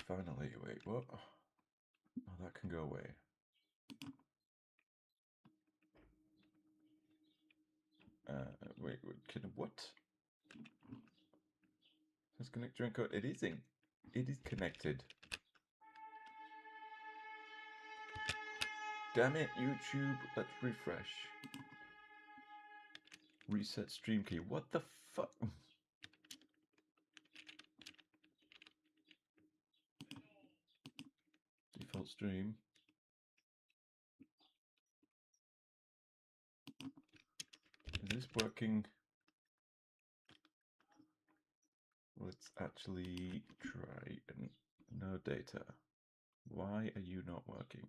finally. Wait, what? Oh, that can go away. Wait, what? Let's connect your code. It isn't. It is connected. Damn it, YouTube. Let's refresh. Reset stream key. What the fuck? Default stream. Is this working? Let's actually try and no data. Why are you not working?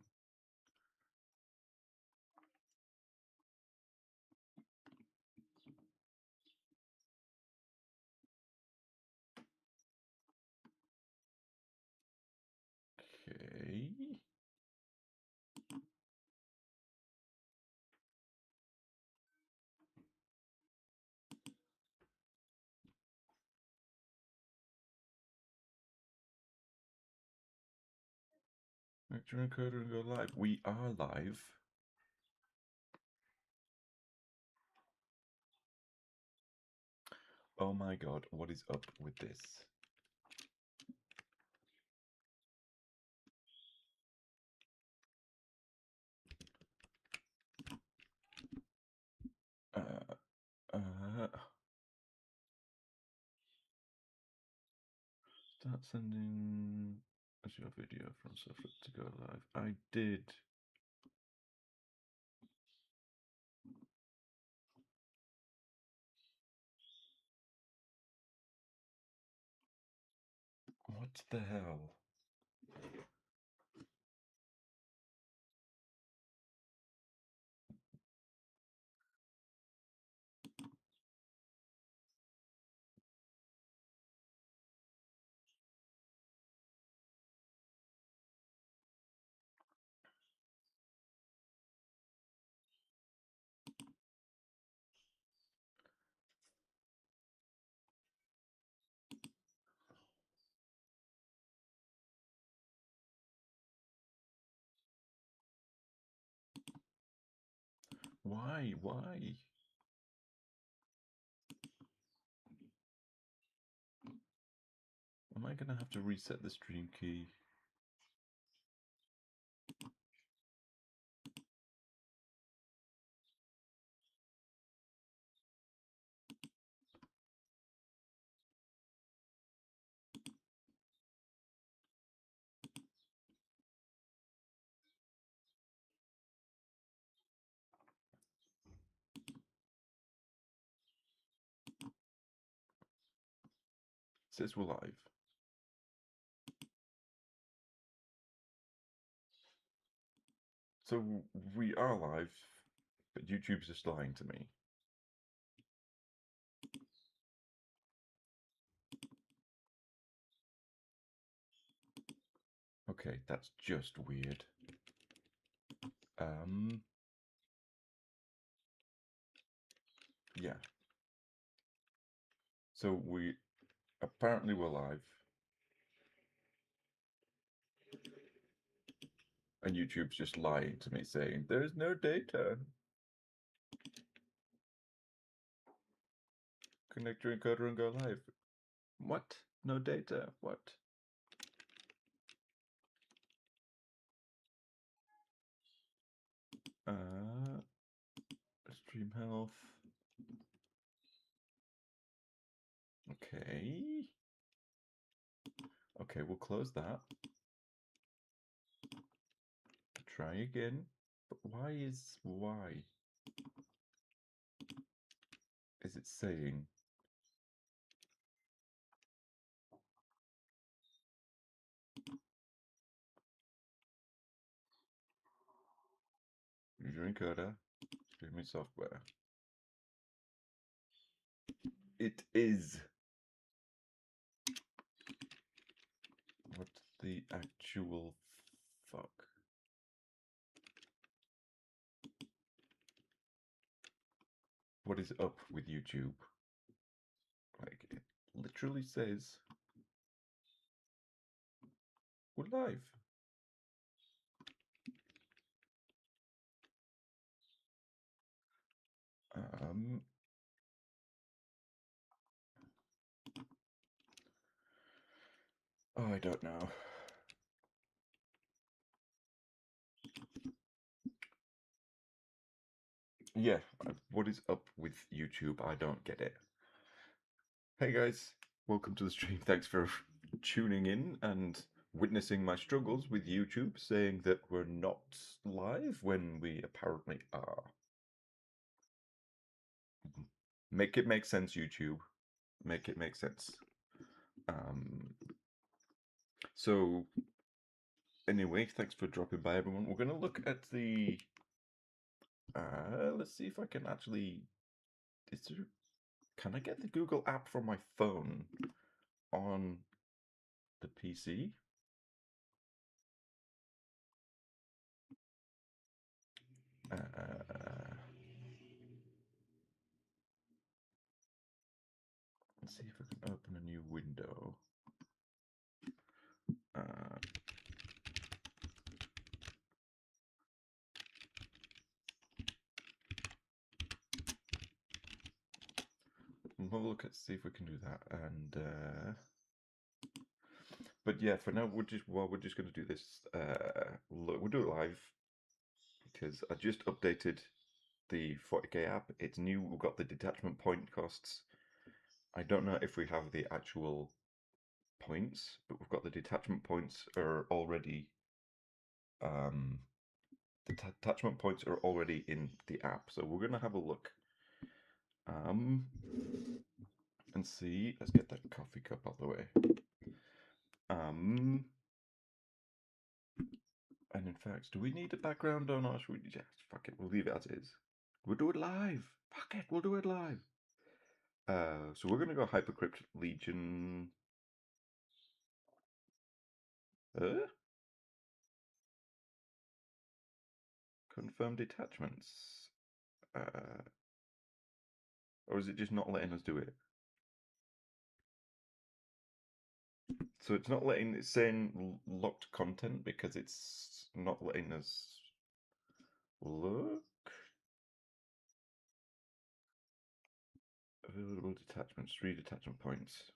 Okay. Lecture encoder and go live. We are live. Oh my god, what is up with this? Start sending your video from Suffolk to go live. I did. What the hell? Why? Why? Am I gonna have to reset the stream key? It says we're live. So we are live, but YouTube's just lying to me. Okay, that's just weird. Yeah. So we apparently we're live. And YouTube's just lying to me saying there's no data. Connect your encoder and go live. What? No data? What? Stream health. Okay. Okay, we'll close that. Try again. But why is it saying? Use your encoder. Streaming software. It is. What the actual fuck? What is up with YouTube? Like, it literally says We're live. Oh, I don't know. Yeah, what is up with YouTube? I don't get it. Hey guys, welcome to the stream. Thanks for tuning in and witnessing my struggles with YouTube, saying that we're not live when we apparently are. Make it make sense, YouTube. Make it make sense. So anyway, thanks for dropping by, everyone. We're going to look at the... let's see if I can actually... Can I get the Google app from my phone on the PC? Let's see if I can open a new window. We'll have a look at see if we can do that. And but yeah, for now we're just going to do this. We'll do it live because I just updated the 40k app. It's new. We've got the detachment point costs. I don't know if we have the actual points, but we've got the detachment points are already the detachment points are already in the app, so we're gonna have a look and see. Let's get that coffee cup out of the way. And in fact, do we need a background or not? Should we just fuck it? We'll leave it as is. We'll do it live. Fuck it, we'll do it live. So we're gonna go Hypercrypt Legion. Confirm detachments. Or is it just not letting us do it? So it's not letting, it's saying locked content because it's not letting us look. Available detachments, 3 detachment points.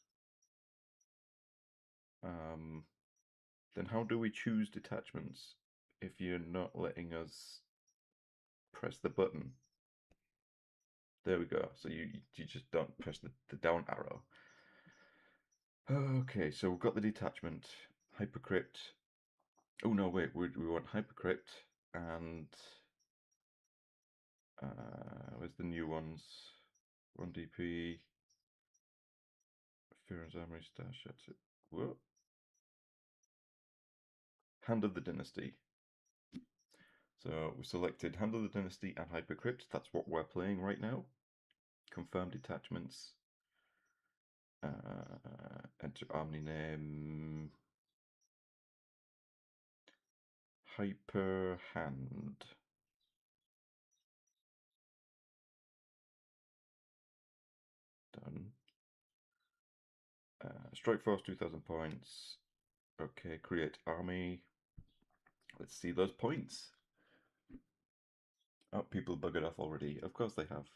Then how do we choose detachments if you're not letting us press the button? There we go. So you just don't press the down arrow. Okay, so we've got the detachment, Hypercrypt. Oh no, wait, we want Hypercrypt and where's the new ones? 1 DP, Fear's Armory Stash, that's it. Whoa. Hand of the Dynasty. So we selected Hand of the Dynasty and Hypercrypt. That's what we're playing right now. Confirm detachments. Enter army name. Hyper Hand. Done. Strike force 2,000 points. Okay, create army. Let's see those points. Oh, people buggered off already. Of course they have.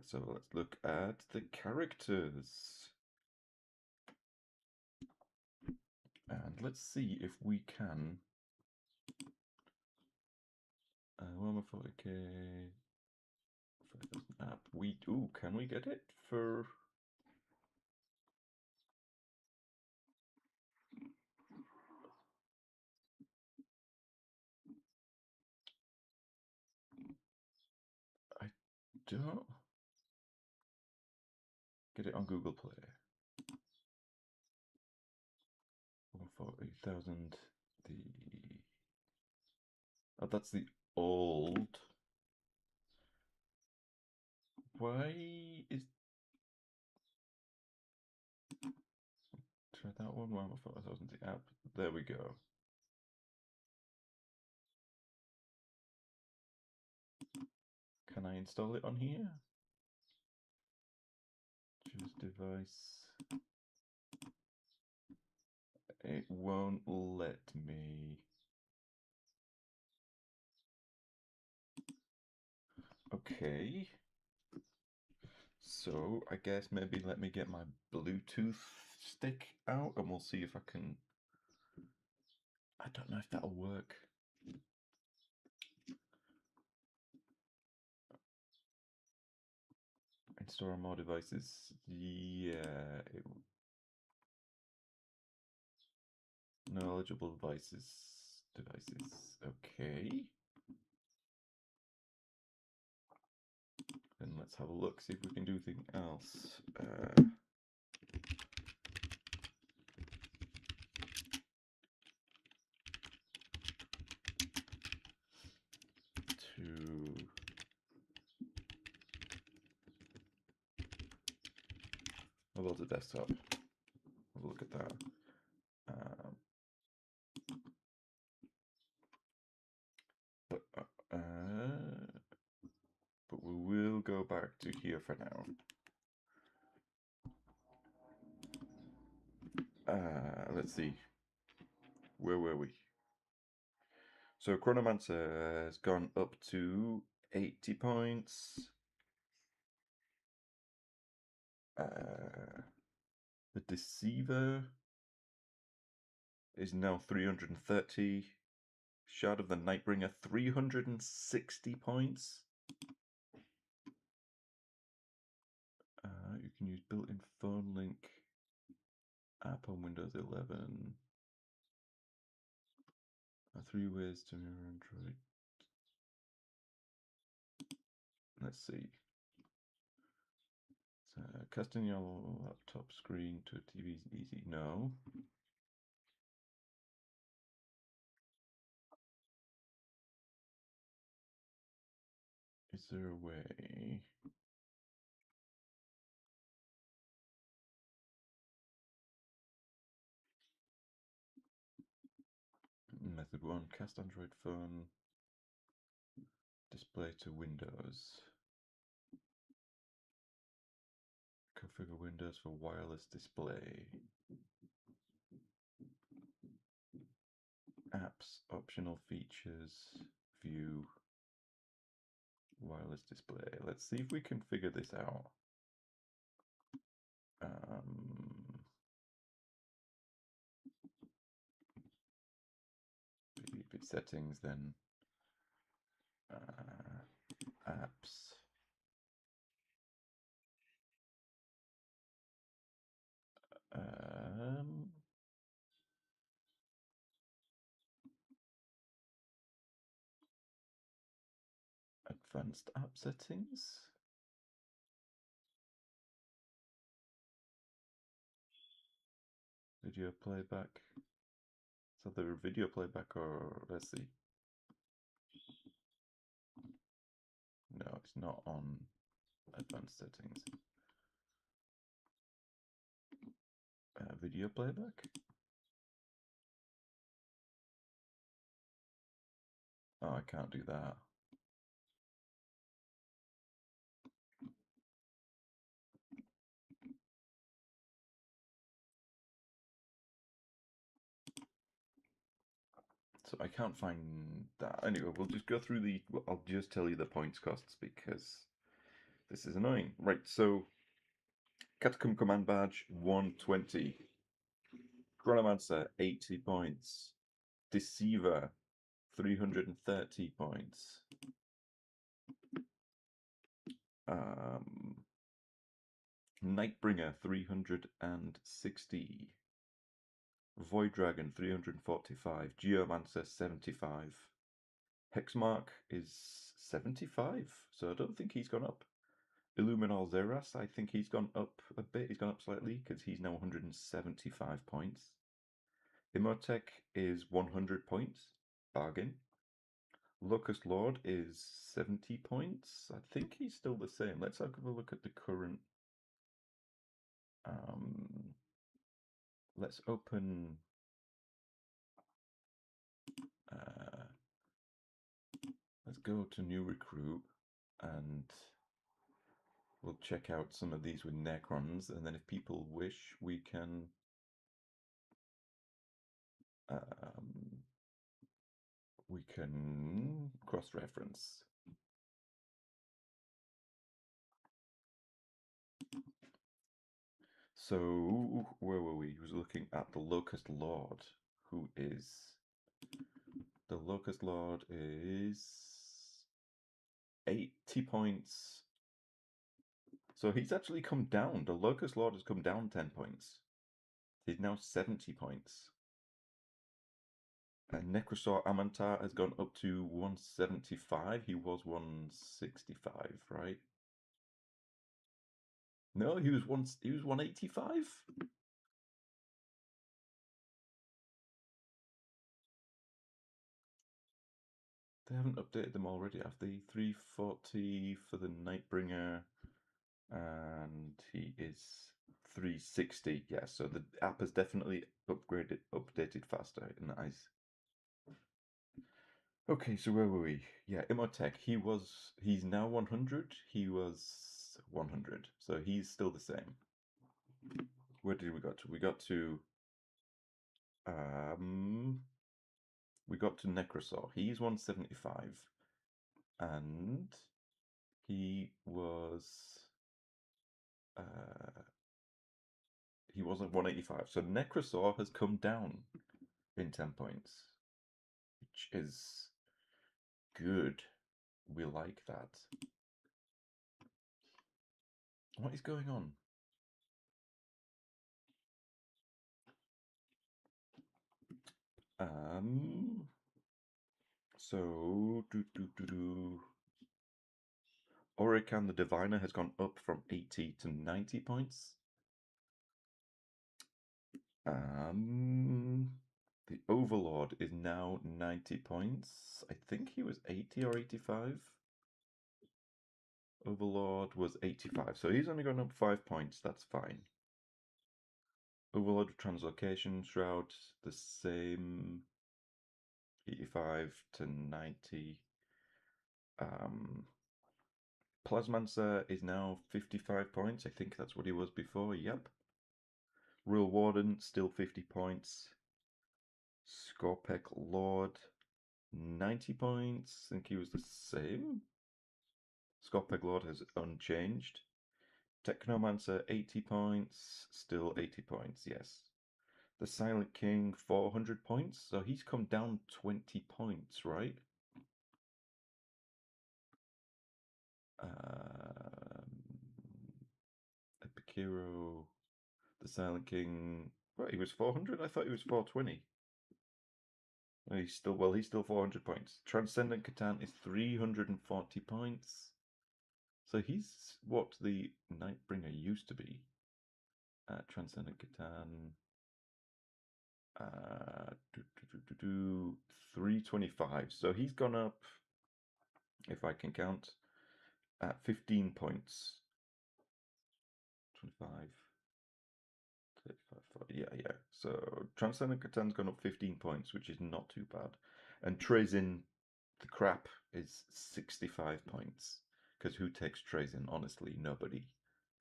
So let's look at the characters. And let's see if we can. Warhammer 40k. App. We do. Can we get it for? I don't get it on Google Play. For 8,000. The that's the old. Why is try that one? Warhammer 4000 the app. There we go. Can I install it on here? Choose device. It won't let me. Okay. So I guess maybe let me get my Bluetooth stick out and we'll see if I can. I don't know if that'll work. Install on more devices. Yeah. No eligible devices. Okay. Then let's have a look, see if we can do anything else. To about the desktop. Have a look at that. But we will go back to here for now. Let's see. Where were we? So Chronomancer has gone up to 80 points. The Deceiver is now 330. Shard of the Nightbringer, 360 points. You can use built-in phone link app on Windows 11. 3 ways to mirror Android. Let's see. Casting your laptop screen to a TV is easy. No. Is there a way? Method 1, cast Android phone display to Windows. Configure Windows for wireless display. Apps, optional features, view, wireless display. Let's see if we can figure this out. If it's settings, then apps. Advanced app settings. Video playback. So the video playback, or let's see. No, it's not on advanced settings. Video playback. Oh, I can't do that. So I can't find that. Anyway, we'll just go through the. I'll just tell you the points costs because this is annoying. Right, so Catacomb Command Badge 120. Chronomancer 80 points. Deceiver 330 points. Nightbringer 360. Void Dragon 345. Geomancer 75. Hexmark is 75, so I don't think he's gone up. Illuminor Zeras, I think he's gone up a bit. He's gone up slightly because he's now 175 points. Imotech is 100 points. Bargain. Locust Lord is 70 points. I think he's still the same. Let's have a look at the current. Let's open. Let's go to new recruit and we'll check out some of these with Necrons, and then if people wish, we can We can cross-reference. So, where were we? He was looking at the Locust Lord, who is... The Locust Lord is 80 points. So he's actually come down. The Locust Lord has come down 10 points. He's now 70 points. And Necrosaur Amantar has gone up to 175. He was 165, right? No, he was 185. They haven't updated them already, have they? 340 for the Nightbringer, and he is 360. Yeah, so the app has definitely updated faster. Nice. Okay, so where were we? Yeah, Imhotech. He's now 100. He was 100, so he's still the same. Where did we got to? We got to Necrosaur. He's 175, and he wasn't 185. So Necrosaur has come down in 10 points, which is good. We like that. What is going on? So Orican the Diviner has gone up from 80 to 90 points. The Overlord is now 90 points. I think he was 80 or 85. Overlord was 85, so he's only gone up 5 points. That's fine. Overlord Translocation Shroud, the same, 85 to 90. Plasmancer is now 55 points. I think that's what he was before. Yep. Royal Warden, still 50 points. Scorpec Lord, 90 points. I think he was the same. Scorpec Lord has unchanged. Technomancer, 80 points. Still 80 points, yes. The Silent King, 400 points. So he's come down 20 points, right? Epicuro, the Silent King. Well, he was 400? I thought he was 420. He's still 400 points. Transcendent Catan is 340 points. So he's what the Nightbringer used to be. Transcendent Catan. 325. So he's gone up, if I can count, at 15 points. 25. 35, 40, yeah. So Transcendent Catan's gone up 15 points, which is not too bad. And Trazin, the crap, is 65 points. Because who takes Trazin? Honestly, nobody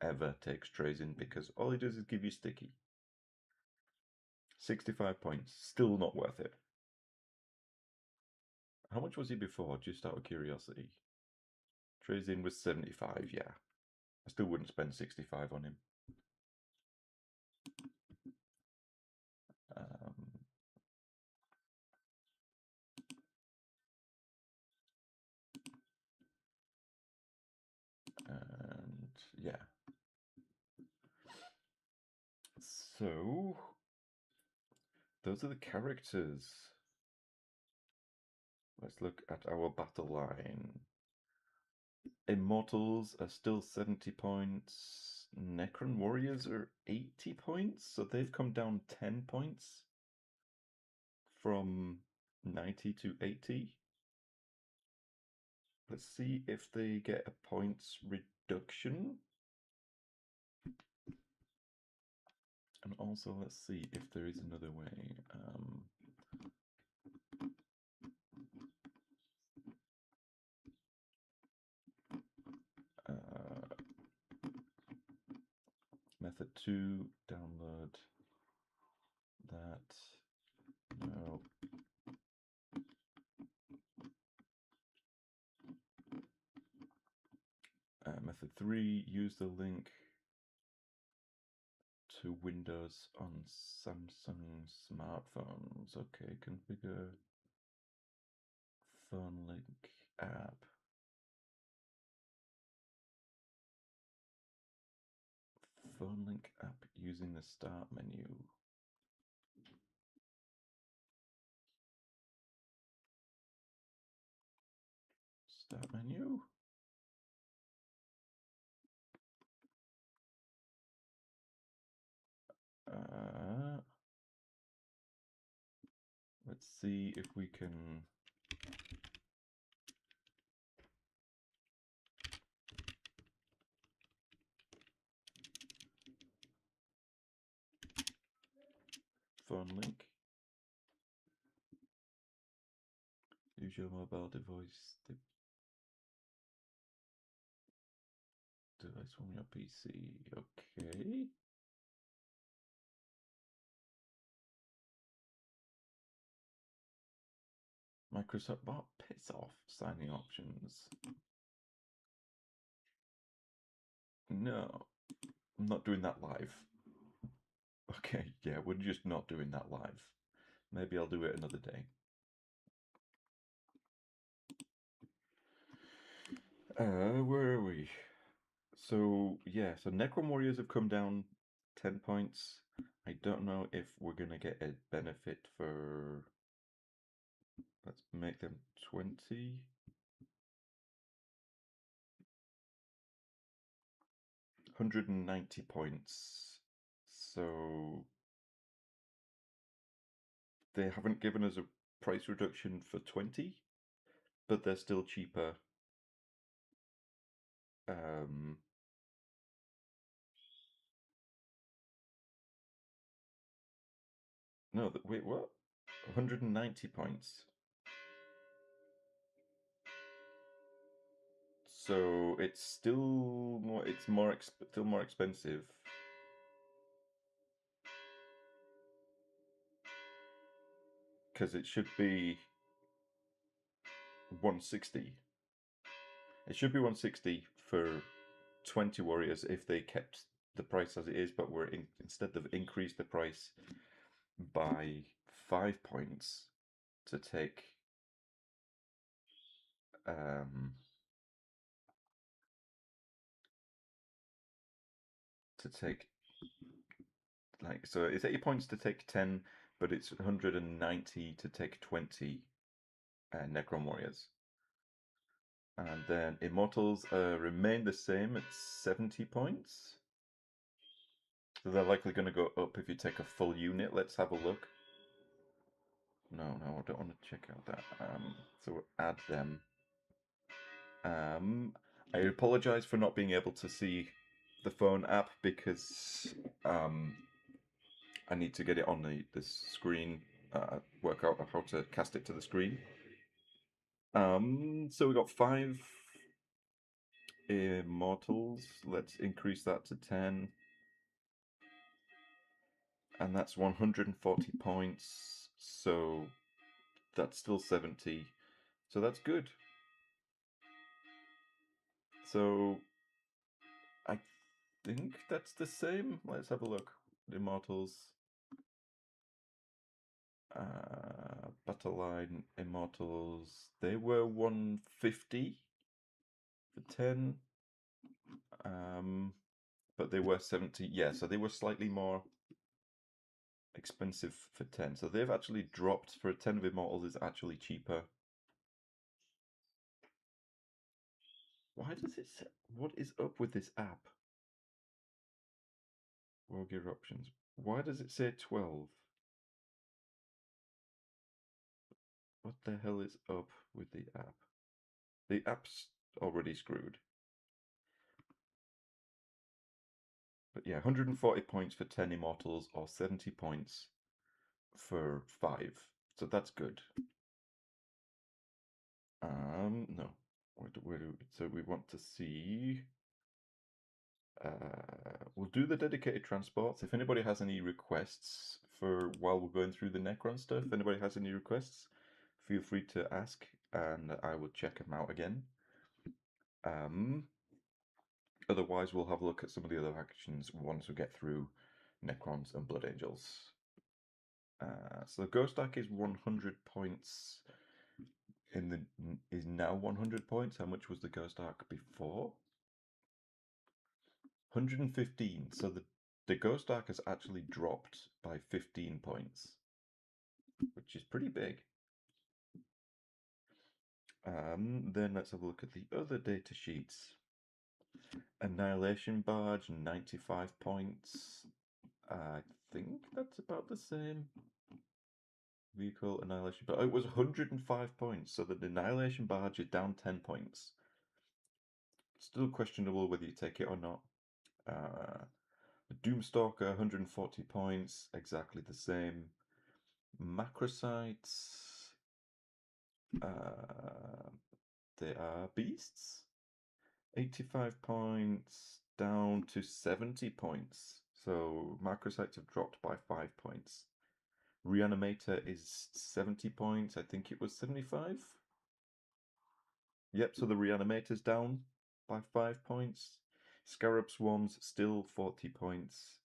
ever takes Trazin because all he does is give you sticky. 65 points, still not worth it. How much was he before, just out of curiosity? Trazin was 75, yeah. I still wouldn't spend 65 on him. And yeah. So those are the characters. Let's look at our battle line. Immortals are still 70 points. Necron Warriors are 80 points, so they've come down 10 points from 90 to 80. Let's see if they get a points reduction. And also, let's see if there is another way. Method 2, download that. No. Method 3, use the link to Windows on Samsung smartphones. Okay, configure phone link app. Phone link app using the start menu. Start menu. Let's see if we can. Phone link. Use your mobile device device from your PC. Okay. Microsoft bot, piss off. Signing options. No, I'm not doing that live. Okay, yeah, we're just not doing that live. Maybe I'll do it another day. Where are we? So, yeah, so Necron Warriors have come down 10 points. I don't know if we're going to get a benefit for... Let's make them 20. 190 points. So they haven't given us a price reduction for 20, but they're still cheaper. No, wait, what? 190 points. So it's still more. It's still more expensive. Because it should be 160. It should be 160 for 20 warriors if they kept the price as it is, but instead of increased the price by 5 points to take like, so it's 80 points to take 10, but it's 190 to take 20 Necron warriors. And then Immortals remain the same at 70 points. So they're likely going to go up if you take a full unit. Let's have a look. No, I don't want to check out that. So we'll add them. I apologize for not being able to see the phone app because I need to get it on the screen, work out how to cast it to the screen. So we got 5 Immortals. Let's increase that to 10. And that's 140 points. So that's still 70. So that's good. So I think that's the same. Let's have a look. Immortals. Battle Line Immortals. They were 150 for 10. But they were 70. Yeah, so they were slightly more expensive for 10. So they've actually dropped. For a 10 of Immortals is actually cheaper. Why does it say... What is up with this app? Rogue Eruptions. Why does it say 12? What the hell is up with the app? The app's already screwed. But yeah, 140 points for 10 Immortals or 70 points for 5. So that's good. No. So we want to see... we'll do the dedicated transports. If anybody has any requests for while we're going through the Necron stuff, if anybody has any requests, feel free to ask, and I will check them out again. Otherwise, we'll have a look at some of the other factions once we get through Necrons and Blood Angels. So the Ghost Arc is 100 points. Is now 100 points. How much was the Ghost Arc before? 115. So the Ghost Arc has actually dropped by 15 points, which is pretty big. Then let's have a look at the other data sheets. Annihilation Barge, 95 points. I think that's about the same. Vehicle Annihilation Barge. Oh, it was 105 points, so the Annihilation Barge is down 10 points. Still questionable whether you take it or not. Doomstalker, 140 points, exactly the same. Macrocytes, they are beasts. 85 points down to 70 points. So macrocytes have dropped by 5 points. Reanimator is 70 points. I think it was 75. Yep, so the Reanimator's down by 5 points. Scarab Swarms still 40 points.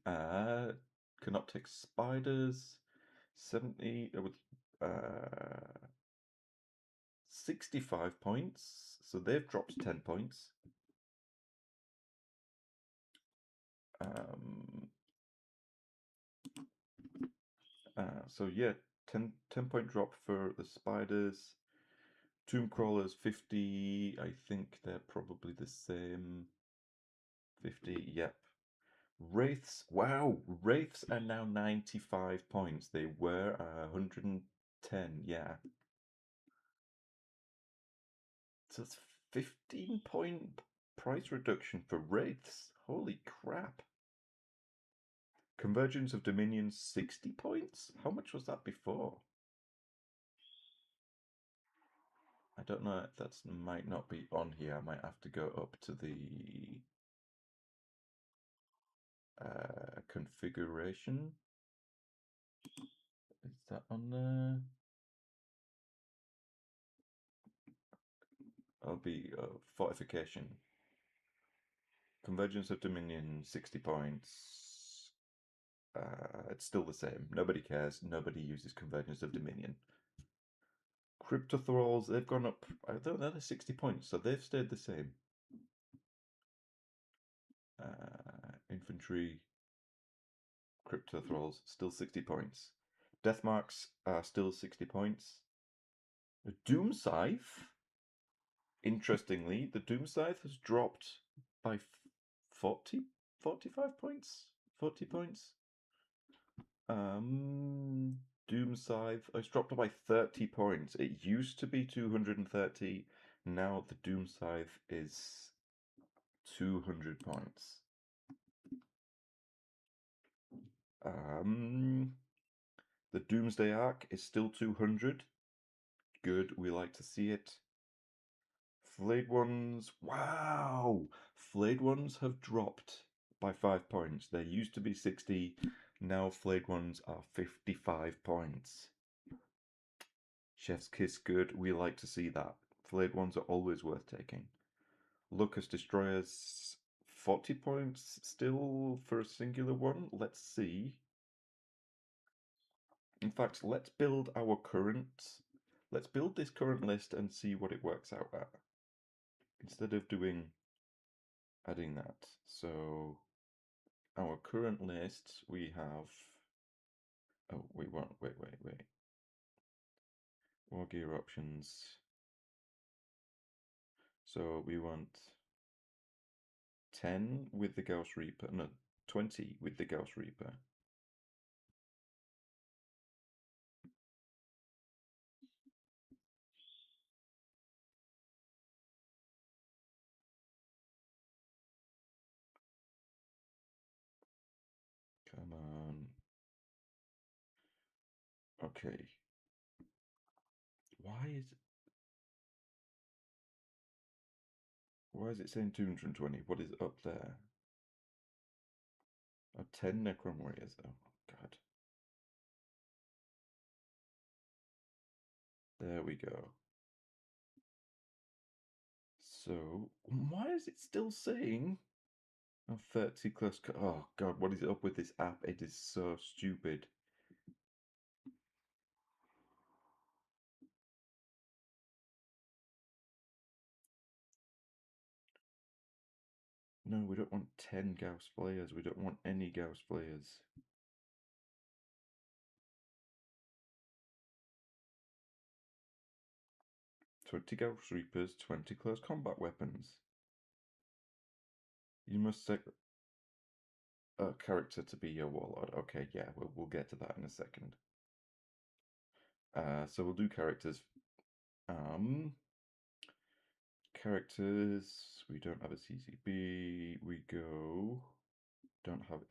Canoptic Spiders 70 with 65 points. So they've dropped 10 points. So yeah, 10 point drop for the spiders. Tomb crawlers 50. I think they're probably the same. 50. Yep. Wraiths. Wow, wraiths are now 95 points. They were 110. Yeah. So it's 15-point price reduction for wraiths. Holy crap. Convergence of Dominion 60 points? How much was that before? I don't know if that might not be on here. I might have to go up to the configuration. Is that on there? I'll be fortification. Convergence of Dominion 60 points. It's still the same. Nobody cares. Nobody uses Convergence of Dominion. Cryptothralls, they've gone up, I don't know, they're 60 points, so they've stayed the same. Infantry, Cryptothralls, still 60 points. Deathmarks are still 60 points. The Doom Scythe, interestingly, the Doom Scythe has dropped by 40, 45 points? 40 points? Doom Scythe, it's dropped by 30 points. It used to be 230. Now the Doom Scythe is 200 points. The Doomsday Arc is still 200. Good, we like to see it. Flayed Ones, wow! Flayed Ones have dropped by 5 points. They used to be 60. Now Flayed Ones are 55 points. Chef's Kiss, good. We like to see that. Flayed Ones are always worth taking. Locust Destroyers, 40 points still for a singular one. Let's see. In fact, let's build this current list and see what it works out at. Instead of adding that. So our current list, we have, oh, wait. War gear options. So we want 10 with the Gauss Reaper, no, 20 with the Gauss Reaper. Come on. Okay. Why is it saying 220? What is up there? Oh, 10 Necron Warriors. Oh, God. There we go. So, why is it still saying... Oh, 30 close... Oh, God, what is up with this app? It is so stupid. No, we don't want 10 Gauss players. We don't want any Gauss players. "20 Gauss Reapers, 20 close combat weapons. You must set a character to be your warlord." Okay, yeah, we'll get to that in a second. So we'll do characters. Characters. We don't have a CCB. We go. Don't have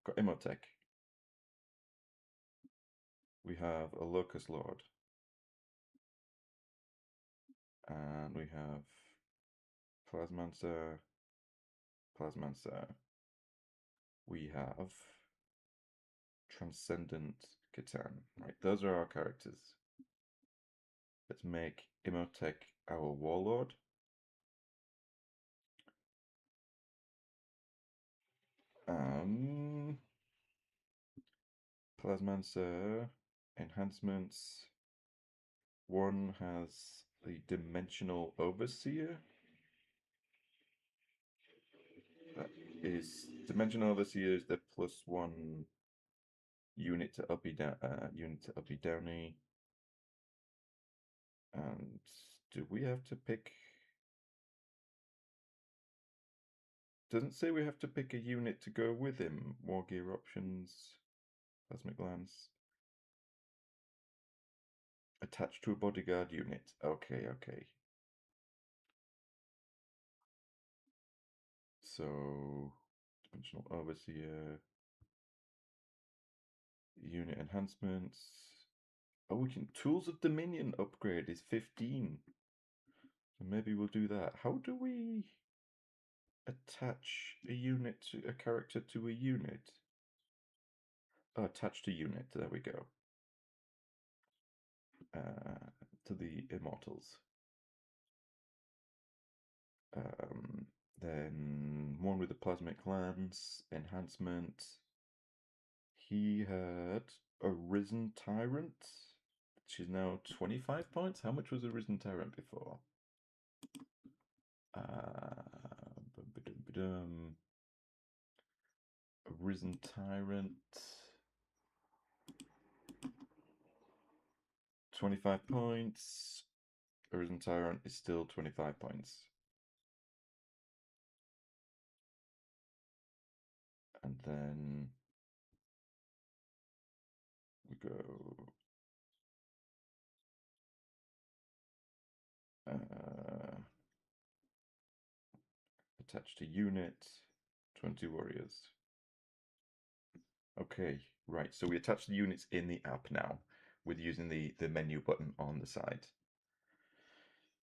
got Imotech. We have a Locust Lord. And we have Plasmancer. We have Transcendent Catan. Right, those are our characters. Let's make Imotech our warlord. Plasmancer enhancements. One has the Dimensional Overseer. That is Dimensional Overseer is the +1 unit to uppy downy. And do we have to pick? Doesn't say we have to pick a unit to go with him. War gear options, plasmic lance. Attached to a bodyguard unit. Okay, okay. So, Dimensional Overseer, unit enhancements. Oh, we can Tools of Dominion upgrade is 15. So maybe we'll do that. How do we attach a unit to a character to a unit? Oh, attach to unit. There we go. To the Immortals. Then one with the Plasmic Lance enhancement. He had a Risen Tyrant, which is now 25 points. How much was a Risen Tyrant before? A Risen Tyrant, 25 points. A Risen Tyrant is still 25 points. And then we go attached to unit, 20 warriors. Okay, right, so we attach the units in the app now with using the menu button on the side.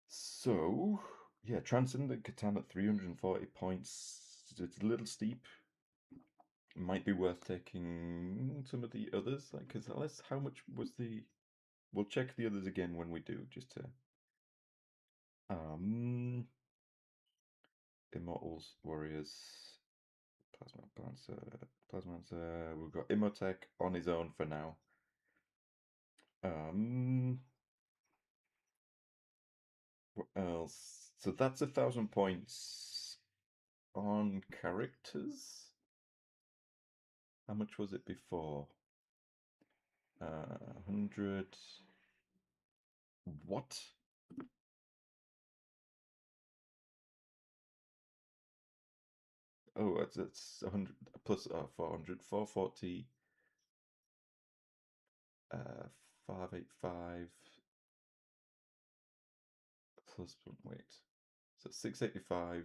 So, yeah, Transcendent Catan at 340 points. It's a little steep. Might be worth taking some of the others, like, because how much was the... We'll check the others again when we do, just to... Immortals, Warriors, Plasmancer. We've got Imotech on his own for now. What else? So that's 1,000 points on characters. How much was it before? 100. What? Oh, it's 100 plus 400, 440, 585 plus, wait, so 685,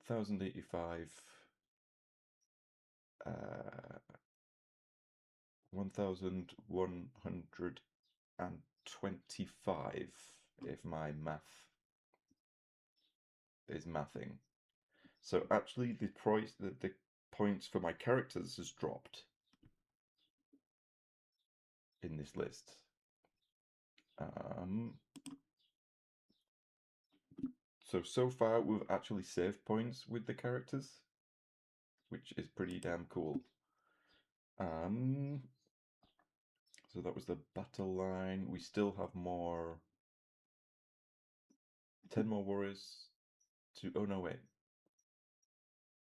1085, 1125, if my math is mathing. So actually, the points for my characters has dropped in this list. So far we've actually saved points with the characters, which is pretty damn cool. So that was the battle line. We still have more. 10 more warriors to. Oh no, wait.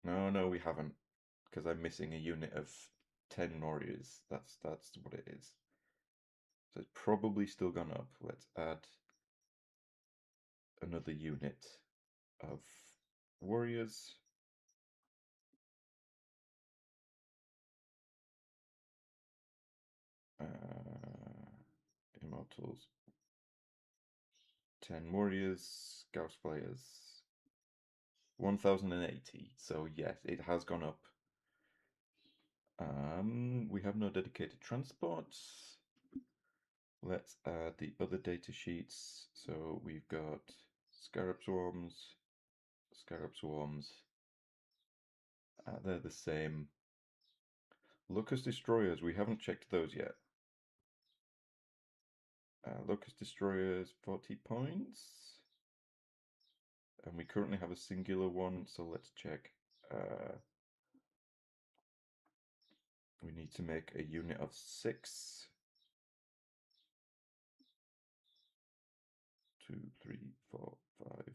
No, we haven't, because I'm missing a unit of 10 warriors. That's what it is. So it's probably still gone up. Let's add another unit of warriors. Immortals. 10 warriors, Gauss players. 1080. So yes, it has gone up. We have no dedicated transports. Let's add the other data sheets. So we've got scarab swarms. They're the same. Locust destroyers, we haven't checked those yet. Locust destroyers, 40 points. And we currently have a singular one, so let's check. We need to make a unit of 6. 2, 3, 4, 5,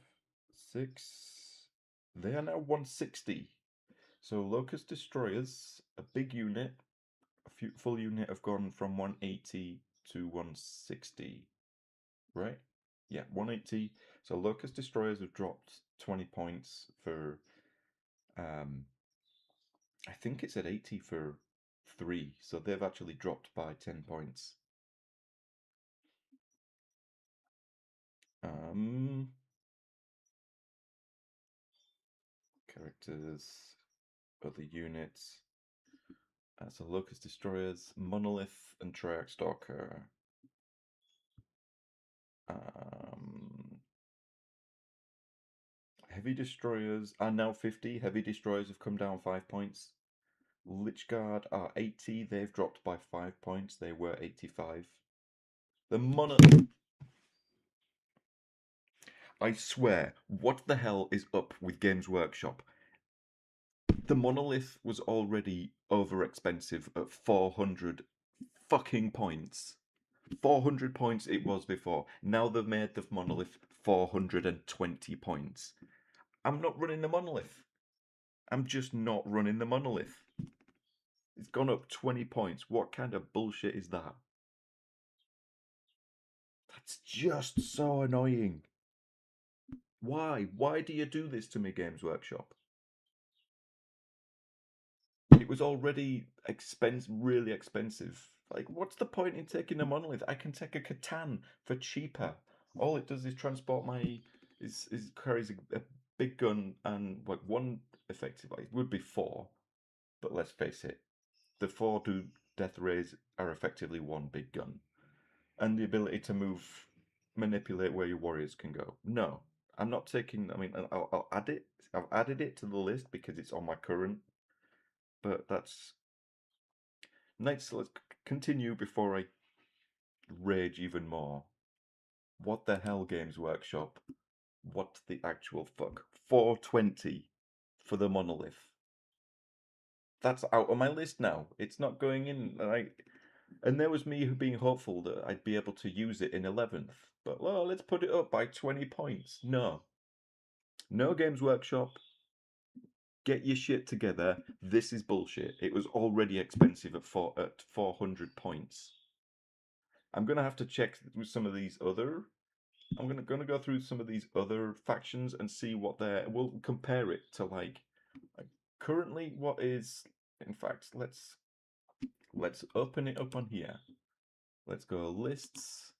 6. They are now 160. So Locust destroyers, a big unit, full unit, have gone from 180 to 160, right? Yeah, 180. So Locust destroyers have dropped 20 points for, I think it's at 80 for 3, so they've actually dropped by 10 points. Characters, other units. So Locust destroyers, Monolith, and Triarch Stalker. Heavy destroyers are now 50. Heavy destroyers have come down 5 points. Lichguard are 80. They've dropped by 5 points. They were 85. The Monolith. I swear, what the hell is up with Games Workshop? The Monolith was already over expensive at 400 fucking points. 400 points it was before. Now they've made the Monolith 420 points. I'm not running the Monolith. I'm just not running the Monolith. It's gone up 20 points. What kind of bullshit is that? That's just so annoying. Why? Why do you do this to me, Games Workshop? It was already really expensive. Like, what's the point in taking a Monolith? I can take a Catan for cheaper. All it does is transport my... is carries a big gun and, like, one effective... Like, it would be 4. But let's face it. The 4 death rays are effectively one big gun. And the ability to manipulate where your warriors can go. No, I'm not taking. I mean, I'll add it. I've added it to the list because it's on my current. But that's nice. Let's continue before I rage even more. What the hell, Games Workshop? What the actual fuck? 420 for the Monolith. That's out of my list now. It's not going in. And there was me being hopeful that I'd be able to use it in 11th. But, well, let's put it up by 20 points. No. No, Games Workshop. Get your shit together. This is bullshit. It was already expensive at 400 points. I'm going to have to check with some of these other... I'm going to go through some of these other factions and see what they're... We'll compare it to, like currently what is... In fact, let's open it up on here. Let's go lists,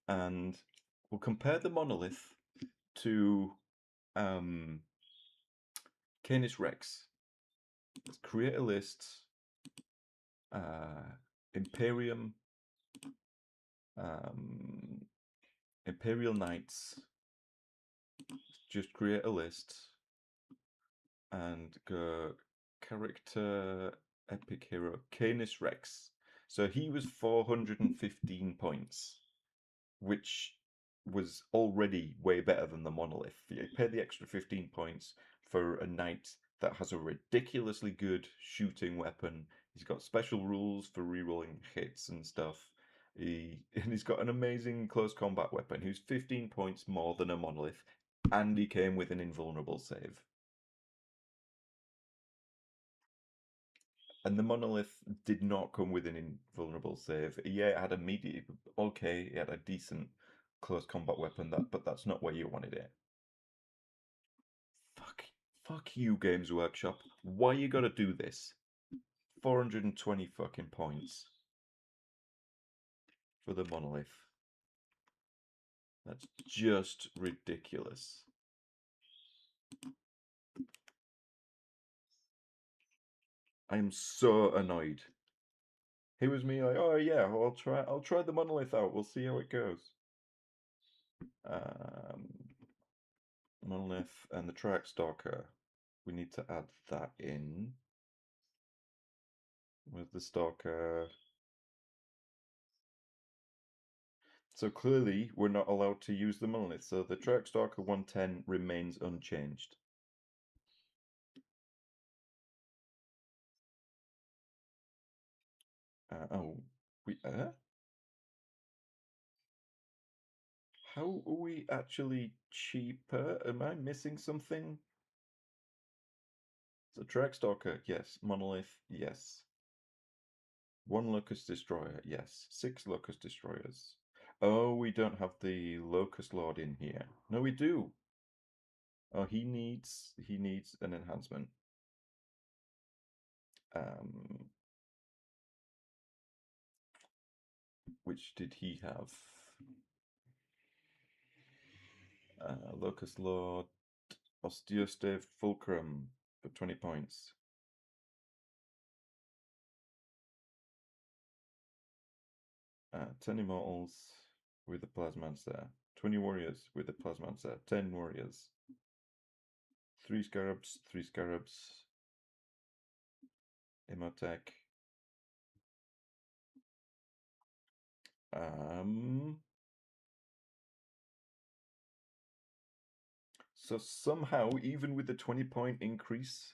and we'll compare the Monolith to Canis Rex. Let's create a list. Imperium, Imperial Knights. Just create a list and go character epic hero Canis Rex. So he was 415 points, which was already way better than the monolith. You pay the extra 15 points for a knight that has a ridiculously good shooting weapon. He's got special rules for rerolling hits and stuff. He's got an amazing close combat weapon. He's 15 points more than a monolith, and he came with an invulnerable save. And the monolith did not come with an invulnerable save. Yeah, it had a medium, okay, it had a decent close combat weapon, but that's not where you wanted it. Fuck you, Games Workshop. Why you gotta do this? 420 fucking points for the monolith. That's just ridiculous. I am so annoyed. It was me like, oh yeah, I'll try the monolith out. We'll see how it goes. Monolith and the Track Stalker. We need to add that in. With the Stalker. So clearly we're not allowed to use the monolith. So the Track Stalker 110 remains unchanged. How are we actually cheaper? Am I missing something? So Track Stalker, yes. Monolith, yes. 1 Locust Destroyer, yes. 6 Locust Destroyers. Oh, we don't have the Locust Lord in here. No, we do. Oh, he needs an enhancement. Which did he have? Locust Lord, Osteostave Fulcrum for 20 points. 10 Immortals with the Plasmancer. 20 Warriors with the Plasmancer. 10 Warriors. 3 Scarabs, 3 Scarabs. Immotech. So somehow, even with the 20-point increase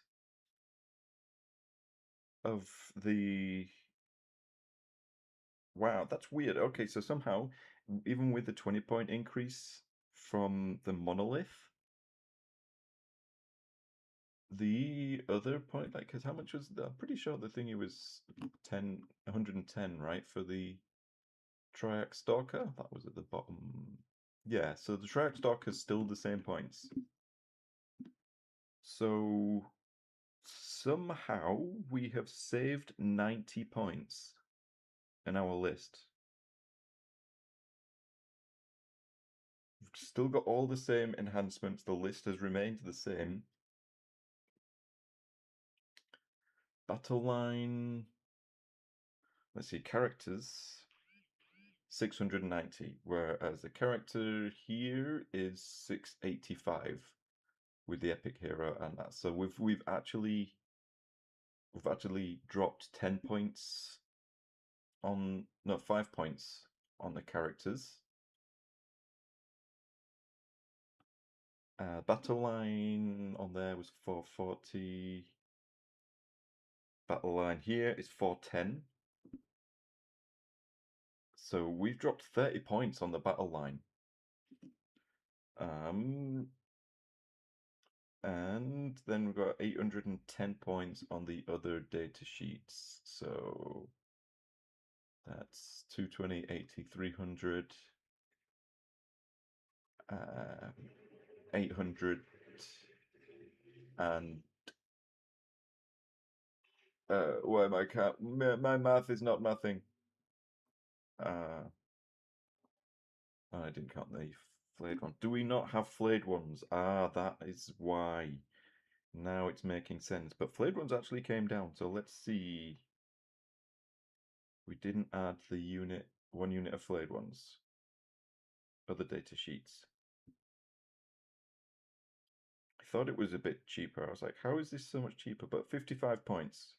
of the... Wow, that's weird. Okay, so somehow, even with the 20-point increase from the monolith, the other point, like, because how much was that? I'm pretty sure the thingy was 110, right, for the Triax Stalker? That was at the bottom. Yeah, so the Triax Stalker is still the same points. So somehow we have saved 90 points in our list. We've still got all the same enhancements. The list has remained the same. Battle line. Let's see, characters. 690, whereas the character here is 685 with the epic hero and that. So we've actually dropped 10 points on, no, 5 points on the characters. Battle line on there was 440. Battle line here is 410. So we've dropped 30 points on the battle line. And then we've got 810 points on the other data sheets. So that's 220, 80, 300, 800, and why my math is not nothing. I didn't count the flayed one. Do we not have flayed ones? Ah, that is why. Now it's making sense. But flayed ones actually came down. So let's see. We didn't add the 1 unit of flayed ones. Other data sheets. thought it was a bit cheaper. I was like, how is this so much cheaper? But 55 points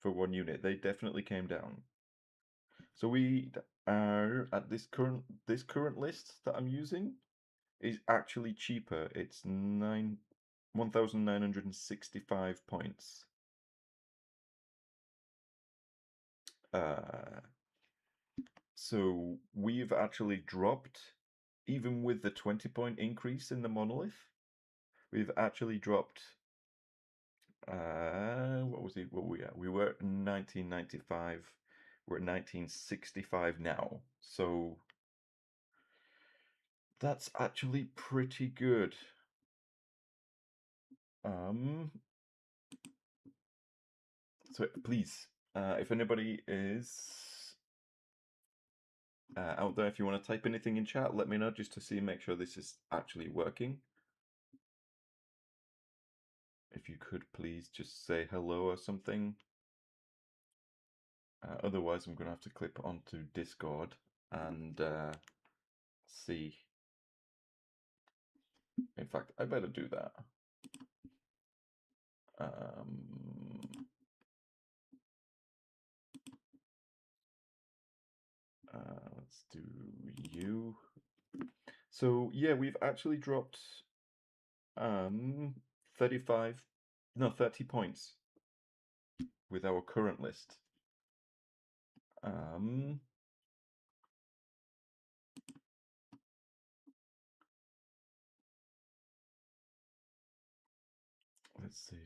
for one unit. They definitely came down. So we are at this current list that I'm using is actually cheaper. It's 1,965 points. So we've actually dropped, even with the 20-point increase in the monolith, we've actually dropped. What was it? What were we at? We were at 1995. We're at 1965 now. So that's actually pretty good. So please, if anybody is out there, if you want to type anything in chat, let me know just to see and make sure this is actually working. If you could please just say hello or something. Otherwise, I'm going to have to clip onto Discord and see. In fact, I better do that. Let's do you. So yeah, we've actually dropped 30 points with our current list. Let's see.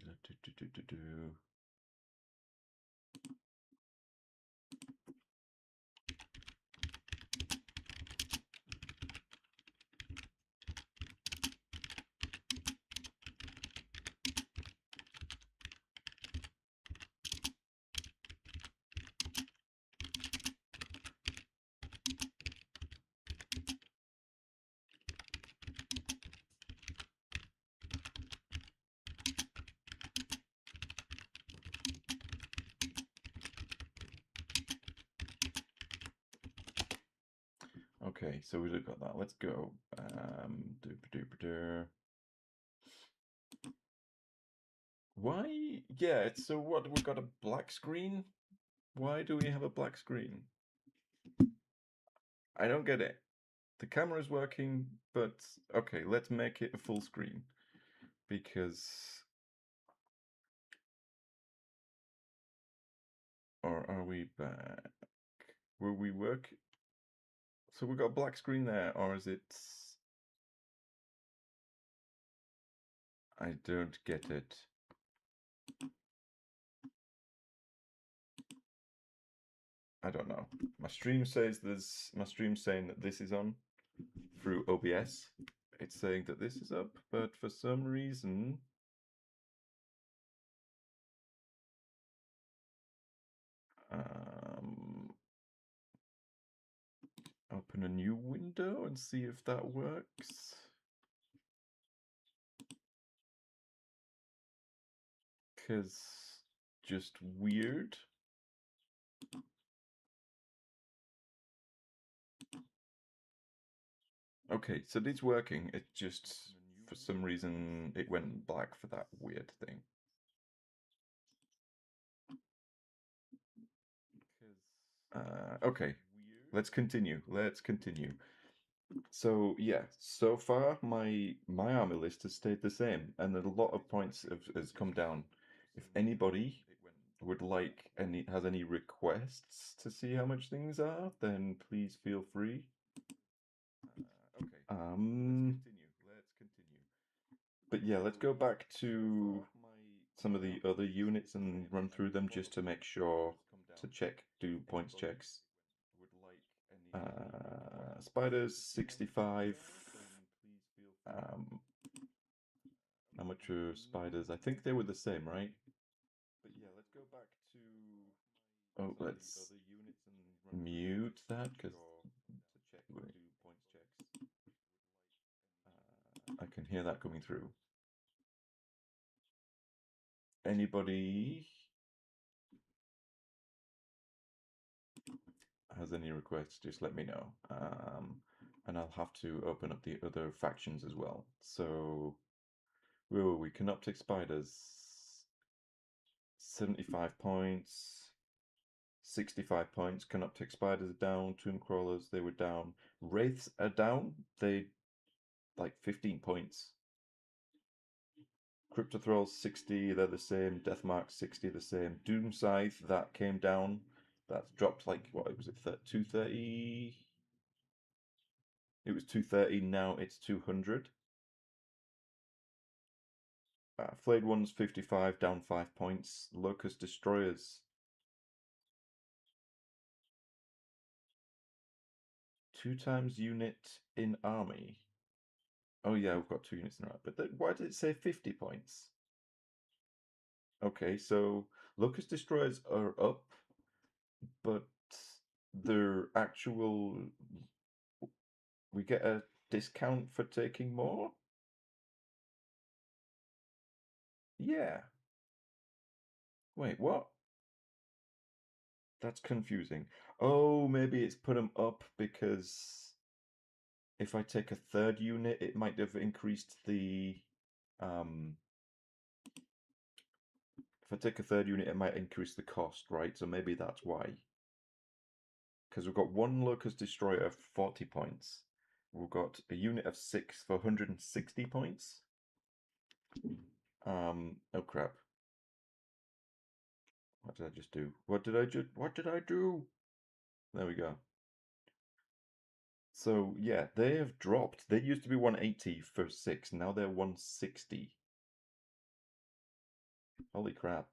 Okay, so we've got that. Let's go. Why? Yeah, so what? We've got a black screen? Why do we have a black screen? I don't get it. The camera's working, but okay, let's make it a full screen. Because... Or are we back? Will we work? So we've got a black screen there, or is it... I don't get it. I don't know. My stream saying that this is on through OBS. It's saying that this is up, but for some reason open a new window and see if that works. Because just weird. Okay, so it's working. It just, for some reason, it went black for that weird thing. Okay, let's continue. So yeah, so far my army list has stayed the same, and a lot of points has come down. If anybody would like has any requests to see how much things are, then please feel free. Let's continue. But yeah, let's go back to some of the other units and run through them just to make sure to do points checks. Spiders 65. How much are spiders? I think they were the same, right? But yeah, let's go back to. Oh, let's mute that because I can hear that coming through. Anybody has any requests, just let me know. And I'll have to open up the other factions as well. So Where were we? Canoptic Spiders. 75 points. 65 points. Canoptic Spiders are down. Tomb Crawlers, they were down. Wraiths are down. They like 15 points. Cryptothralls 60, they're the same. Deathmark 60, the same. Doom Scythe, that came down. That's dropped like, what was it, 230? It was 230, now it's 200. Flayed Ones 55, down 5 points. Locust Destroyers 2 times unit in army. Oh yeah, we've got 2 units in army. But why did it say 50 points? Okay, so Locust Destroyers are up, but their actual... We get a discount for taking more? Yeah. Wait, what? That's confusing. Oh, maybe it's put them up because if I take a third unit, it might have increased the... if I take a third unit, it might increase the cost, right? So maybe that's why. Because we've got one Locust Destroyer for 40 points. We've got a unit of 6 for 160 points. Oh crap. What did I just do? What did I do? There we go. So yeah, they have dropped. They used to be 180 for 6, now they're 160. Holy crap.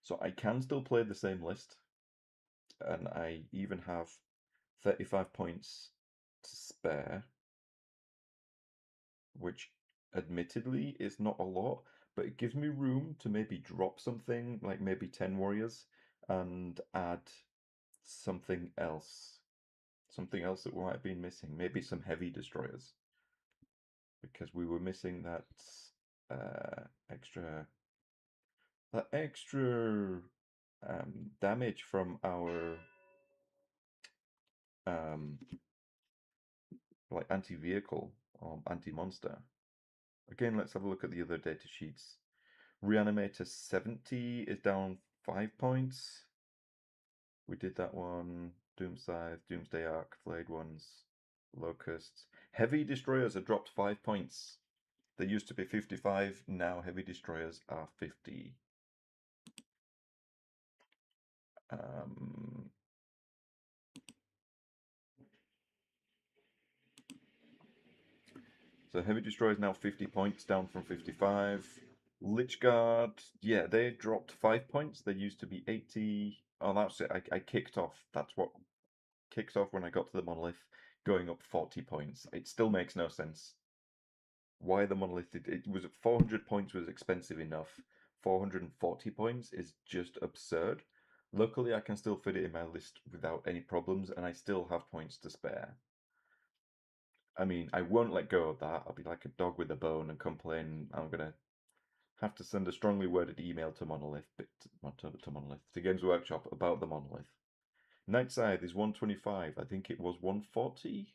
So I can still play the same list, and I even have 35 points to spare, which admittedly is not a lot, but it gives me room to maybe drop something, like maybe 10 warriors, and add something else. Something else that we might have been missing. Maybe some heavy destroyers. Because we were missing that uh, extra extra damage from our um, like anti-vehicle or anti-monster. Again, let's have a look at the other data sheets. Reanimator 70 is down 5 points. We did that one. Doom Scythe, Doomsday Arc, Flayed Ones, Locusts. Heavy Destroyers are dropped 5 points. They used to be 55, now Heavy Destroyers are 50. Um, so Heavy Destroyer is now 50 points, down from 55. Lichguard, yeah, they dropped 5 points. They used to be 80. Oh, that's it. I kicked off. That's what kicked off when I got to the monolith, going up 40 points. It still makes no sense. Why the monolith? It was at 400 points was expensive enough. 440 points is just absurd. Luckily, I can still fit it in my list without any problems, and I still have points to spare. I mean, I won't let go of that. I'll be like a dog with a bone and complain. I'm gonna have to send a strongly worded email to Monolith, to Monolith, to Games Workshop about the Monolith. Night Scythe is 125. I think it was 140.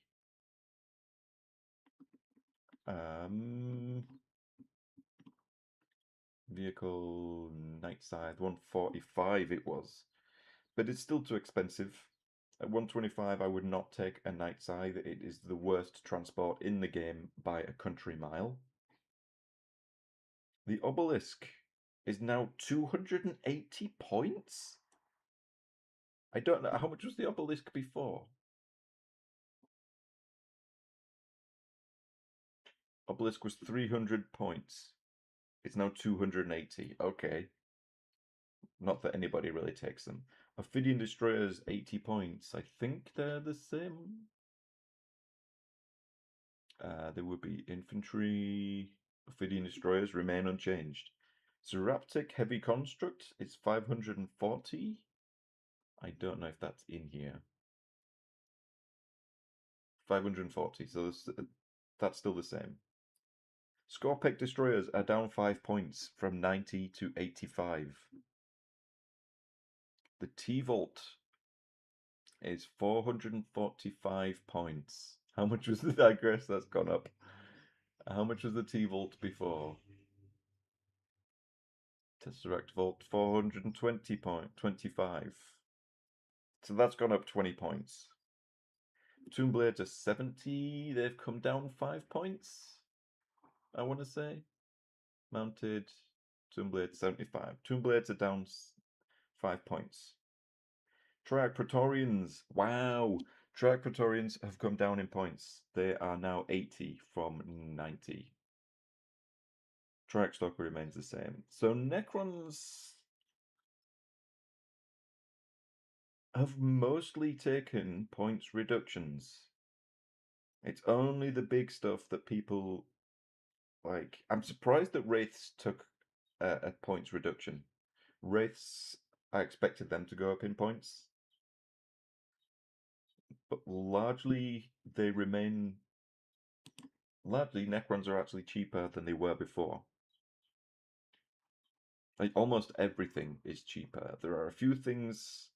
Vehicle Night Scythe 145 it was, but it's still too expensive. At 125, I would not take a Night Scythe. It is the worst transport in the game by a country mile. The Obelisk is now 280 points? I don't know. How much was the Obelisk before? Obelisk was 300 points. It's now 280. Okay. Not that anybody really takes them. Ophidian Destroyers, 80 points. I think they're the same. There would be Infantry. Ophidian Destroyers remain unchanged. Zeraptic Heavy Construct is 540. I don't know if that's in here. 540, so that's still the same. Scorpec Destroyers are down 5 points from 90 to 85. The T-Volt is 445 points. How much was the digress? That's gone up. How much was the T-Volt before? Tesseract Volt 420.25. So that's gone up 20 points. Tomb Blades are 70. They've come down 5 points, I want to say. Mounted. Tomb Blades 75. Tomb Blades are down 5 points. Triarch Praetorians. Wow. Triarch Praetorians have come down in points. They are now 80 from 90. Triarch Stalker remains the same. So Necrons have mostly taken points reductions. It's only the big stuff that people like. I'm surprised that Wraiths took a points reduction. Wraiths, I expected them to go up in points, but largely they remain. Largely, Necrons are actually cheaper than they were before. Like almost everything is cheaper. There are a few things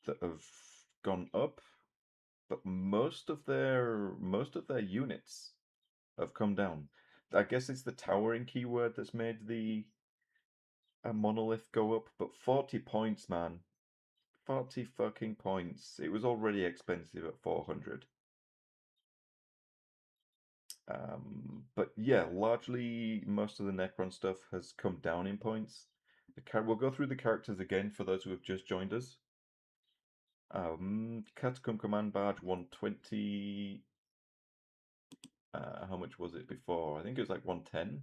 that have gone up, but most of their units have come down. I guess it's the towering keyword that's made the monolith go up, but 40 points, man. 40 fucking points. It was already expensive at 400. But yeah, largely most of the Necron stuff has come down in points. We'll go through the characters again for those who have just joined us. Catacomb Command Badge 120. How much was it before? I think it was like 110.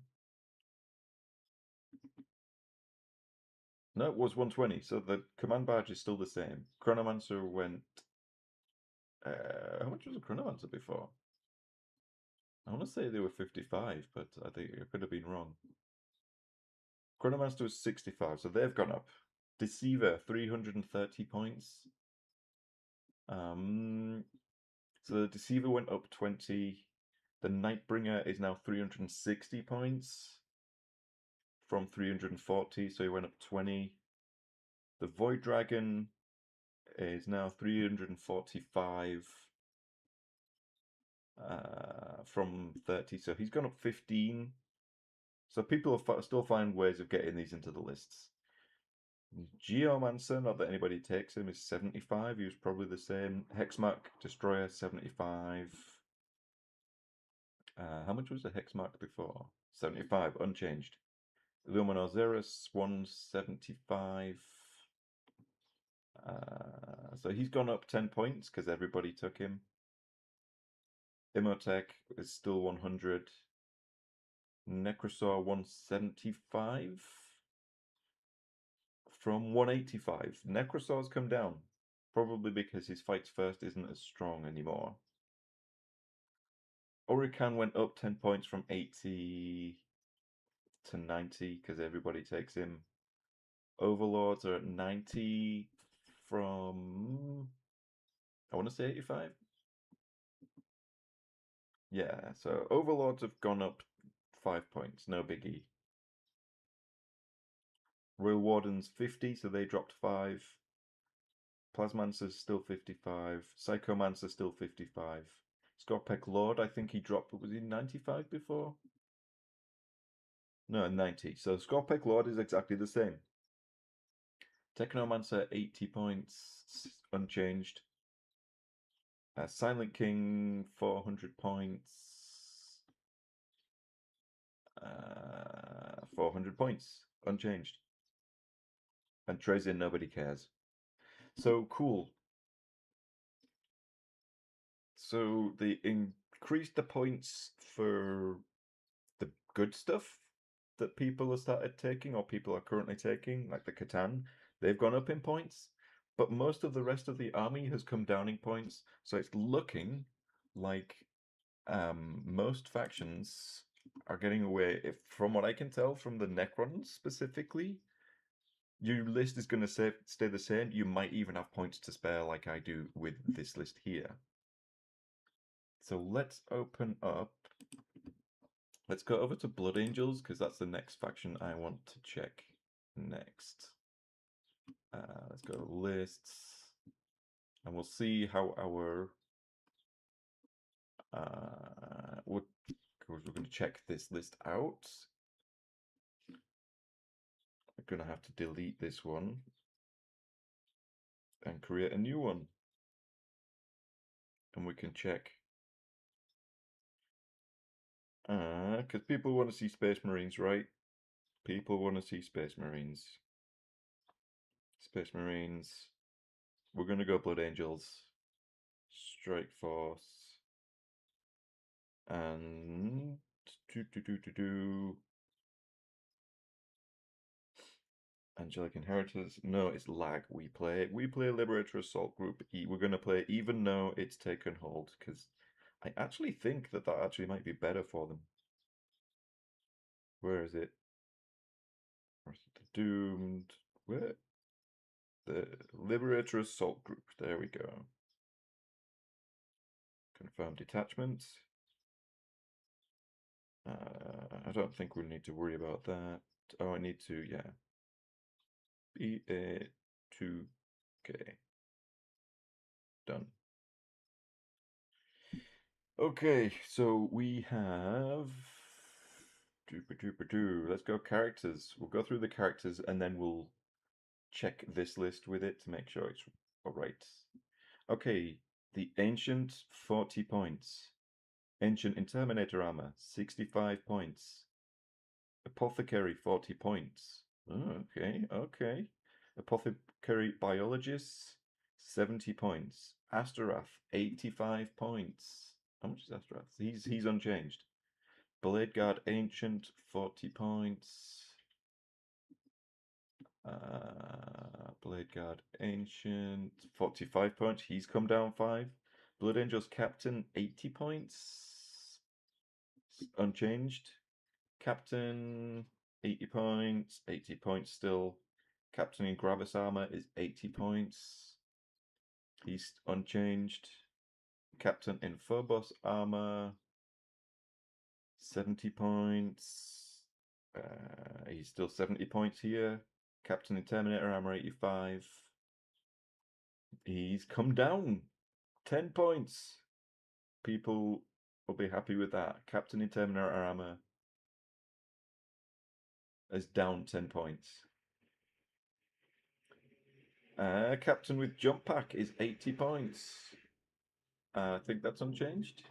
No, it was 120. So the Command Badge is still the same. Chronomancer went. How much was a Chronomancer before? I want to say they were 55, but I think I could have been wrong. Chronomancer was 65, so they've gone up. Deceiver, 330 points. So the Deceiver went up 20. The Nightbringer is now 360 points from 340, so he went up 20. The Void Dragon is now 345 from 30, so he's gone up 15. So people still find ways of getting these into the lists. Geomancer, not that anybody takes him, is 75. He was probably the same. Hexmark Destroyer, 75. How much was the Hexmark before? 75, unchanged. Luminor Xeris, 175. So he's gone up 10 points because everybody took him. Imhotech is still 100. Necrosaur 175 from 185. Necrosaur's come down, probably because his fights first isn't as strong anymore. Orican went up 10 points from 80 to 90 because everybody takes him. Overlords are at 90 from, I want to say 85. Yeah, so Overlords have gone up 5 points, no biggie. Royal Wardens 50, so they dropped 5. Plasmancer's still 55. Psychomancer still 55. Scorpec Lord, I think he dropped, was he 95 before? No, 90. So Scorpec Lord is exactly the same. Technomancer 80 points, unchanged. Silent King 400 points. 400 points, unchanged. And Trezin, nobody cares. So cool. So they increased the points for the good stuff that people have started taking or people are currently taking, like the Catan. They've gone up in points, but most of the rest of the army has come down in points. So it's looking like most factions are getting away. If, from what I can tell from the Necrons specifically, your list is going to stay the same. You might even have points to spare, like I do with this list here. So let's open up. Let's go over to Blood Angels, because that's the next faction I want to check next. Let's go to lists, and we'll see how our because we're going to check this list out. I'm going to have to delete this one and create a new one. And we can check. Because people want to see Space Marines, right? People want to see Space Marines. Space Marines. We're going to go Blood Angels. Strike Force. And... Angelic Inheritors. No, it's lag. We play Liberator Assault Group E. We're going to play even though it's taken hold, because I actually think that actually might be better for them. Where is it? Where's the Doomed? Where? The Liberator Assault Group. There we go. Confirm detachment. I don't think we need to worry about that. Oh, I need to, yeah. BA2K. Done. Okay, so we have... Let's go characters. We'll go through the characters and then we'll check this list with it to make sure it's alright. Okay, the Ancient, 40 points. Ancient Interminator Armor, 65 points. Apothecary, 40 points. Oh, okay. Apothecary Biologist, 70 points. Astorath, 85 points. How much is Astorath? He's unchanged. Blade Guard Ancient, 40 points. Blade Guard Ancient, 45 points. He's come down 5. Blood Angels Captain, 80 points. Unchanged. Captain, 80 points. 80 points still. Captain in Gravis Armor is 80 points. He's unchanged. Captain in Phobos Armor, 70 points. He's still 70 points here. Captain in Terminator Armor, 85. He's come down 10 points. People will be happy with that. Captain in Terminator Armor is down 10 points. Captain with Jump Pack is 80 points. I think that's unchanged.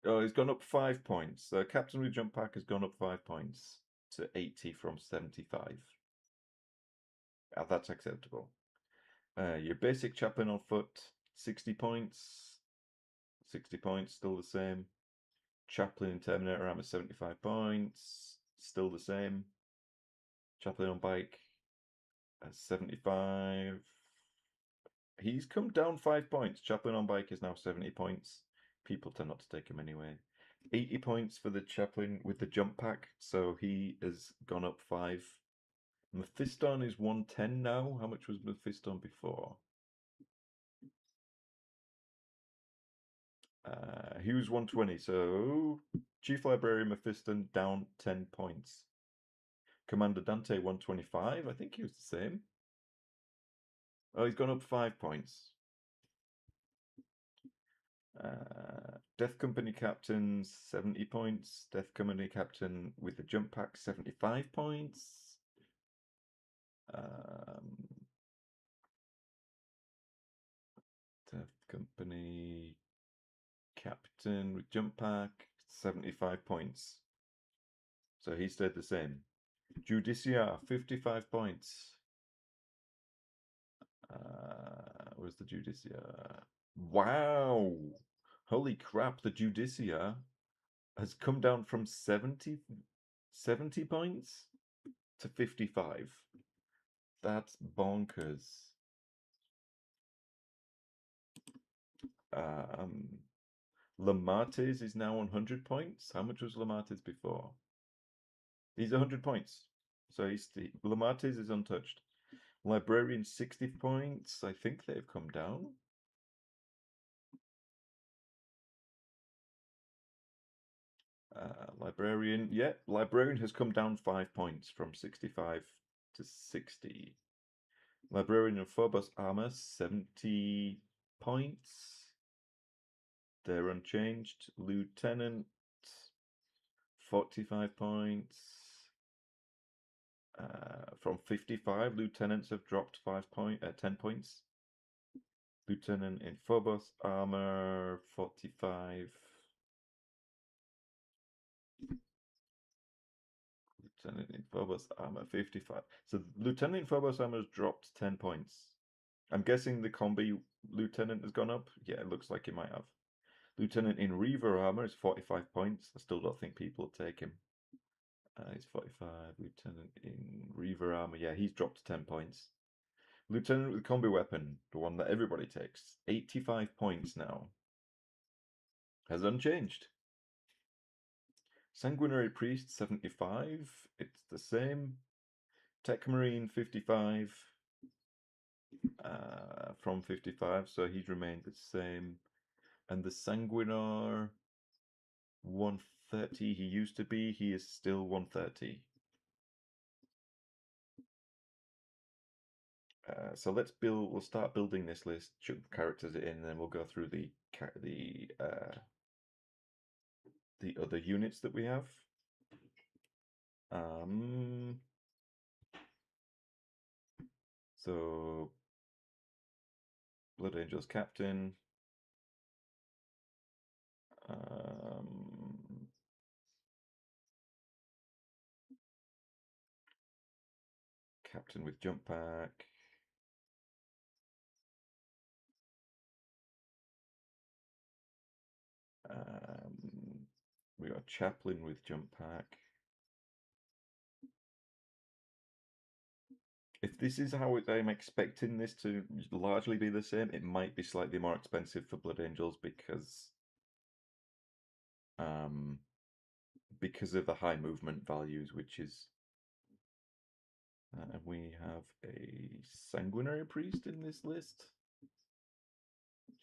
Oh, he's gone up 5 points. Captain with Jump Pack has gone up 5 points to 80 from 75. That's acceptable. Your basic chaplain on foot, 60 points. 60 points, still the same. Chaplain in Terminator Armor, 75 points, still the same. Chaplain on bike, 75. He's come down 5 points. Chaplain on bike is now 70 points. People tend not to take him anyway. 80 points for the chaplain with the jump pack, so he has gone up 5. Mephiston is 110 now. How much was Mephiston before? He was 120, so Chief Librarian Mephiston down 10 points. Commander Dante 125, I think he was the same. Oh, he's gone up 5 points. Death Company Captain 70 points. Death Company Captain with the jump pack 75 points. Death Company Captain with jump pack 75 points. So he stayed the same. Judiciar 55 points. Where's the Judiciar? Wow! Holy crap, the Judiciar has come down from 70 points to 55. That's bonkers. Lamartes is now 100 points. How much was Lamartes before? He's 100 points. So Lamartes is untouched. Librarian 60 points. I think they've come down. Librarian, yeah, Librarian has come down 5 points from 65 to 60. Librarian of Phobos Armor, 70 points. they're unchanged. Lieutenant, 45 points. From 55, lieutenants have dropped 10 points. Lieutenant in Phobos armor, 45. Lieutenant in Phobos armor, 55. So Lieutenant in Phobos armor has dropped 10 points. I'm guessing the combi lieutenant has gone up. Yeah, it looks like it might have. Lieutenant in Reaver armor is 45 points. I still don't think people will take him. He's 45. Lieutenant in Reaver armor. Yeah, he's dropped 10 points. Lieutenant with combi weapon, the one that everybody takes, 85 points now. Has unchanged. Sanguinary Priest, 75. It's the same. Tech Marine, 55. From 55, so he's remained the same. And the Sanguinar, 130 he used to be, he is still 130. So we'll start building this list, chuck the characters in, and then we'll go through the other units that we have. So Blood Angels Captain. Captain with jump pack. We got Chaplain with jump pack. If this is how I'm expecting this to largely be the same, it might be slightly more expensive for Blood Angels because of the high movement values, which is and we have a Sanguinary Priest in this list.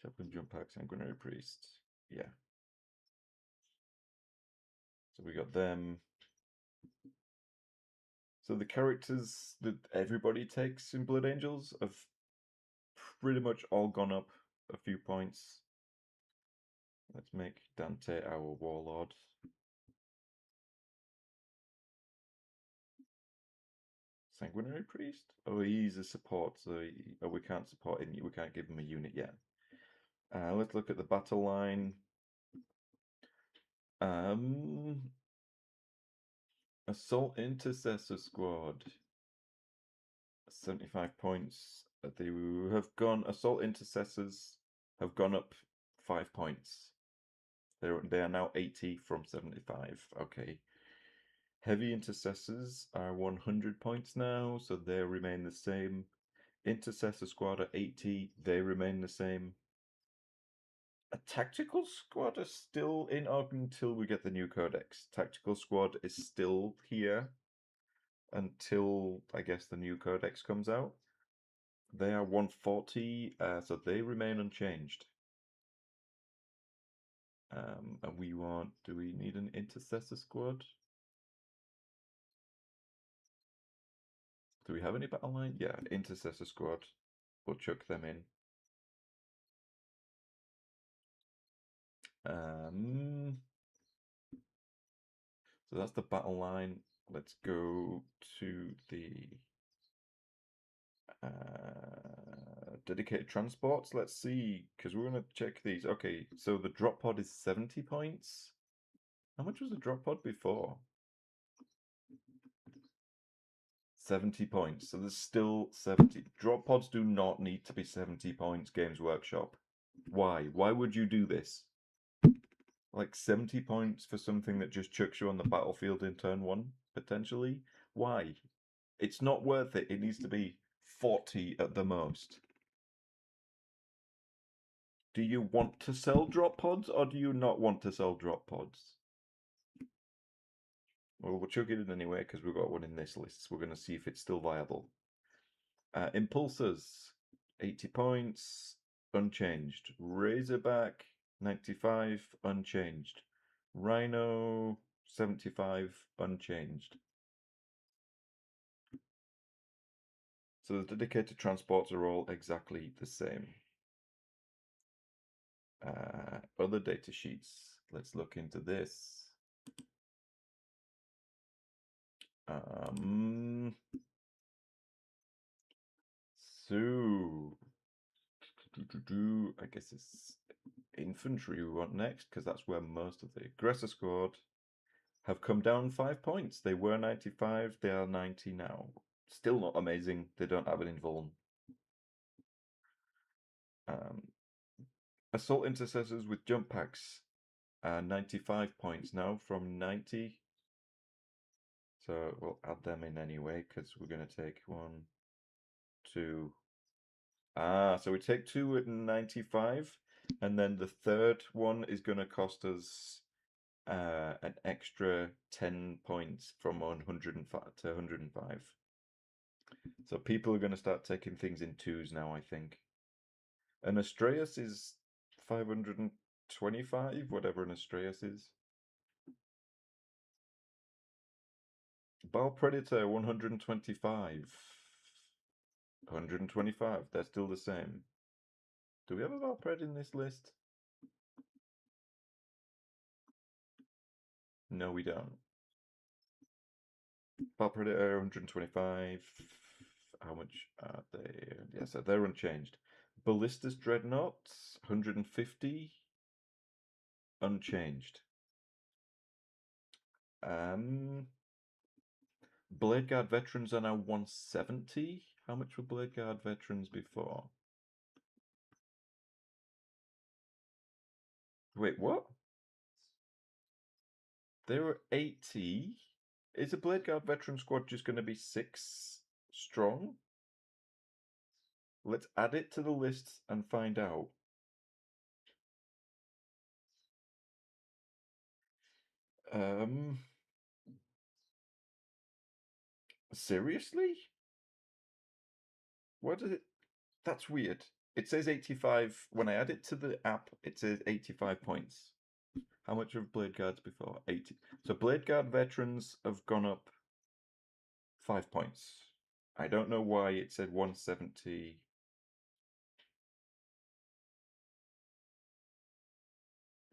Chaplain jump pack, Sanguinary Priest. Yeah. So we got them. So the characters that everybody takes in Blood Angels have pretty much all gone up a few points. Let's make Dante our warlord. Sanguinary Priest? Oh, he's a support, so we can't support him. We can't give him a unit yet. Let's look at the battle line. Assault Intercessor Squad. 75 points. They have gone. Assault Intercessors have gone up 5 points. They are now 80 from 75. Okay. Heavy Intercessors are 100 points now, so they remain the same. Intercessor Squad are 80, they remain the same. A Tactical Squad is still in up until we get the new Codex. Tactical Squad is still here until, I guess, the new Codex comes out. They are 140, so they remain unchanged. And do we need an Intercessor Squad? Do we have any battle line? Yeah, Intercessor Squad. We'll chuck them in. So that's the battle line. Let's go to the dedicated transports. Let's see, because we're going to check these. Okay, so the drop pod is 70 points. How much was the drop pod before? 70 points. So there's still 70. Drop pods do not need to be 70 points, Games Workshop. Why? Why would you do this? Like 70 points for something that just chucks you on the battlefield in turn 1, potentially? Why? It's not worth it. It needs to be 40 at the most. Do you want to sell drop pods or do you not want to sell drop pods? Well, we'll chuck it in anyway because we've got one in this list. So we're going to see if it's still viable. Impulsors, 80 points, unchanged. Razorback, 95, unchanged. Rhino, 75, unchanged. So the dedicated transports are all exactly the same. Other data sheets. Let's look into this. So, I guess it's infantry we want next, because that's where most of the aggressor squad have come down 5 points. They were 95, they are 90 now. Still not amazing. They don't have an invuln. Assault intercessors with jump packs are 95 points now from 90. So we'll add them in anyway, because we're going to take 1, 2. So we take 2 at 95, and then the third one is going to cost us an extra 10 points from 105 to 105. So people are going to start taking things in twos now, I think. An Astraeus is 525, whatever an Astraeus is. Bal Predator 125. 125, they're still the same. Do we have a Bal Pred in this list? No, we don't. Bal Predator 125. How much are they? Yeah, so they're unchanged. Ballistas Dreadnoughts 150. Unchanged. Blade Guard veterans are now 170. How much were Blade Guard veterans before? Wait, what? They were 80. Is a Blade Guard veteran squad just going to be 6 strong? Let's add it to the list and find out. Seriously? What is it? That's weird. It says 85. When I add it to the app, it says 85 points. How much have Blade Guards before? 80. So Blade Guard veterans have gone up 5 points. I don't know why it said 170.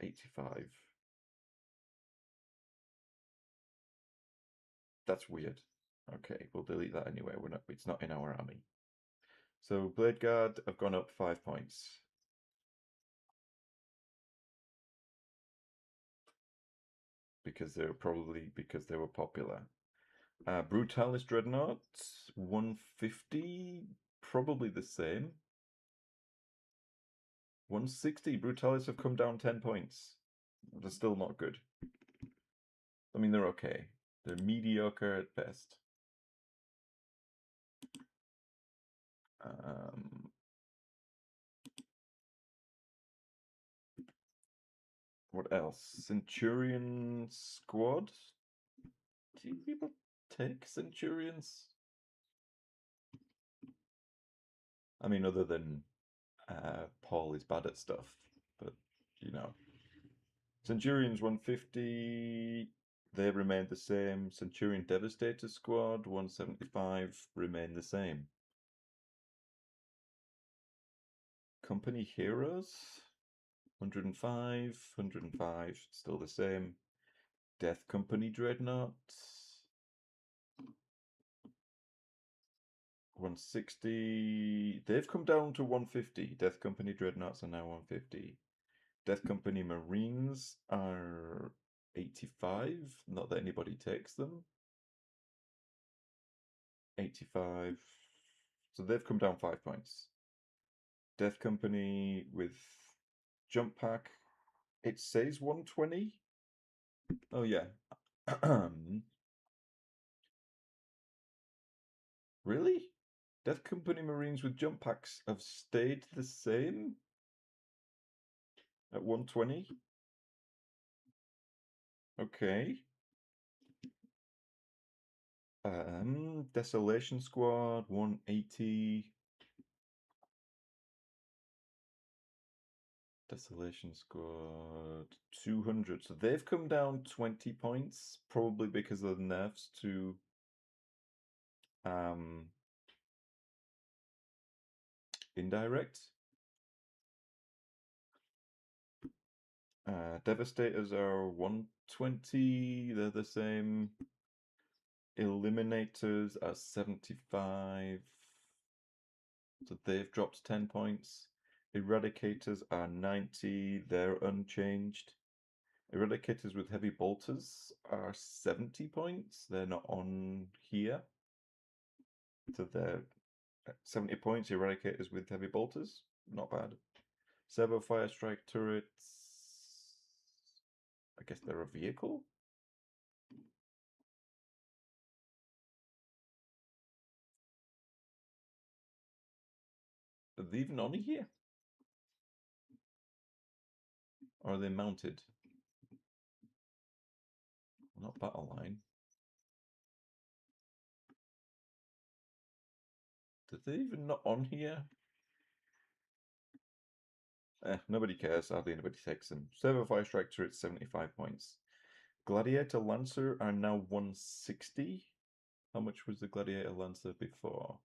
85. That's weird. Okay, we'll delete that anyway. It's not in our army. So Blade Guard have gone up 5 points. Because they were popular. Brutalis Dreadnought 150, probably the same. 160. Brutalis have come down 10 points. They're still not good. I mean, they're okay. They're mediocre at best. What else? Centurion squad? Do people take Centurions? I mean, other than Paul is bad at stuff, but you know. Centurions 150, they remained the same. Centurion Devastator squad 175 remain the same. Company Heroes 105, 105, still the same. Death Company Dreadnought 160. They've come down to 150. Death Company Dreadnoughts are now 150. Death Company Marines are 85. Not that anybody takes them. 85. So they've come down 5 points. Death Company with Jump Pack. It says 120. Oh, yeah. Really? Death Company Marines with Jump Packs have stayed the same at 120? Okay. Desolation Squad 180. Desolation Squad 200. So they've come down 20 points, probably because of the nerfs to indirect. Devastators are 120. They're the same. Eliminators are 75. So they've dropped 10 points. Eradicators are 90. They're unchanged. Eradicators with heavy bolters are 70 points. They're not on here. So they're 70 points. Eradicators with heavy bolters. Not bad. Servo fire strike turrets. I guess they're a vehicle. Are they even on here? Or are they mounted? Not battle line. Did they even not on here? Nobody cares. Hardly anybody takes them. Servo fire strike turret 75 points. Gladiator Lancer are now 160. How much was the Gladiator Lancer before?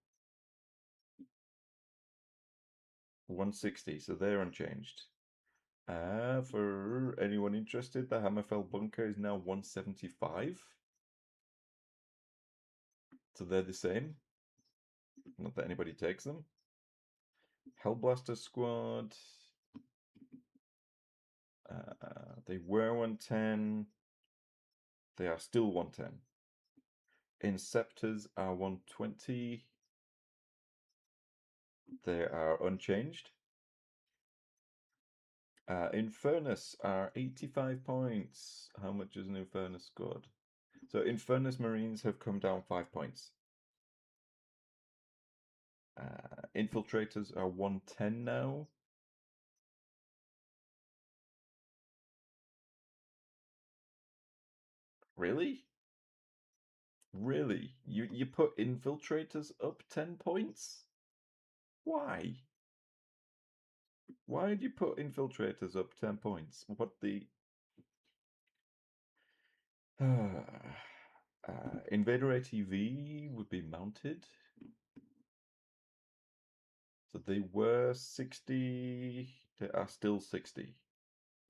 160, so they're unchanged. For anyone interested, the Hammerfell Bunker is now 175. So they're the same. Not that anybody takes them. Hellblaster Squad. They were 110. They are still 110. Inceptors are 120. They are unchanged. Infernus are 85 points. How much is an Infernus squad? So Infernus Marines have come down 5 points. Infiltrators are 110 now. Really? Really? You put infiltrators up 10 points? Why? Why did you put infiltrators up 10 points? What the... Invader ATV would be mounted. So they were 60. They are still 60.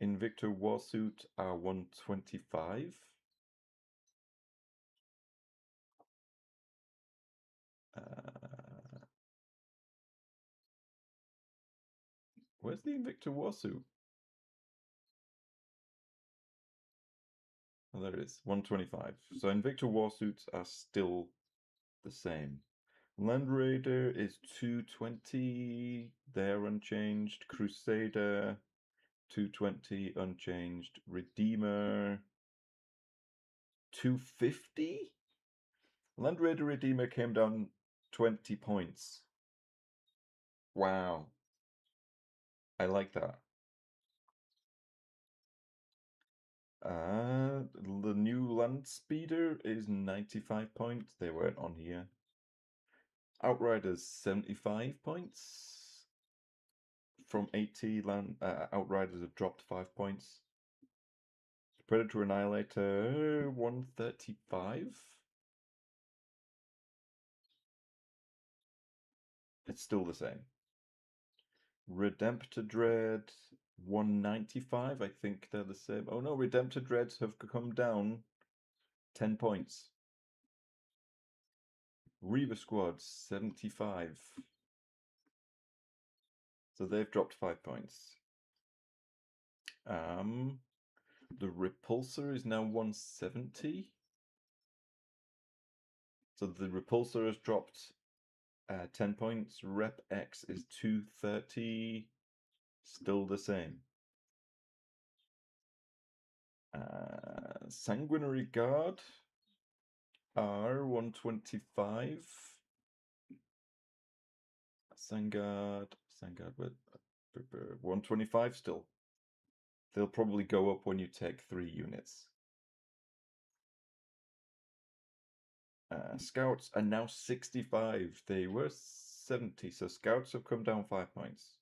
Invictor Warsuit are 125. Where's the Invictor Warsuit? Oh, there it is, 125. So Invictor Warsuits are still the same. Land Raider is 220. They're unchanged. Crusader, 220, unchanged. Redeemer, 250? Land Raider Redeemer came down 20 points. Wow. I like that. The new Land Speeder is 95 points. They weren't on here. Outriders 75 points. From 80, Outriders have dropped 5 points. Predator Annihilator 135. It's still the same. Redemptor Dread 195. I think they're the same. Oh no, Redemptor Dreads have come down 10 points. Reaver Squad 75. So they've dropped 5 points. The Repulsor is now 170. So the Repulsor has dropped 10 points. Rep X is 230. Still the same. Sanguinary Guard are 125. Sangard, 125 still. They'll probably go up when you take 3 units. Scouts are now 65. They were 70, so Scouts have come down 5 points.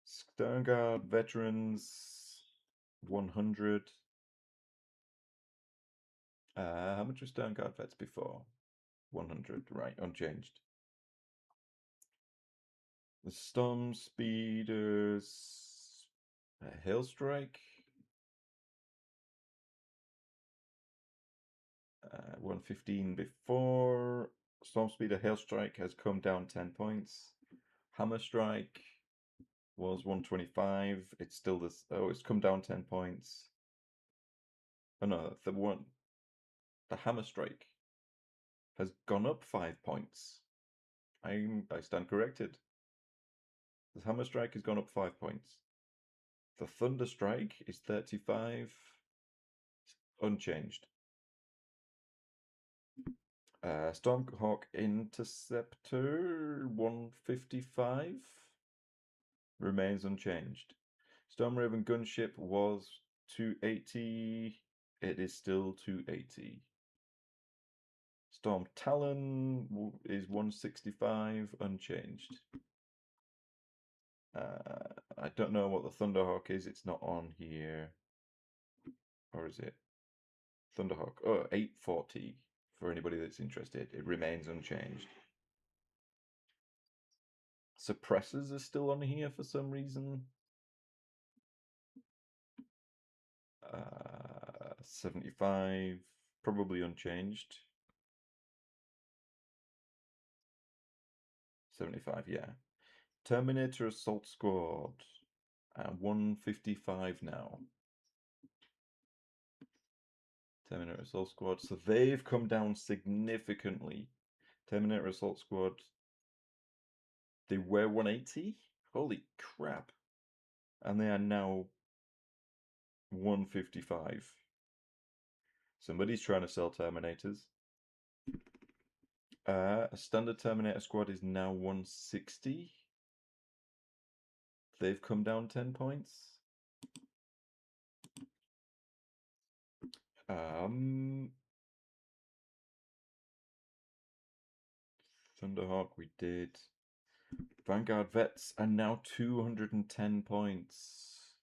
Sternguard Veterans 100. How much was Sternguard Vets before? 100, right, unchanged. The Storm Speeders Hail Strike. 115 before. Storm Speeder Hail Strike has come down 10 points. Hammer Strike was 125. It's still this. Oh, it's come down 10 points. Oh no, the Hammer Strike has gone up 5 points. I stand corrected. The Hammer Strike has gone up 5 points. The Thunder Strike is 35, unchanged. Stormhawk Interceptor 155 remains unchanged. Stormraven Gunship was 280. It is still 280. Storm Talon is 165, unchanged. I don't know what the Thunderhawk is. It's not on here. Or is it? Thunderhawk. Oh, 840 for anybody that's interested. It remains unchanged. Suppressors are still on here for some reason. 75, probably unchanged. 75, yeah. Terminator Assault Squad, 155 now. Terminator Assault Squad, so they've come down significantly. Terminator Assault Squad, they were 180? Holy crap. And they are now 155. Somebody's trying to sell Terminators. A standard Terminator squad is now 160. They've come down 10 points. Thunderhawk we did. Vanguard Vets are now 210 points.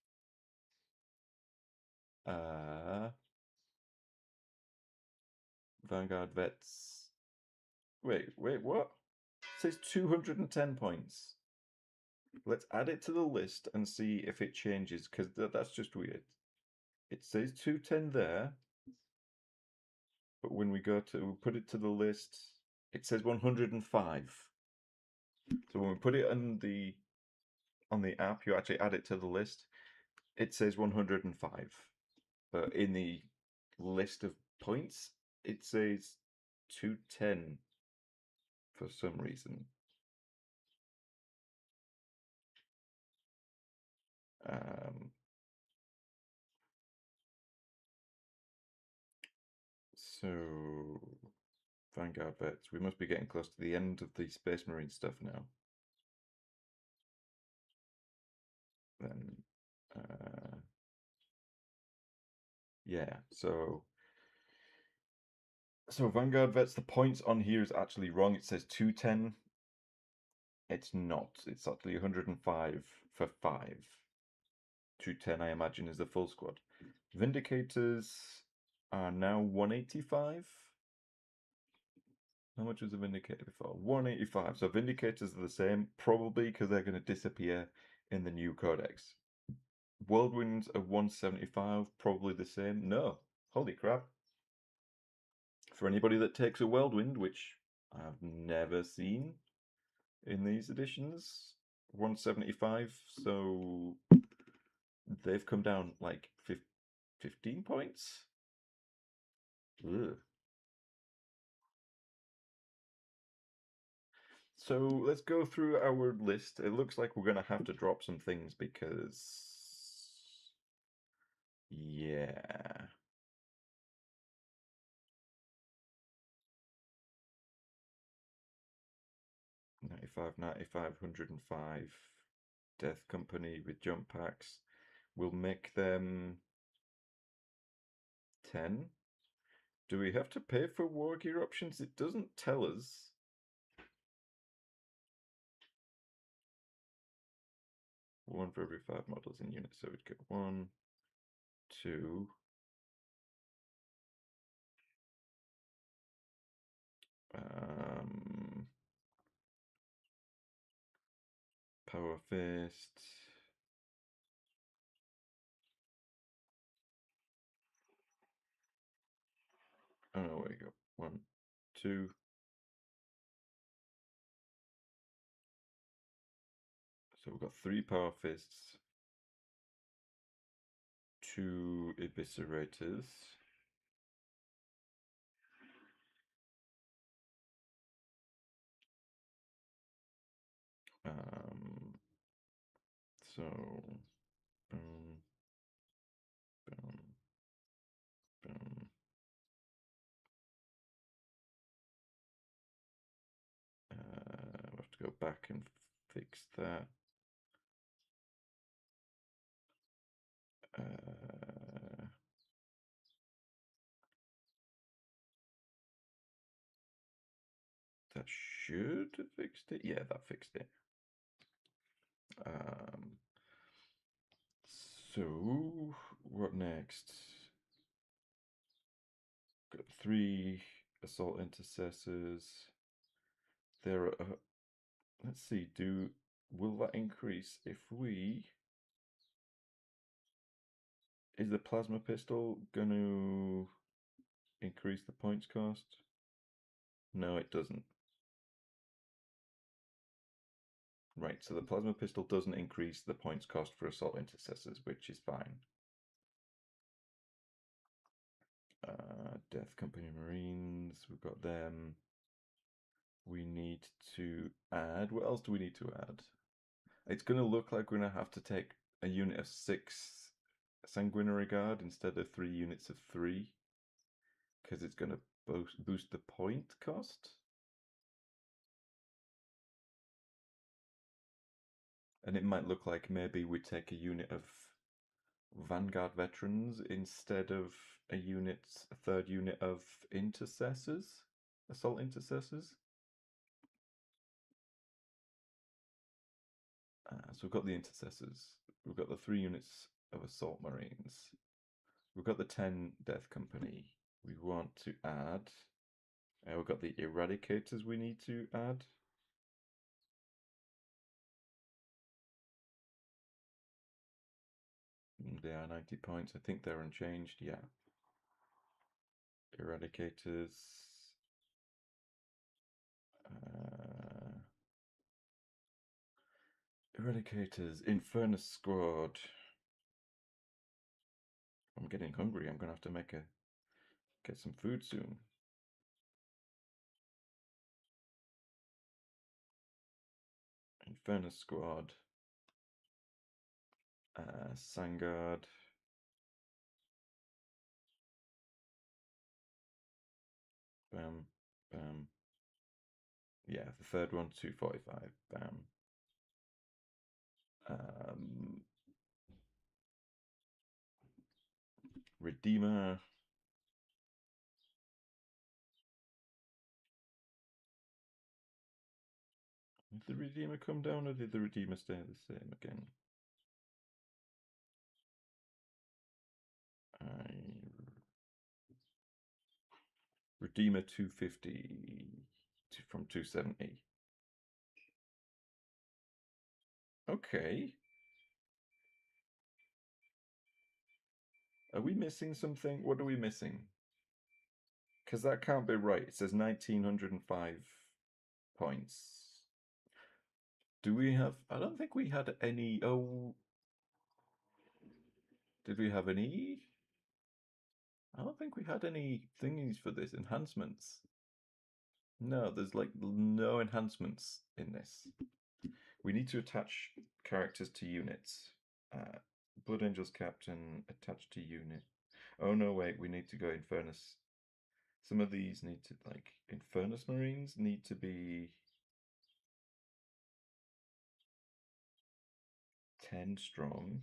Vanguard Vets. Wait, what? It says 210 points. Let's add it to the list and see if it changes, because that's just weird. It says 210 there, but when we go to put it to the list, it says 105. So when we put it on the app, you actually add it to the list, it says 105. But in the list of points, it says 210 for some reason. So, Vanguard Vets, we must be getting close to the end of the Space Marine stuff now. Then, yeah, so Vanguard Vets, the points on here is actually wrong. It says 210. It's not. It's actually 105 for 5. 210, I imagine, is the full squad. Vindicators are now 185. How much was a Vindicator before? 185. So Vindicators are the same, probably because they're going to disappear in the new codex. Whirlwinds are 175, probably the same. No. Holy crap. For anybody that takes a Whirlwind, which I've never seen in these editions, 175, so they've come down like 15 points? Ugh. So let's go through our list. It looks like we're going to have to drop some things because... yeah. 95, 95, 105. Death Company with jump packs. We'll make them 10. Do we have to pay for war gear options? It doesn't tell us. One for every 5 models in units, so we'd get 1, 2. Power Fist. Oh no, where you go? 1, 2. So we've got 3 power fists, 2 eviscerators. So boom, boom, boom. We'll have to go back and fix that. That should have fixed it. Yeah, that fixed it. So what next? Got 3 assault intercessors. There are. Let's see. Will that increase if we? Is the plasma pistol going to increase the points cost? No, it doesn't. Right, so the plasma pistol doesn't increase the points cost for assault intercessors, which is fine. Death Company Marines, we've got them. We need to add. What else do we need to add? It's going to look like we're going to have to take a unit of 6 Sanguinary Guard instead of 3 units of 3, because it's going to boost the point cost. And it might look like maybe we take a unit of Vanguard Veterans instead of a 3rd unit of Intercessors, Assault Intercessors. So we've got the Intercessors, we've got the 3 units of Assault Marines, we've got the 10 Death Company. We want to add, we've got the Eradicators we need to add. They are 90 points, I think they're unchanged, yeah. Eradicators. Eradicators, Infernus Squad. I'm getting hungry. I'm gonna have to get some food soon. Infernus Squad. Sangard. Bam, bam. Yeah, the 3rd one, 245. Bam. Redeemer. Did the Redeemer come down or did the Redeemer stay the same again? Redeemer 250 from 270. Okay. Are we missing something? What are we missing? Because that can't be right. It says 1905 points. Do we have... I don't think we had any... Oh... Did we have any... I don't think we had any thingies for this. Enhancements. No, there's like no enhancements in this. We need to attach characters to units. Blood Angels Captain, attached to unit. Oh no, wait, we need to go Infernus. Some of these need to, like, Infernus Marines need to be 10 strong.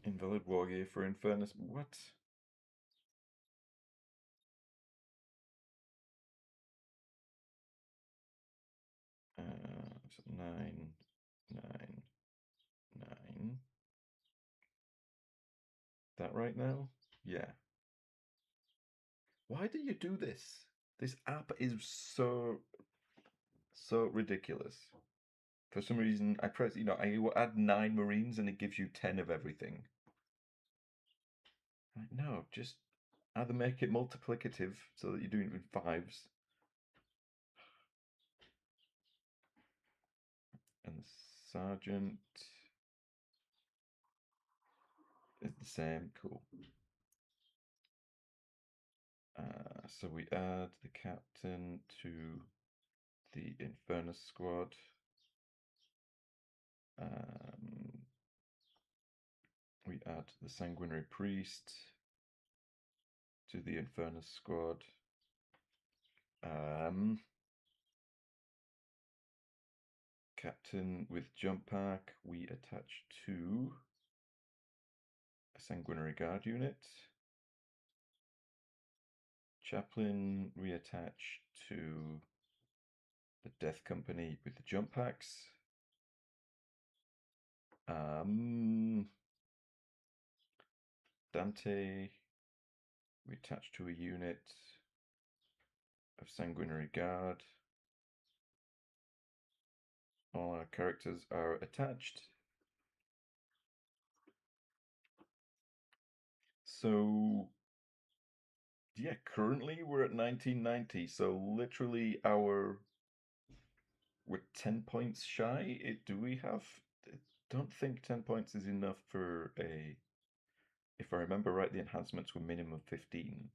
Invalid war gear for Infernus. What? So 9, 9, 9. That right now? Yeah. Why do you do this? This app is so ridiculous. For some reason, I press, I will add 9 Marines and it gives you 10 of everything. Like, no, just either make it multiplicative so that you're doing it with fives. And the sergeant is the same. Cool. So we add the captain to the Infernus squad. We add the Sanguinary Priest to the Infernus squad. Captain with jump pack, we attach to a Sanguinary Guard unit. Chaplain, we attach to the Death Company with the jump packs. Dante, we attach to a unit of Sanguinary Guard. All our characters are attached. So, yeah, currently we're at 1990. So literally we're 10 points shy. Do we have? I don't think 10 points is enough for a. If I remember right, the enhancements were minimum 15.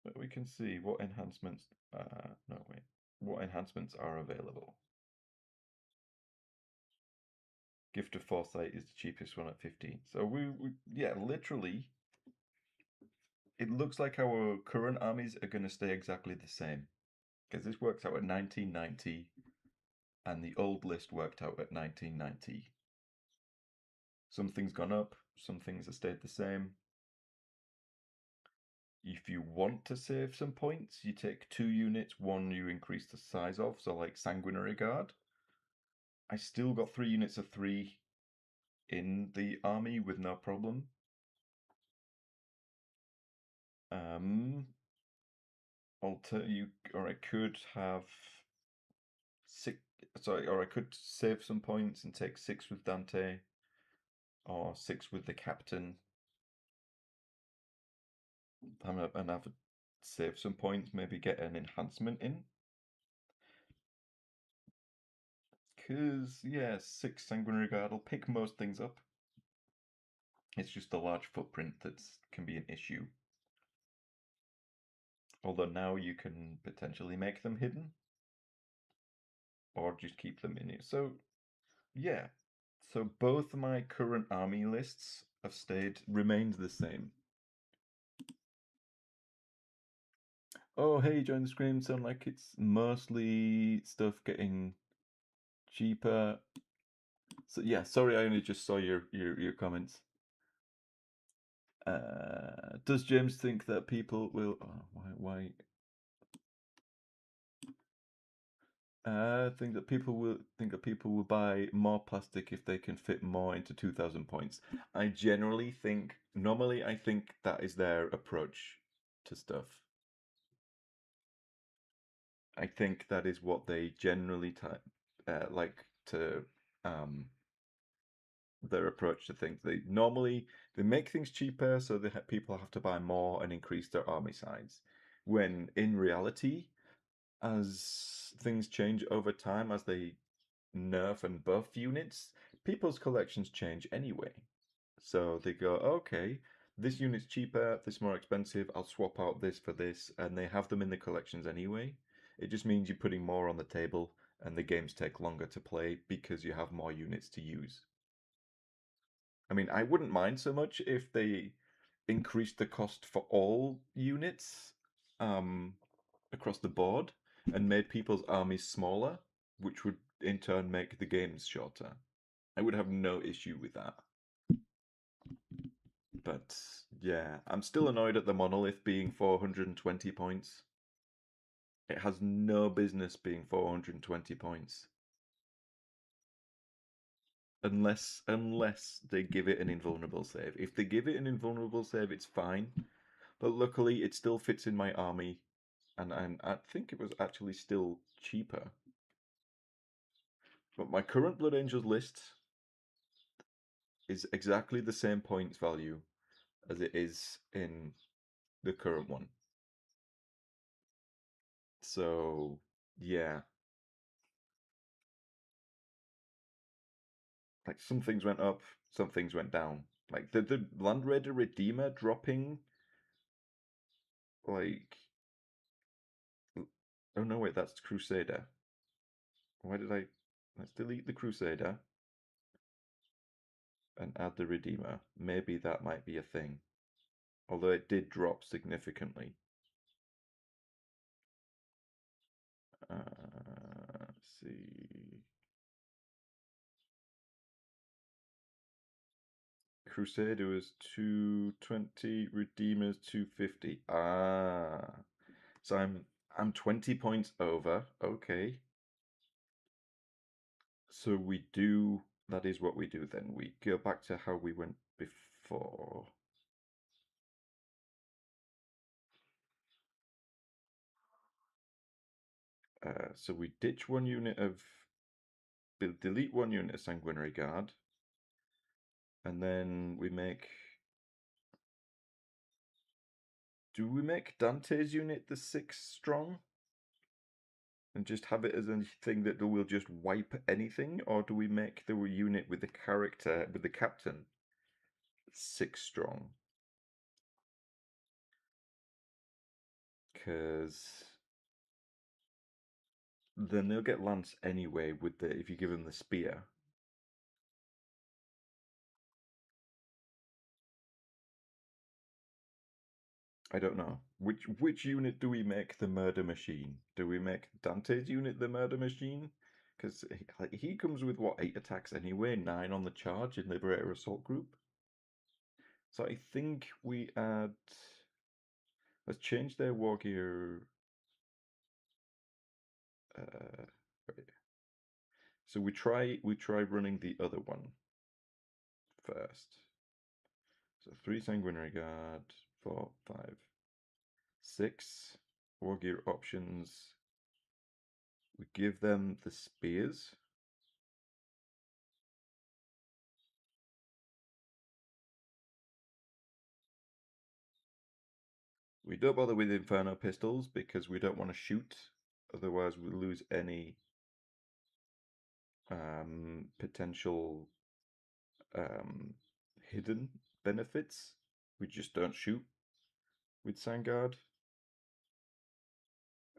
But we can see what enhancements. No, wait. What enhancements are available? Gift of Foresight is the cheapest one at 15. So yeah, literally, it looks like our current armies are going to stay exactly the same. Because this works out at 1990, and the old list worked out at 1990. Some things gone up, some things have stayed the same. If you want to save some points, you take 2 units, one you increase the size of, so like Sanguinary Guard. I still got 3 units of 3 in the army with no problem. Or I could have 6, sorry, or I could save some points and take 6 with Dante, or 6 with the captain. And have save some points, maybe get an enhancement in. Because, yeah, 6 Sanguinary Guard will pick most things up. It's just the large footprint that can be an issue. Although now you can potentially make them hidden. Or just keep them in it. So, yeah. So both my current army lists have remained the same. Oh, hey, join the screen. Sound like it's mostly stuff getting cheaper. So yeah, sorry, I only just saw your comments. Does James think that people will? Oh, why? Think that people will buy more plastic if they can fit more into 2,000 points. Normally I think that is their approach to stuff. I think that is what they generally like to their approach to things. They make things cheaper so that people have to buy more and increase their army size. When in reality, as things change over time, as they nerf and buff units, people's collections change anyway. So they go, okay, this unit's cheaper, this more expensive, I'll swap out this for this, and they have them in the collections anyway. It just means you're putting more on the table and the games take longer to play because you have more units to use. I mean, I wouldn't mind so much if they increased the cost for all units across the board and made people's armies smaller, which would in turn make the games shorter. I would have no issue with that. But yeah, I'm still annoyed at the monolith being 420 points. It has no business being 420 points. Unless they give it an invulnerable save. If they give it an invulnerable save, it's fine. But luckily, it still fits in my army, and I think it was actually still cheaper. But my current Blood Angels list is exactly the same points value as it is in the current one. So, yeah. Like, some things went up, some things went down. Like, the Land Raider Redeemer dropping, like... Oh, no, wait, that's Crusader. Why did I... Let's delete the Crusader and add the Redeemer. Maybe that might be a thing. Although it did drop significantly. Let's see. Crusader was 220, Redeemer's 250. Ah. So I'm 20 points over. Okay. So we do, that is what we do then. We go back to how we went before. So we ditch one unit of, delete one unit of Sanguinary Guard. And then we make, do we make Dante's unit the 6 strong? And just have it as a thing that will just wipe anything? Or do we make the unit with the character, with the captain, 6 strong? Because then they'll get lance anyway with the, if you give them the spear. I don't know. Which unit do we make the murder machine? Do we make Dante's unit the murder machine? Because he comes with what, 8 attacks anyway, 9 on the charge in Liberator Assault Group. So I think we add. Let's change their war gear. Right. So we try running the other one first. So 3 Sanguinary Guard, 4, 5, 6 war gear options. We give them the spears. We don't bother with Inferno pistols because we don't want to shoot, otherwise we lose any potential hidden benefits. We just don't shoot with Sangard.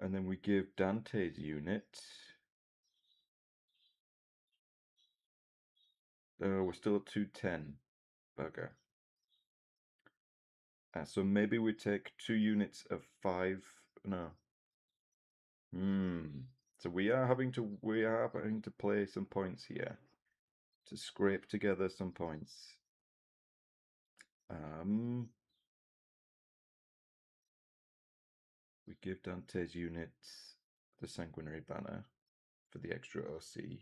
And then we give Dante's unit. Oh, we're still at 210. Bugger. So maybe we take 2 units of 5. No. So we are having to play some points here to scrape together some points. We give Dante's unit the Sanguinary Banner for the extra OC.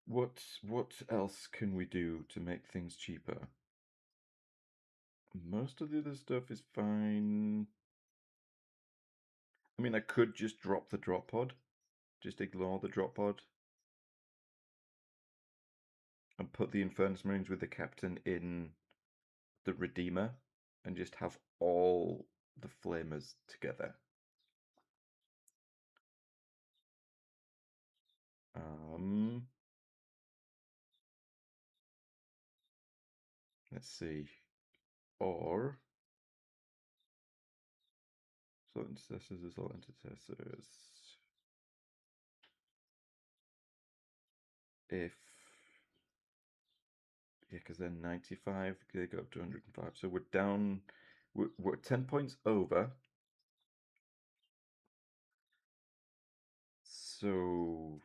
What else can we do to make things cheaper? Most of the other stuff is fine. I mean, I could just drop the drop pod. Just ignore the drop pod. And put the Infernus Marines with the captain in the Redeemer. And just have all the Flamers together. Let's see. Or Assault Intercessors, Assault Intercessors. If, yeah, because they're 95, they go up to 105. So we're down, we're 10 points over. So,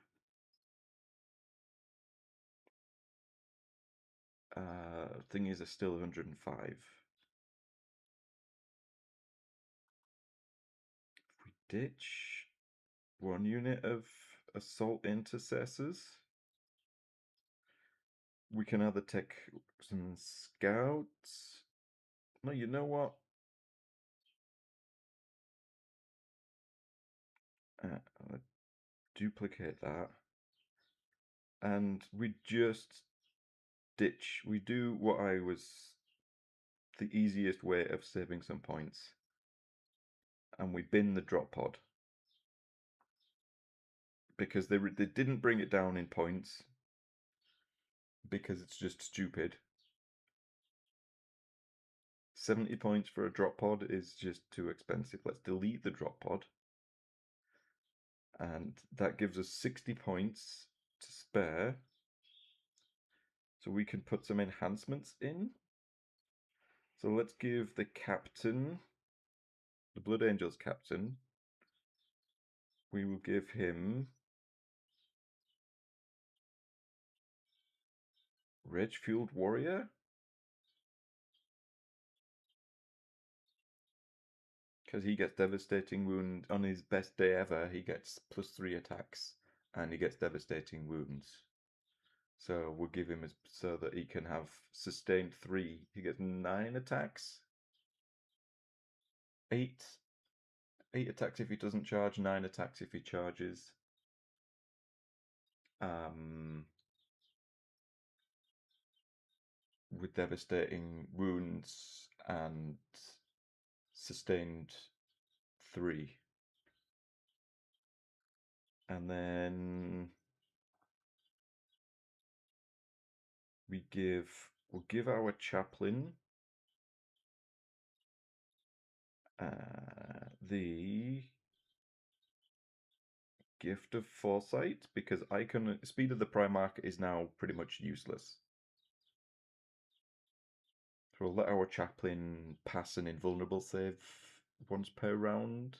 thingies are still 105. If we ditch one unit of Assault Intercessors, we can either take some Scouts No, you know what? I'll duplicate that. And we just ditch. We do what I was the easiest way of saving some points. And we bin the drop pod. Because they didn't bring it down in points. Because it's just stupid. 70 points for a drop pod is just too expensive. Let's delete the drop pod. And that gives us 60 points to spare. So we can put some enhancements in. So let's give the captain, the Blood Angels captain, we will give him Rage Fueled Warrior. Because he gets Devastating Wound on his best day ever, he gets +3 attacks and he gets Devastating Wounds. So we'll give him so that he can have sustained 3. He gets 9 attacks. 8 attacks if he doesn't charge, 9 attacks if he charges. With devastating wounds and sustained 3. And then we'll give our chaplain the Gift of Foresight, because Speed of the Primarch is now pretty much useless. So we'll let our chaplain pass an invulnerable save once per round.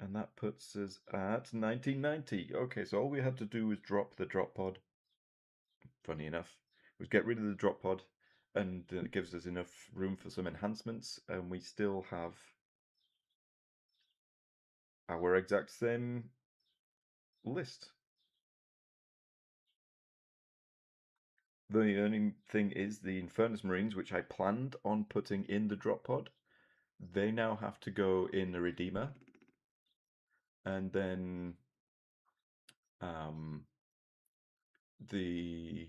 And that puts us at 1990. Okay, so all we had to do was drop the drop pod. Funny enough, was get rid of the drop pod, and it gives us enough room for some enhancements, and we still have our exact same list. The only thing is the Infernus Marines, which I planned on putting in the drop pod, they now have to go in the Redeemer. And then the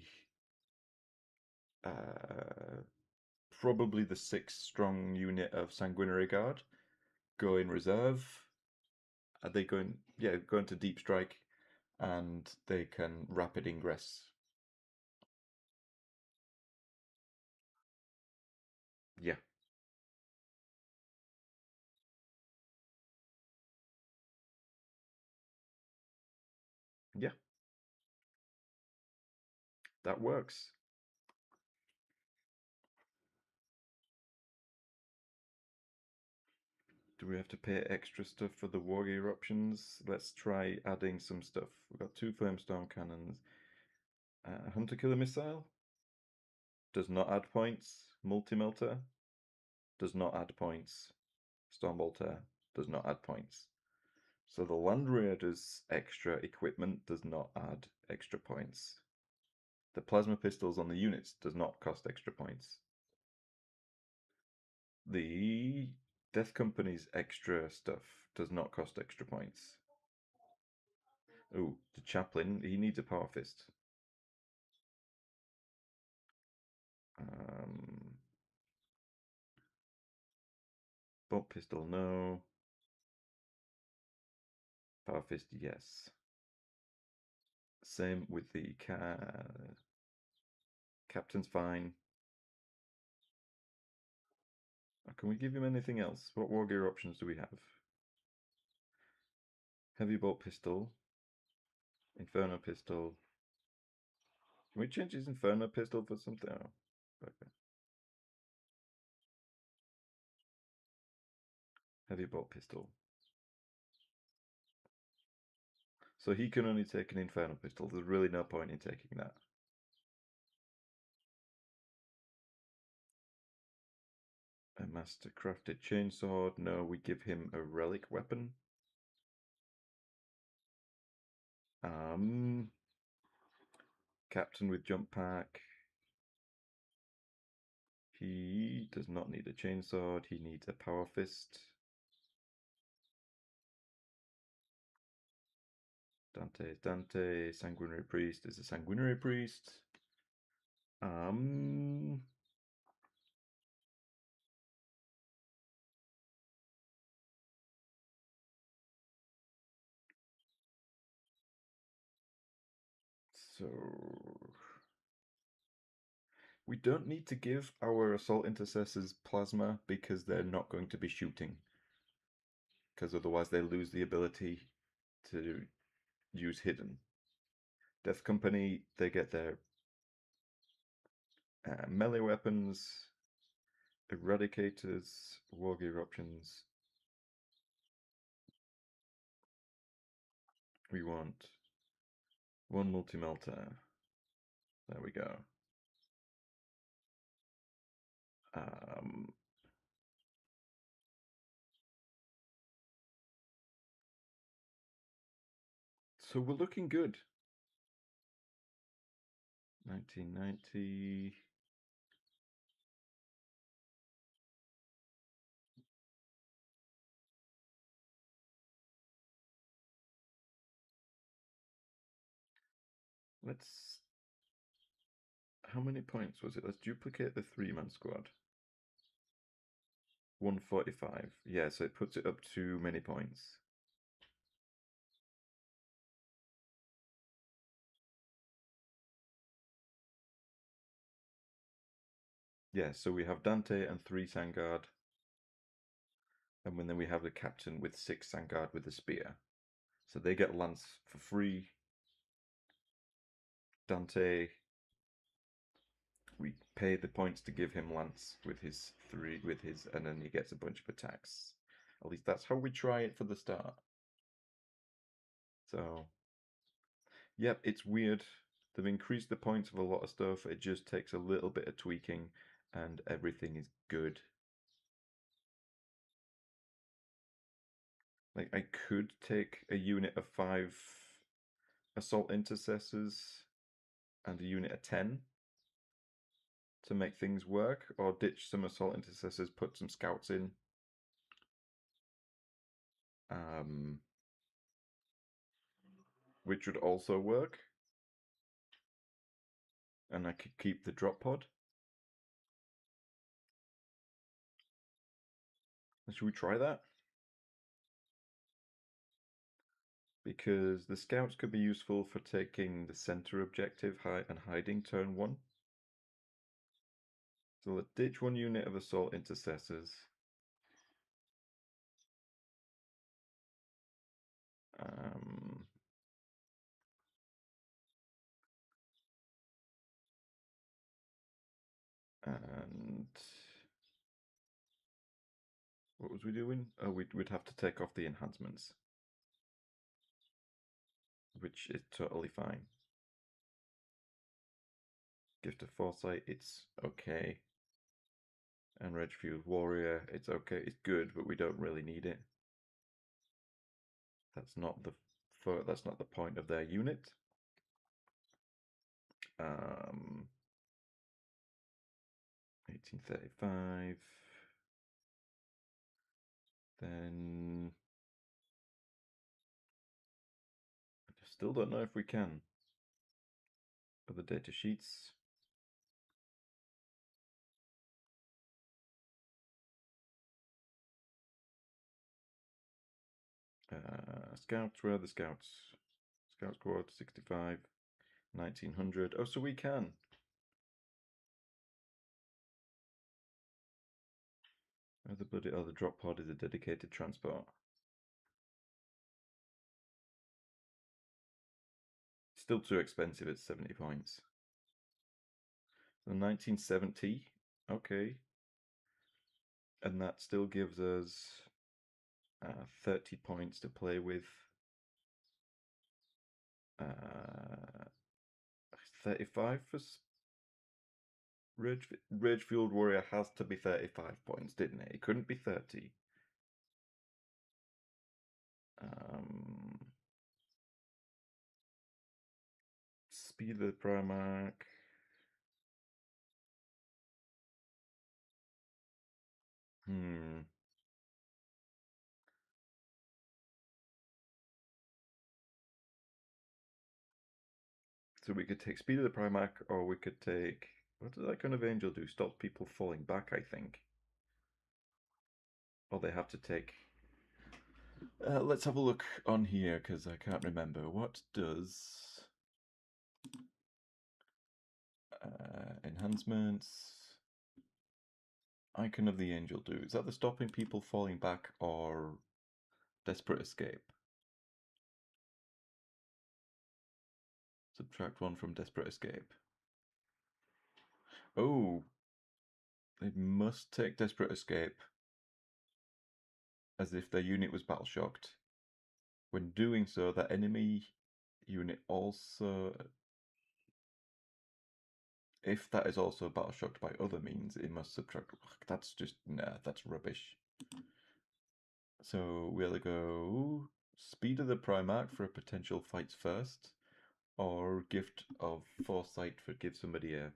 probably the 6-strong unit of Sanguinary Guard go in reserve. Are they going? Yeah, go into deep strike, and they can rapid ingress. Yeah. Yeah, that works. Do we have to pay extra stuff for the warrior options? Let's try adding some stuff. We've got 2 flamestorm cannons. Hunter killer missile does not add points. Multi-melter does not add points. Stormbolter does not add points. So the Land Raider's extra equipment does not add extra points. The plasma pistols on the units does not cost extra points. The Death Company's extra stuff does not cost extra points. Oh, the chaplain, he needs a power fist. Bolt pistol, no. Power fist, yes. Same with the captain's fine. Can we give him anything else? What war gear options do we have? Heavy bolt pistol. Inferno pistol. Can we change his Inferno pistol for something? Oh, okay. Heavy bolt pistol. So he can only take an Inferno pistol. There's really no point in taking that. A master crafted chainsword. No, we give him a relic weapon. Captain with jump pack. He does not need a chainsword, he needs a power fist. Dante is Dante, Sanguinary Priest is a Sanguinary Priest. So we don't need to give our Assault Intercessors plasma because they're not going to be shooting. Because otherwise they lose the ability to use hidden. Death Company, they get their melee weapons, Eradicators, War Gear options. We want one multi-melter. There we go. So we're looking good. 1990. Let's... How many points was it? Let's duplicate the 3-man squad. 145. Yeah, so it puts it up to many points. Yeah, so we have Dante and 3 Sangard. And then we have the captain with 6 Sangard with a spear. So they get Lance for free. Dante, we pay the points to give him Lance with his 3, and then he gets a bunch of attacks. At least that's how we try it for the start. So, yep, it's weird. They've increased the points of a lot of stuff. It just takes a little bit of tweaking and everything is good. Like, I could take a unit of 5 Assault Intercessors and a unit of 10 to make things work, or ditch some Assault Intercessors, put some Scouts in. Which would also work. And I could keep the drop pod. Should we try that? Because the Scouts could be useful for taking the center objective and hiding turn 1. So let's ditch 1 unit of Assault Intercessors. And what was we doing? Oh, we'd have to take off the enhancements, which is totally fine. Gift of Foresight, it's okay. And Redfield Warrior, it's okay, it's good, but we don't really need it. That's not the point of their unit. 1835. Then I still don't know if we can. Other data sheets. Scouts, where are the scouts? Scout squad, 65, 1900. Oh, so we can. Oh, the drop pod is a dedicated transport. Still too expensive at 70 points. So 1970, okay. And that still gives us 30 points to play with. 35 for Ridgefield Warrior has to be 35 points, didn't it? It couldn't be 30. Speed of the Primarch. Hmm. So we could take Speed of the Primarch, or we could take... What does that kind of angel do? Stop people falling back, I think. Or they have to take... let's have a look on here, because I can't remember. What does... enhancements... Icon of the Angel do? Is that the stopping people falling back or desperate escape? Subtract 1 from desperate escape. Oh, they must take desperate escape as if their unit was battle shocked. When doing so, that enemy unit also, if that is also battle shocked by other means, it must subtract. That's just, nah, that's rubbish. So we'll go Speed of the Primarch for a potential fights first, or Gift of Foresight for give somebody a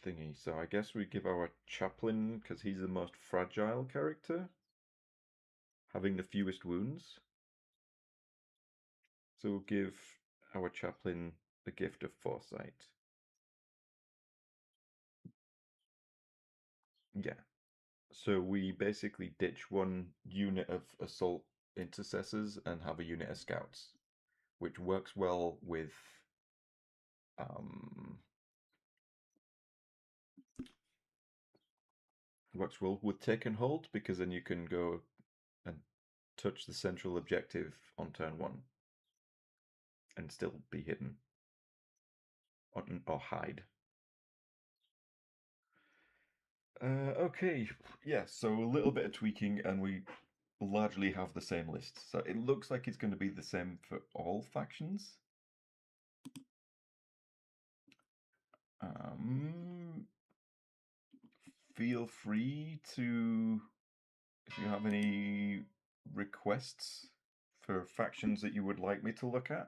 thingy. So I guess we give our chaplain, because he's the most fragile character, having the fewest wounds. So we'll give our chaplain the Gift of Foresight. Yeah. So we basically ditch one unit of assault intercessors and have a unit of scouts, which works well with take and hold, because then you can go and touch the central objective on turn 1 and still be hidden or hide. Okay, yeah, so a little bit of tweaking and we largely have the same list. So it looks like it's going to be the same for all factions. Feel free to, if you have any requests for factions that you would like me to look at,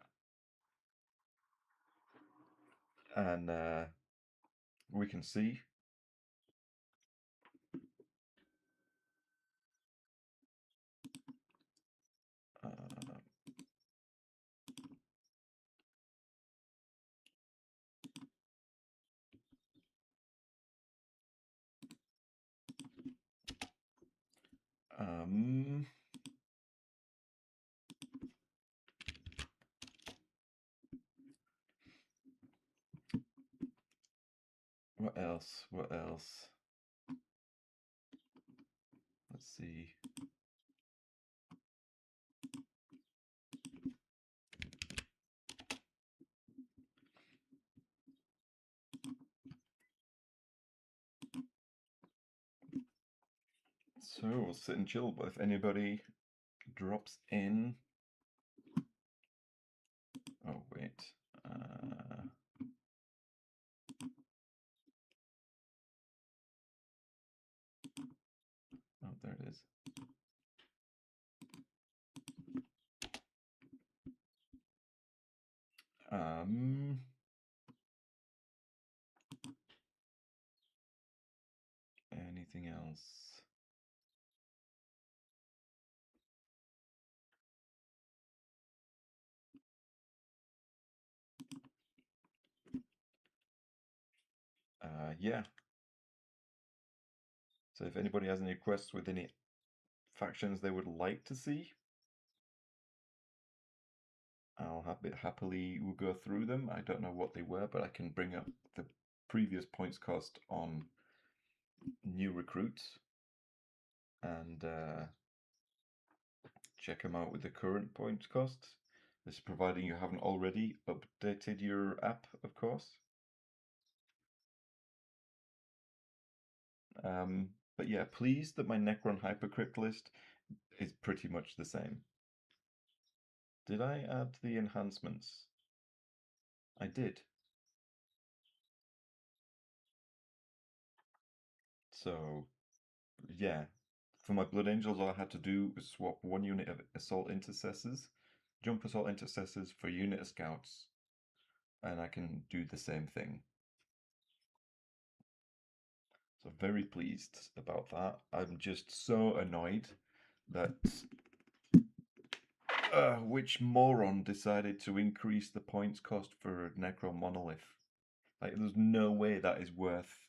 and we can see. What else? What else? Let's see. So we'll sit and chill, but if anybody drops in... Oh, wait. Oh, there it is. Anything else? Yeah. So if anybody has any requests with any factions they would like to see, I'll happily will go through them. I don't know what they were, but I can bring up the previous points cost on new recruits and check them out with the current points costs. This is providing you haven't already updated your app, of course. But yeah, pleased that my Necron Hypercrypt list is pretty much the same. Did I add the enhancements? I did. So, yeah. For my Blood Angels, all I had to do was swap one unit of Assault Intercessors, jump Assault Intercessors for a unit of Scouts, and I can do the same thing. So very pleased about that. I'm just so annoyed that which moron decided to increase the points cost for a Necro Monolith? Like, there's no way that is worth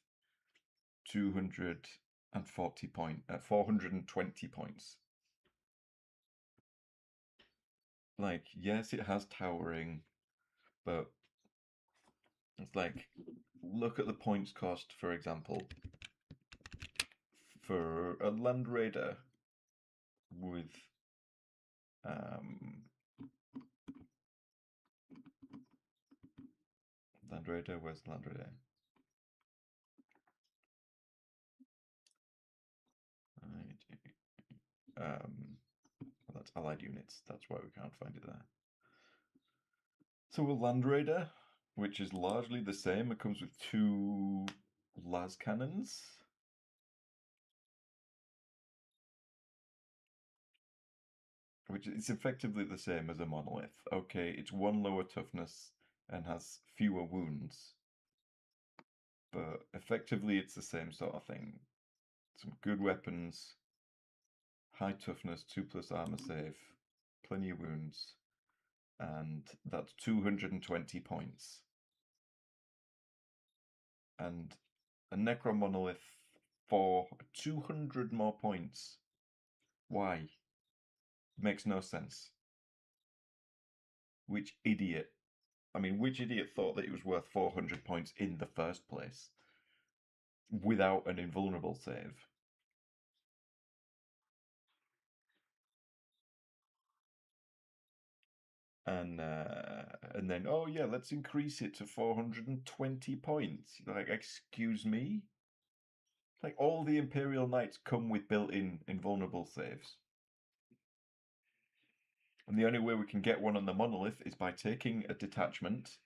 240 420 points. Like, yes, it has towering, but it's like, look at the points cost, for example, for a Land Raider with Land Raider, where's Land Raider? Well, that's allied units, that's why we can't find it there. So a Land Raider, which is largely the same, it comes with 2 las cannons. Which is effectively the same as a monolith. Okay, it's 1 lower toughness and has fewer wounds. But effectively it's the same sort of thing. Some good weapons, high toughness, 2+ armor save, plenty of wounds, and that's 220 points. And a Necro Monolith for 200 more points. Why? Makes no sense. Which idiot? I mean, which idiot thought that it was worth 400 points in the first place without an invulnerable save? And then, oh yeah, let's increase it to 420 points. Like, excuse me? Like, all the Imperial Knights come with built-in invulnerable saves. And the only way we can get one on the Monolith is by taking a detachment,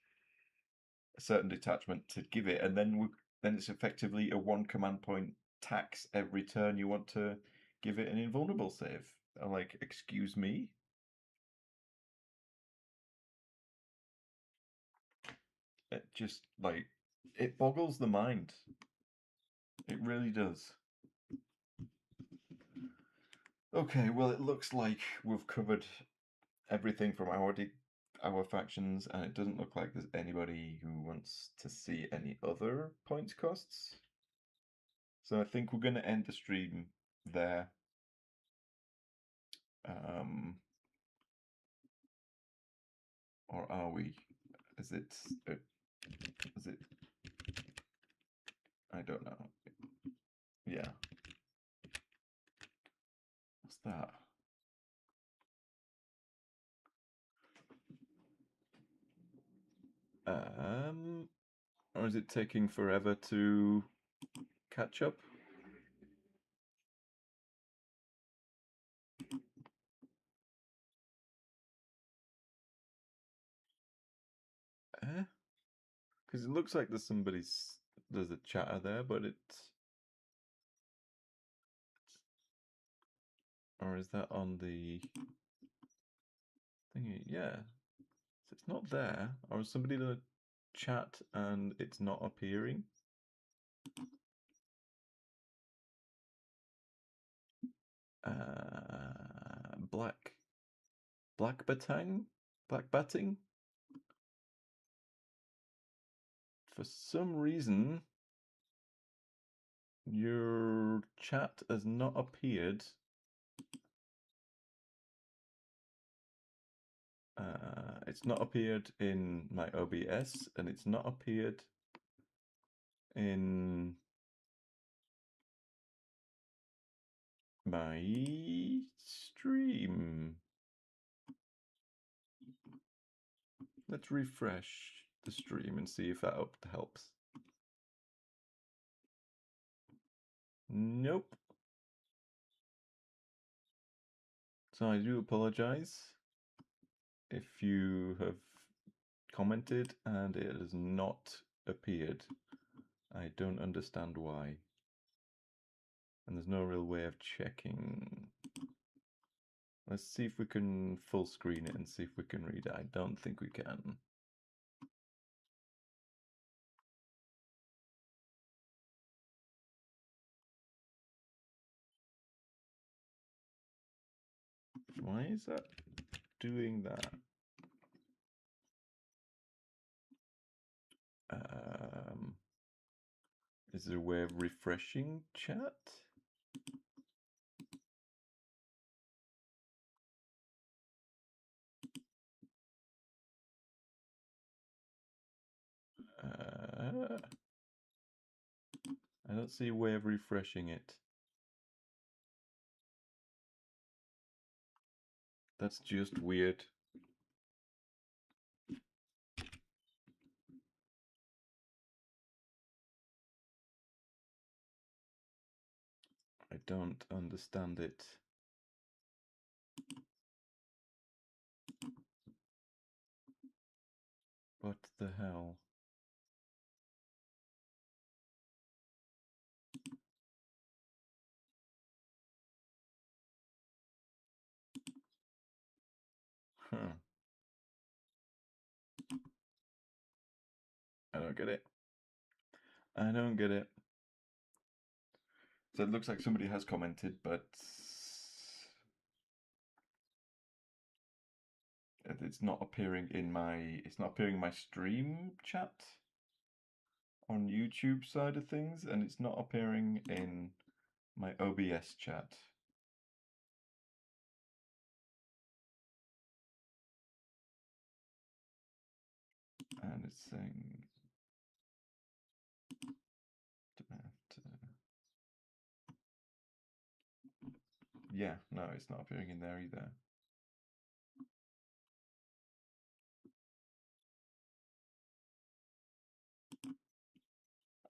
a certain detachment, to give it, and then it's effectively a 1 command point tax every turn you want to give it an invulnerable save. I'm like, excuse me? It just, like, it boggles the mind. It really does. Okay, well, it looks like we've covered everything from our factions, and it doesn't look like there's anybody who wants to see any other points costs. So I think we're going to end the stream there. Or are we? Is it? Is it? I don't know. Yeah. What's that? Or is it taking forever to catch up? Because it looks like there's a chatter there, but it's... Or is that on the thingy? Yeah. So it's not there. Or is somebody done a chat and it's not appearing? Black batting? Black batting? For some reason, your chat has not appeared. It's not appeared in my OBS, and it's not appeared in my stream. Let's refresh the stream and see if that helps. Nope. So I do apologize if you have commented and it has not appeared. I don't understand why. And there's no real way of checking. Let's see if we can full screen it and see if we can read it. I don't think we can. Why is that doing that? Is there a way of refreshing chat? I don't see a way of refreshing it. That's just weird. I don't understand it. What the hell? Huh. I don't get it. I don't get it. So it looks like somebody has commented, but it's not appearing in my stream chat on YouTube side of things, and it's not appearing in my OBS chat. And it's saying yeah, no, it's not appearing in there either.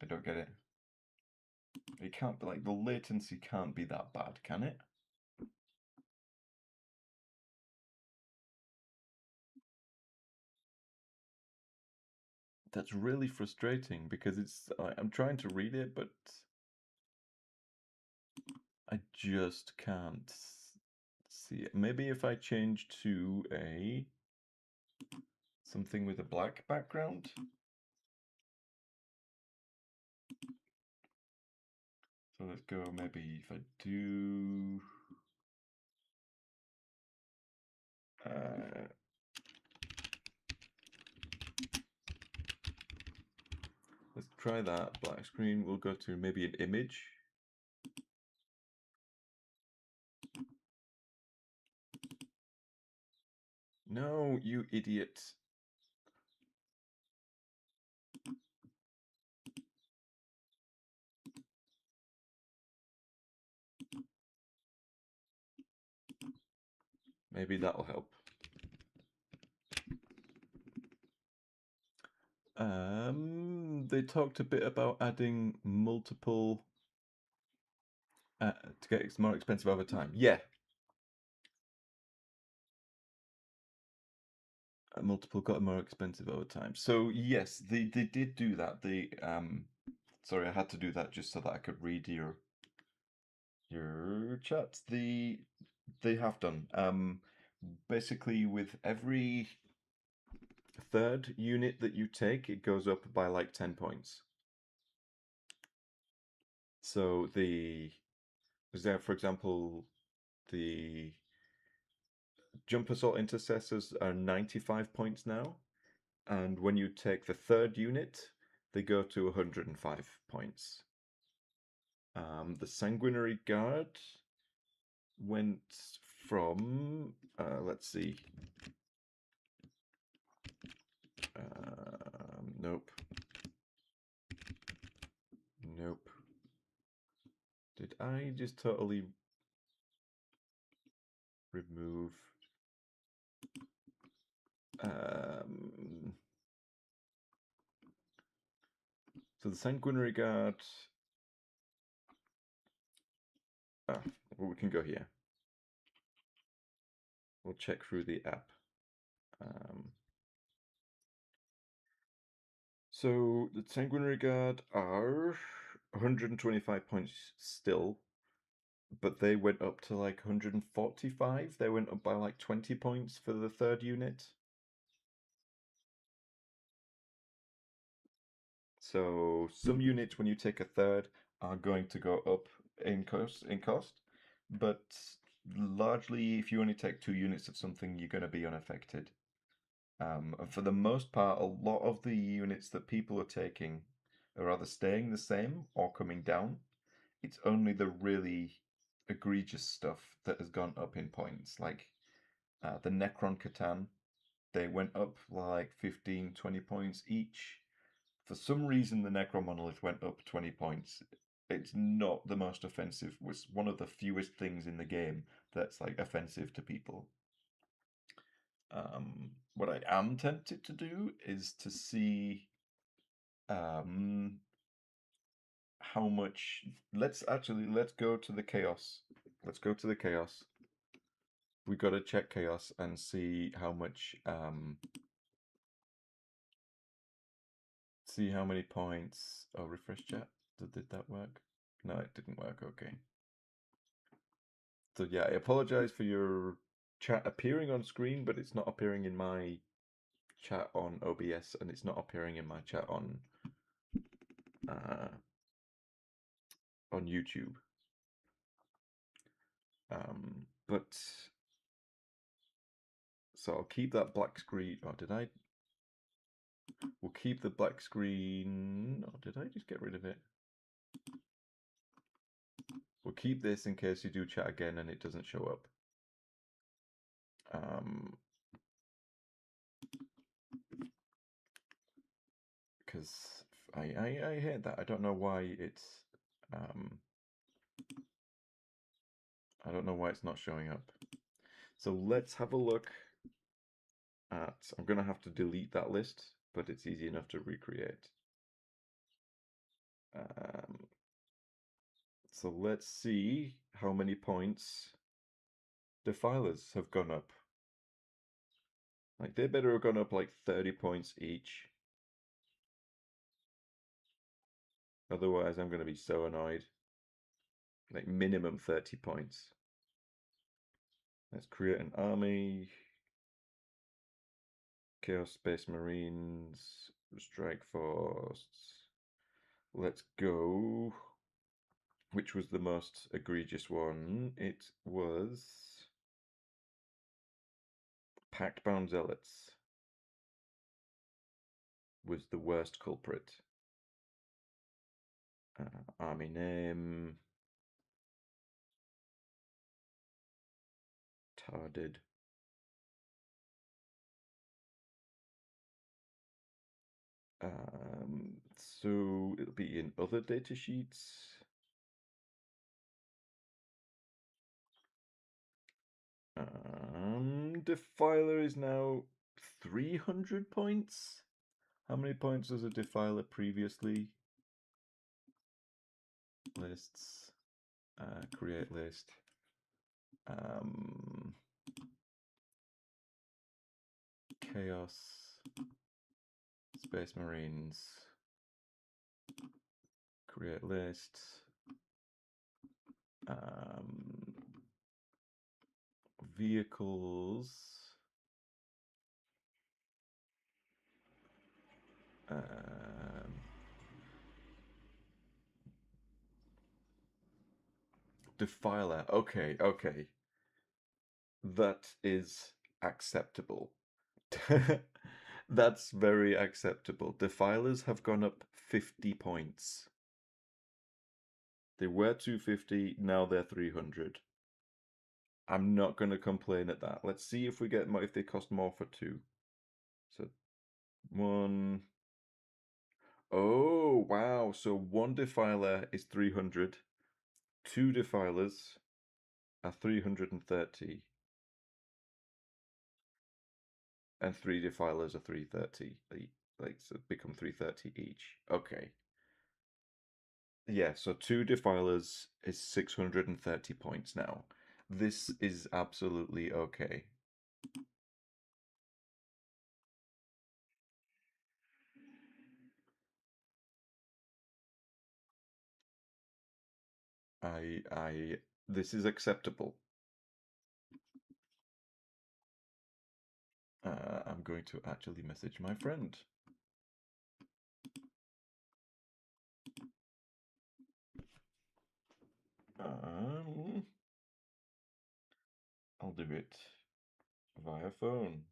I don't get it. It can't be like the latency can't be that bad, can it? That's really frustrating because it's I'm trying to read it, but I just can't see it. Maybe if I change to a something with a black background. So let's go, maybe if I do let's try that black screen. We'll go to maybe an image. No, you idiot. Maybe that'll help. They talked a bit about adding multiple to get more expensive over time. Yeah. Multiple got more expensive over time. So yes, they did do that. They sorry, I had to do that just so that I could read your chat. They have done. Basically with every third unit that you take, it goes up by like 10 points. So for example, the jump assault intercessors are 95 points now, and when you take the third unit, they go to 105 points. The sanguinary guard went from let's see. Nope. Nope. Did I just totally remove? So the sanguinary guard. Well, we can go here. We'll check through the app. So the sanguinary guard are 125 points still, but they went up to like 145. They went up by like 20 points for the third unit. So some units, when you take a third, are going to go up in cost, but largely, if you only take 2 units of something, you're going to be unaffected. And for the most part, a lot of the units that people are taking are either staying the same or coming down. It's only the really egregious stuff that has gone up in points, like the Necron Catan. They went up like 15, 20 points each. For some reason, the Necron Monolith went up 20 points. It's not the most offensive. It's one of the fewest things in the game that's like offensive to people. What I am tempted to do is to see how much. Let's go to the chaos. Let's go to the chaos. We got to check chaos and see how much. See how many points. Oh, refresh chat. Did that work? No, it didn't work. Okay. So yeah, I apologize for your chat appearing on screen, but it's not appearing in my chat on OBS, and it's not appearing in my chat uh, on YouTube. But so I'll keep that black screen. Oh, did I? We'll keep the black screen. Or did I just get rid of it? We'll keep this in case you do chat again and it doesn't show up. Because I hate that. I don't know why it's I don't know why it's not showing up. So let's have a look at. I'm gonna have to delete that list, but it's easy enough to recreate. So let's see how many points Defilers have gone up. Like, they better have gone up like 30 points each. Otherwise, I'm going to be so annoyed. Like, minimum 30 points. Let's create an army. Chaos Space Marines. Strike Force. Let's go. Which was the most egregious one? It was Pact-Bound Zealots was the worst culprit. Army name. Tarded. So it'll be in other data sheets. Defiler is now 300 points. How many points was a Defiler previously? Lists. Create list. Chaos. Space Marines. Create list. Vehicles. Defiler. Okay, okay. That is acceptable. That's very acceptable. Defilers have gone up 50 points. They were 250, now they're 300. I'm not going to complain at that. Let's see if we get if they cost more for 2. So 1. Oh, wow. So 1 Defiler is 300. 2 Defilers are 330. And 3 Defilers are 330. Like, so become 330 each. Okay. Yeah, so 2 Defilers is 630 points now. This is absolutely okay. This is acceptable. I'm going to actually message my friend. I'll do it via phone.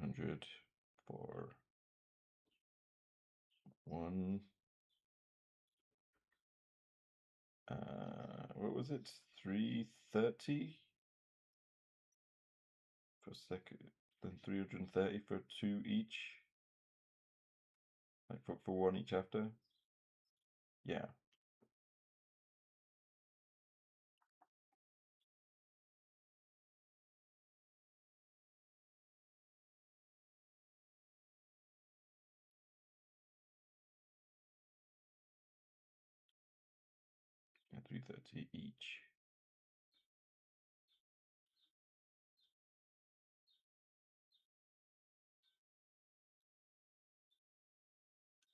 $300 for one. What was it? $330 for second, then $330 for two each. Like for one each after. Yeah. Yeah, $330 each.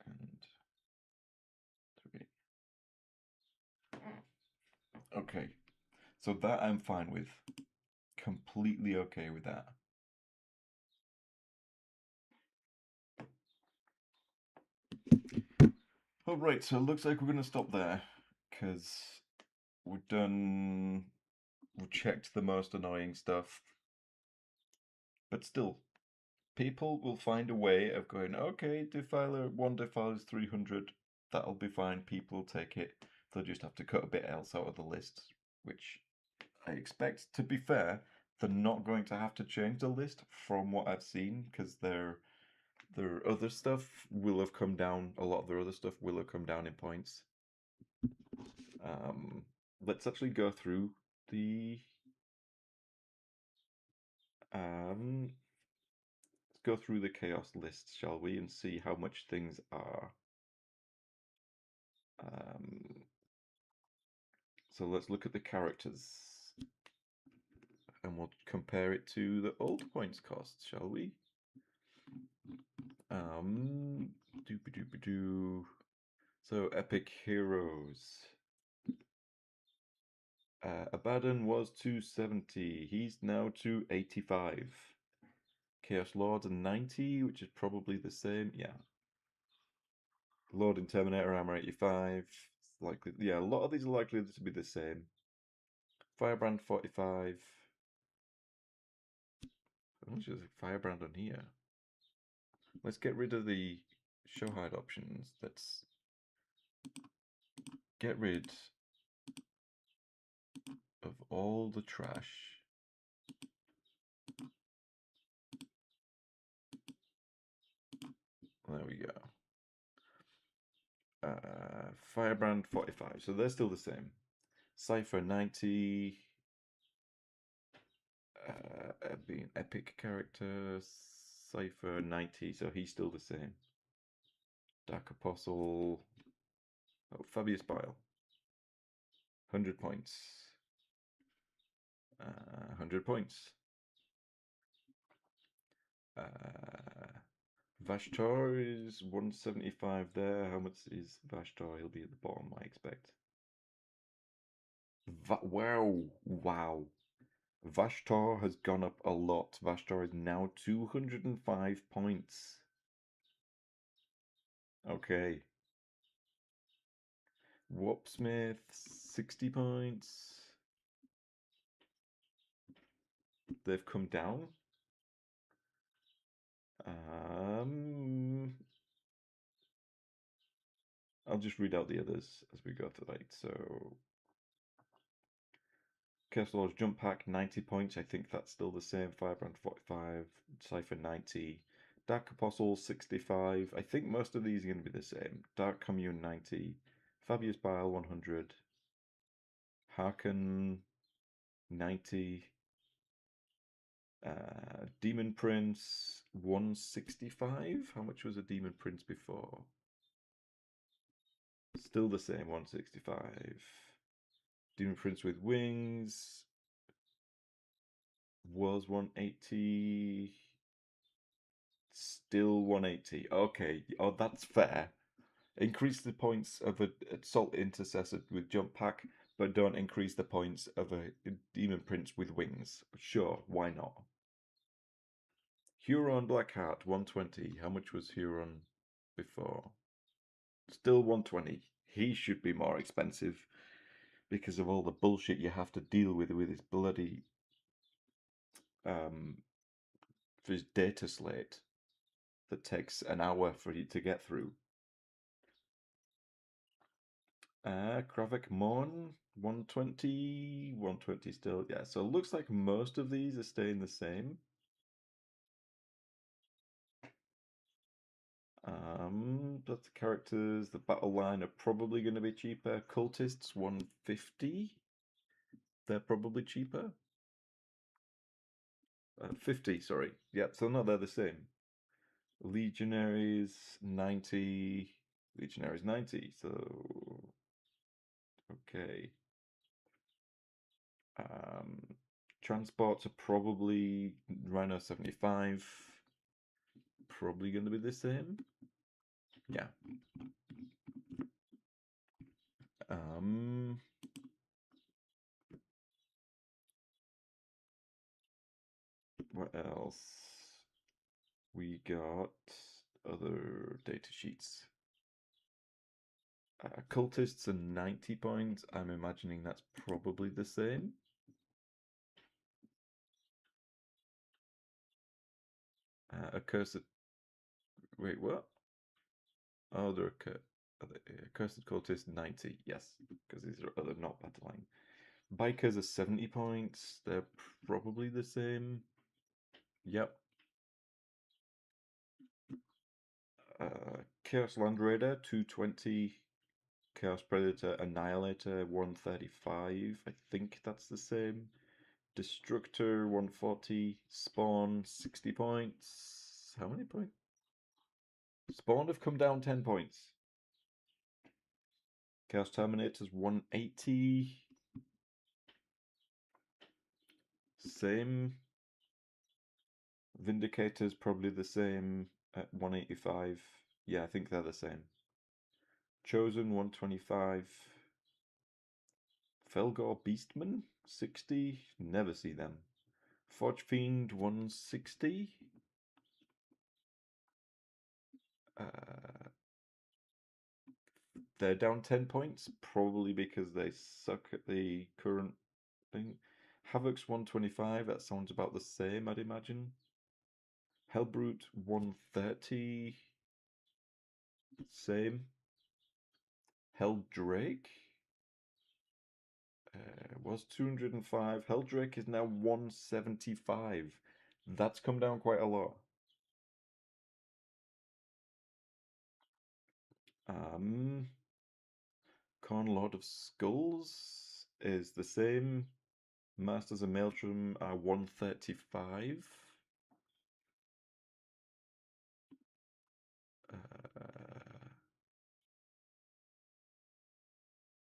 And three. Okay. So that I'm fine with. Completely okay with that. All right, so it looks like we're going to stop there because we've checked the most annoying stuff. But still, people will find a way of going, okay, one defiler is 300, that'll be fine, people will take it. They'll just have to cut a bit else out of the list, which I expect, to be fair, they're not going to have to change the list from what I've seen, because their other stuff will have come down, a lot of their other stuff will have come down in points. Let's actually go through the let's go through the chaos list, shall we, and see how much things are. So let's look at the characters, and we'll compare it to the old points cost, shall we? Doop-a-doop-a-doo. So epic heroes. Abaddon was 270. He's now 285. Chaos Lords are 90, which is probably the same. Yeah. Lord and Terminator Armor 85. It's likely, yeah, a lot of these are likely to be the same. Firebrand 45. How much is a Firebrand on here? Let's get rid of the show hide options. Let's get rid of all the trash. There we go. Firebrand 45. So they're still the same. Cypher 90. Being epic character. Cypher 90. So he's still the same. Dark Apostle. Oh, Fabius Bile. 100 points. 100 points. Vashtor is 175 there. How much is Vashtor? He'll be at the bottom, I expect. Wow. Vashtor has gone up a lot. Vashtor is now 205 points. Okay. Warpsmith, 60 points. They've come down. I'll just read out the others as we go to light. So Chaos Jump Pack, 90 points. I think that's still the same. Firebrand 45, Cypher 90, Dark Apostle 65. I think most of these are going to be the same. Dark Commune 90, Fabius Bile 100, Harken 90, Demon Prince 165. How much was a Demon Prince before? Still the same, 165. Demon Prince with Wings was 180. Still 180. Okay. Oh, that's fair. Increase the points of an Assault Intercessor with Jump Pack. but don't increase the points of a demon prince with wings. Sure, why not? Huron Blackheart, 120. How much was Huron before? Still 120. He should be more expensive because of all the bullshit you have to deal with his bloody for his data slate that takes an hour for you to get through. Kravik Mon, 120. 120 still. Yeah, so it looks like most of these are staying the same. But the characters, the battle line are probably going to be cheaper. Cultists, 150. They're probably cheaper. 50, sorry. Yeah, so no, they're the same. Legionaries, 90. Legionaries, 90. So, okay. Transports are probably Rhino 75. Probably going to be the same. Yeah. What else? We got other data sheets. Cultists are 90 points. I'm imagining that's probably the same. Accursed. Wait, what? Oh, they're Accursed Cultist 90. Yes, because these are other not battle line. Bikers are 70 points. They're probably the same. Yep. Chaos Land Raider 220. Chaos Predator Annihilator 135. I think that's the same. Destructor 140. Spawn 60 points. How many points? Spawn have come down 10 points. Chaos Terminators 180. Same. Vindicators probably the same at 185. Yeah, I think they're the same. Chosen 125. Felgor Beastman 60. Never see them. Forge Fiend 160. They're down 10 points, probably because they suck at the current thing. Havoc's 125, that sounds about the same, I'd imagine. Hellbrute 130, same. Helldrake was 205. Helldrake is now 175. That's come down quite a lot. Corn Lord of Skulls is the same. Masters of Maelstrom are 135.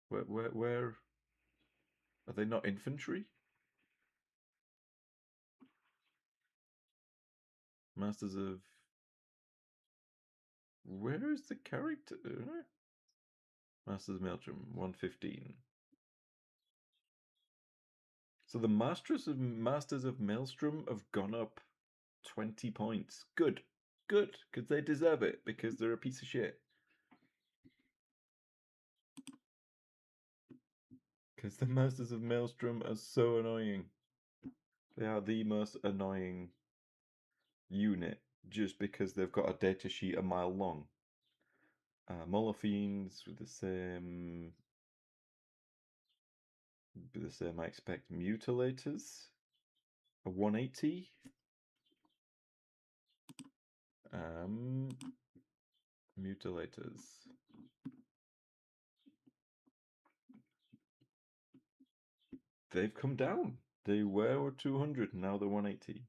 Where are they not infantry? Masters of where is the character? Masters of Maelstrom 115. So the Masters of Maelstrom have gone up 20 points. Good, good, because they deserve it because they're a piece of shit. Because the Masters of Maelstrom are so annoying. They are the most annoying unit just because they've got a data sheet a mile long. Molophiends with the same. Be the same, I expect. Mutilators, a 180. Mutilators. They've come down. They were 200, now they're 180.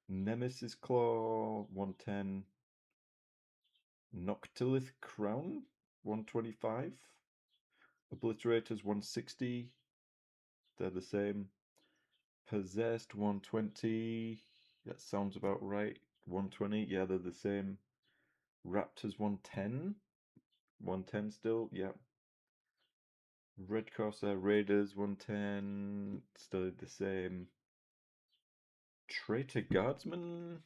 Nemesis Claw, 110. Noctilith Crown, 125. Obliterators, 160. They're the same. Possessed, 120. That sounds about right. 120, yeah, they're the same. Raptors, 110. 110 still, yeah. Red Corsair Raiders 110, still the same. Traitor Guardsman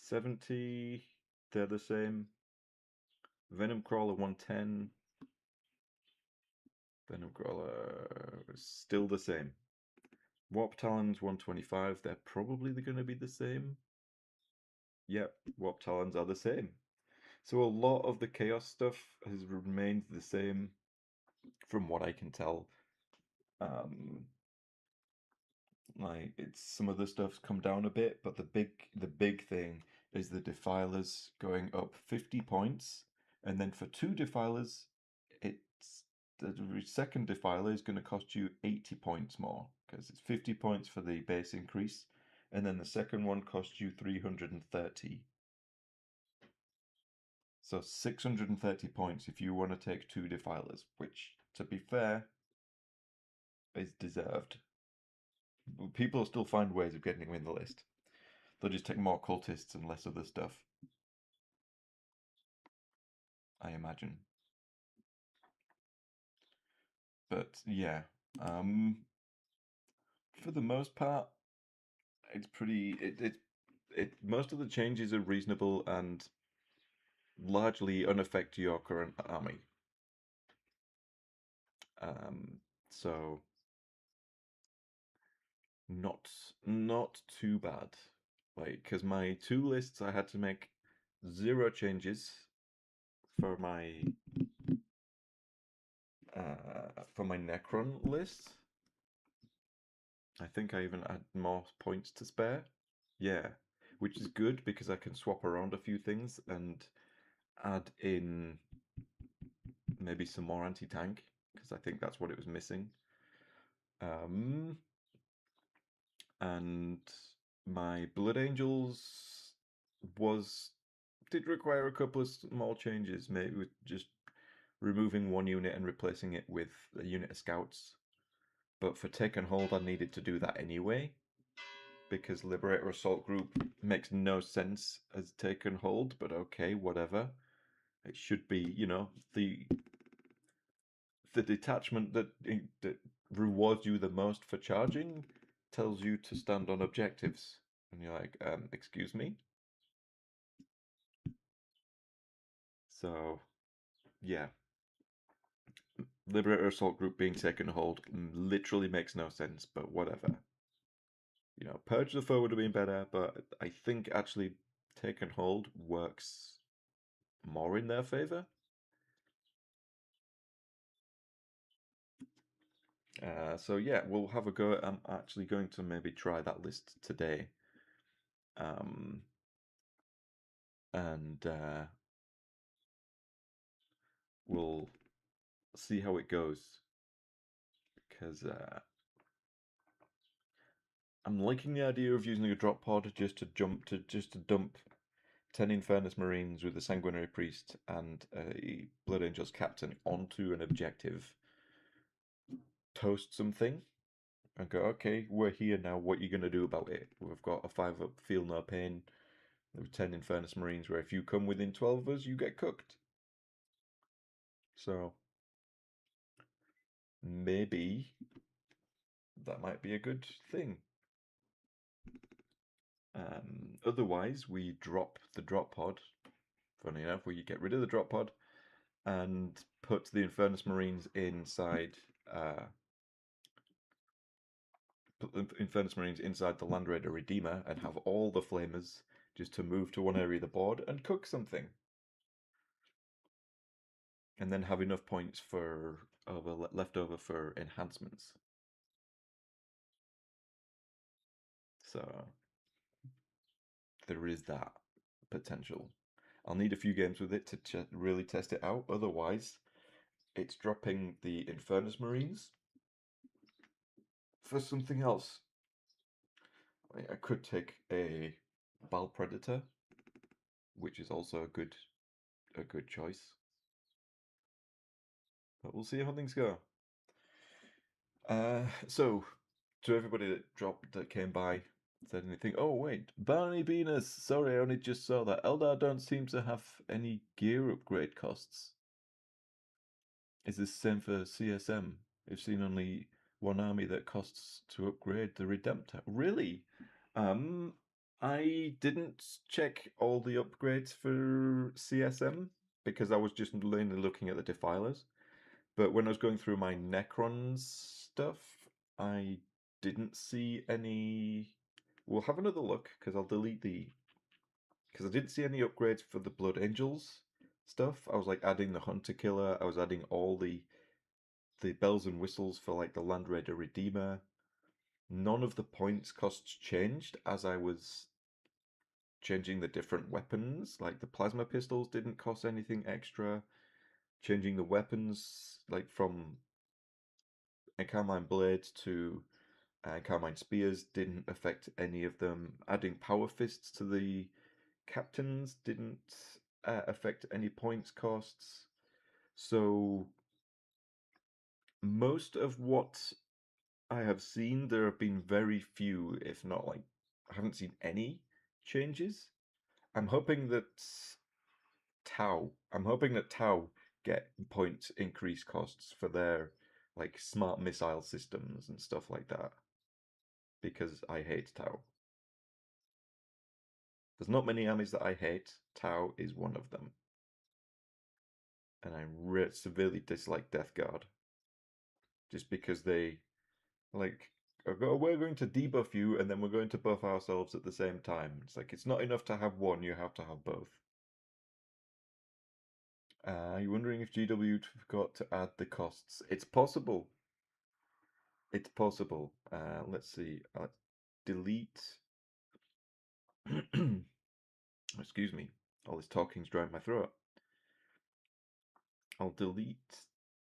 70, they're the same. Venom Crawler 110. Venom Crawler is still the same. Warp Talons 125, they're probably going to be the same. Yep, Warp Talons are the same. So a lot of the Chaos stuff has remained the same from what I can tell. Like it's some of the stuff's come down a bit, but the big thing is the Defilers going up 50 points, and then for two Defilers, it's the second Defiler is going to cost you 80 points more because it's 50 points for the base increase, and then the second one costs you 330. So 630 points if you want to take two Defilers, which, to be fair, is deserved. People still find ways of getting them in the list. They'll just take more cultists and less other stuff, I imagine. But yeah, for the most part, it's pretty. Most of the changes are reasonable and largely unaffect your current army. So not too bad. Like, because my two lists, I had to make 0 changes for my Necron list. I think I even had more points to spare. Yeah, which is good because I can swap around a few things and add in maybe some more anti-tank because I think that's what it was missing. And my Blood Angels did require a couple of small changes, maybe with just removing one unit and replacing it with a unit of scouts. But for Take and Hold, I needed to do that anyway, because Liberator Assault Group makes no sense as Take and Hold, but okay, whatever. It should be, the detachment that rewards you the most for charging tells you to stand on objectives. And you're like, excuse me? So, yeah. Liberator Assault Group being Take and Hold literally makes no sense, but whatever. Purge the Foe would have been better, but I think actually Take and Hold works more in their favor. So yeah, we'll have a go. I'm actually going to maybe try that list today. And we'll see how it goes. Because I'm liking the idea of using a drop pod just to dump 10 Infernus Marines with a Sanguinary Priest and a Blood Angels Captain onto an objective, toast something, and go, okay, we're here now, what are you going to do about it? We've got a 5-up Feel No Pain with 10 Infernus Marines where if you come within 12 of us, you get cooked. So, maybe that might be a good thing. Otherwise, we drop the drop pod. Funny enough, we get rid of the drop pod and put the Infernus Marines inside. Put the Infernus Marines inside the Land Raider Redeemer and have all the flamers just to move to one area of the board and cook something, and then have enough points left over for enhancements. So there is that potential. I'll need a few games with it to really test it out. Otherwise, it's dropping the Infernus Marines for something else. I could take a Bal Predator, which is also a good choice. But we'll see how things go. So to everybody that came by, said anything. Oh wait, Barney Venus. Sorry, I only just saw that. Eldar don't seem to have any gear upgrade costs. Is this same for CSM? I've seen only one army that costs to upgrade the Redemptor. Really? Um, I didn't check all the upgrades for CSM because I was just mainly looking at the Defilers. But when I was going through my Necrons stuff, I didn't see any. We'll have another look because I'll delete the. Because I didn't see any upgrades for the Blood Angels stuff. I was like adding the Hunter Killer. I was adding all the bells and whistles for like the Land Raider Redeemer. None of the points costs changed as I was changing the different weapons. Like the plasma pistols didn't cost anything extra. Changing the weapons, like from Carmine Blades to Carmine Spears, didn't affect any of them. Adding Power Fists to the captains didn't affect any points costs. So most of what I have seen, there have been very few, if not like, I haven't seen any changes. I'm hoping that Tau get point increase costs for their like smart missile systems and stuff like that because I hate Tau. There's not many armies that I hate. Tau is one of them, and I severely dislike Death Guard just because they like we're going to debuff you and then we're going to buff ourselves at the same time. It's like it's not enough to have one, you have to have both. You're wondering if GW forgot to add the costs. It's possible. It's possible. Let's see. Delete. Excuse me. All this talking's drying my throat. I'll delete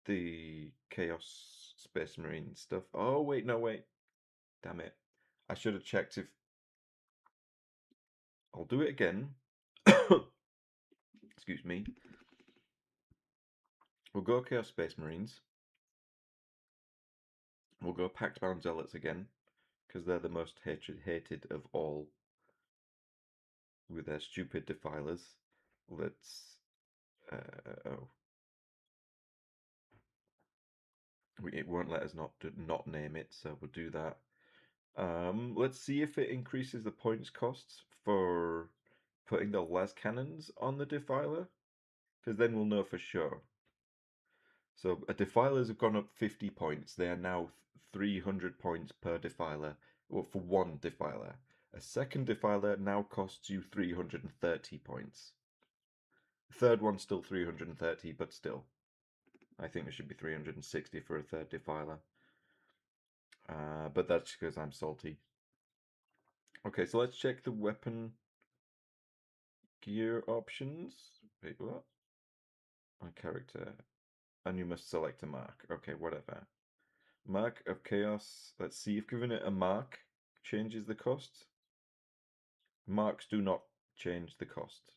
the Chaos Space Marine stuff. Oh, wait, no, wait. Damn it. I should have checked if. I'll do it again. Excuse me. We'll go Chaos Space Marines. We'll go Pact Bound Zealots again, because they're the most hated of all with their stupid defilers. Let's. Oh. It won't let us not name it, so we'll do that. Let's see if it increases the points costs for putting the las cannons on the defiler, because then we'll know for sure. So a defilers have gone up 50 points. They are now 300 points per defiler, or for one defiler. A second defiler now costs you 330 points. The third one's still 330, but still. I think it should be 360 for a third defiler. But that's because I'm salty. Okay, so let's check the weapon gear options. Wait, what? My character. And you must select a mark. Okay, whatever. Mark of Chaos. Let's see if giving it a mark changes the cost. Marks do not change the cost.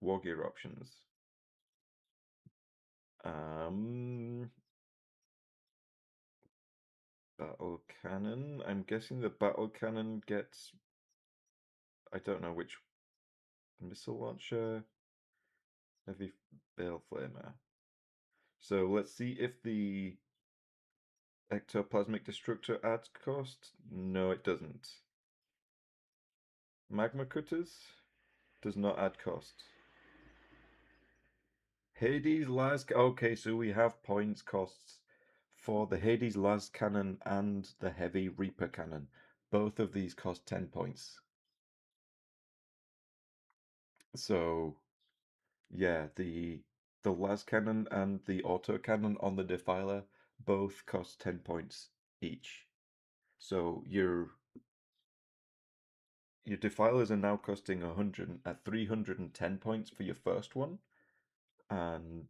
War gear options. Battle cannon. I'm guessing the battle cannon gets. I don't know which. Missile launcher. Heavy bale flamer. So let's see if the ectoplasmic destructor adds cost. No, it doesn't. Magma cutters does not add cost. Hades las. Okay, so we have points costs for the Hades las cannon and the heavy Reaper cannon. Both of these cost 10 points. So yeah, the las cannon and the auto cannon on the defiler both cost 10 points each. So your defilers are now costing 310 points for your first one, and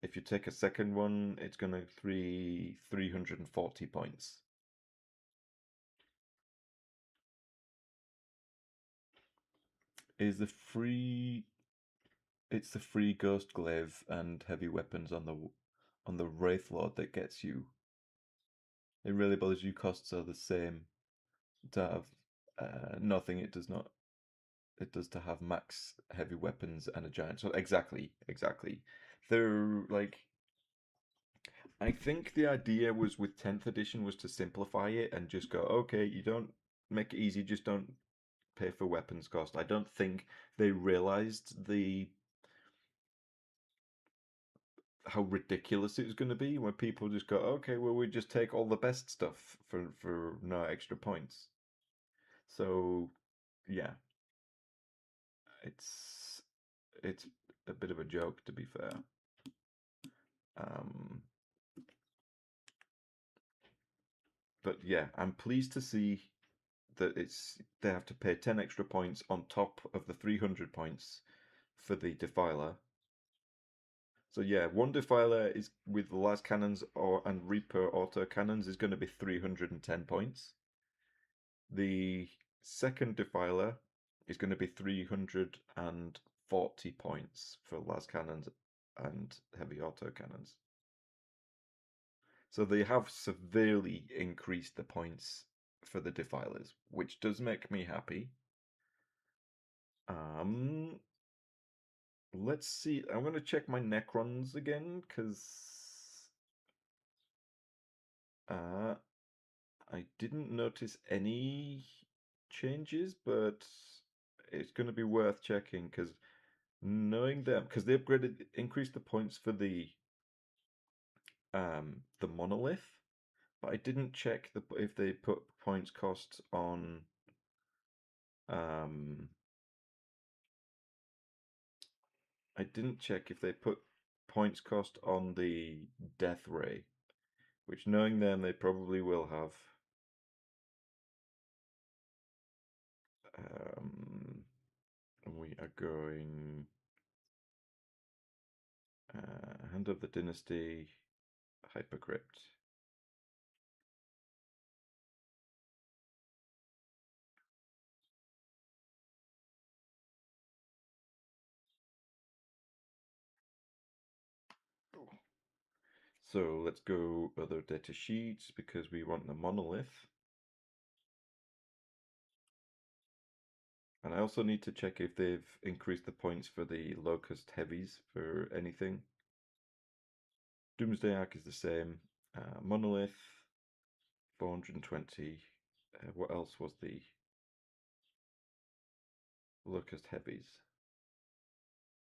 if you take a second one, it's gonna 340 points. Is the free? It's the free Ghost Glaive and heavy weapons on the Wraith Lord that gets you. It really bothers you. Costs are the same. To have nothing, it does not. It does to have max heavy weapons and a giant sword. Exactly. They're like I think the idea was with 10th edition was to simplify it and just go, okay, you don't make it easy, just don't pay for weapons cost. I don't think they realized the how ridiculous it was going to be when people just go, okay, well, we just take all the best stuff for no extra points. So yeah, it's it's a bit of a joke, to be fair. Um, but yeah, I'm pleased to see that they have to pay 10 extra points on top of the 300 points for the Defiler. So yeah, one Defiler is with the las cannons and Reaper auto cannons is going to be 310 points. The second Defiler is going to be 340 points for las cannons and heavy auto cannons. So they have severely increased the points for the Defilers, which does make me happy. Um, let's see. I'm going to check my Necrons again because I didn't notice any changes, but it's going to be worth checking because knowing them, because they increased the points for the monolith, but I didn't check if they put points cost on um I didn't check if they put points cost on the death ray, which knowing them they probably will have. We are going Hand of the Dynasty, Hypercrypt. So let's go other data sheets because we want the monolith. And I also need to check if they've increased the points for the Locust Heavies for anything. Doomsday Ark is the same. Monolith, 420. What else was the Locust Heavies?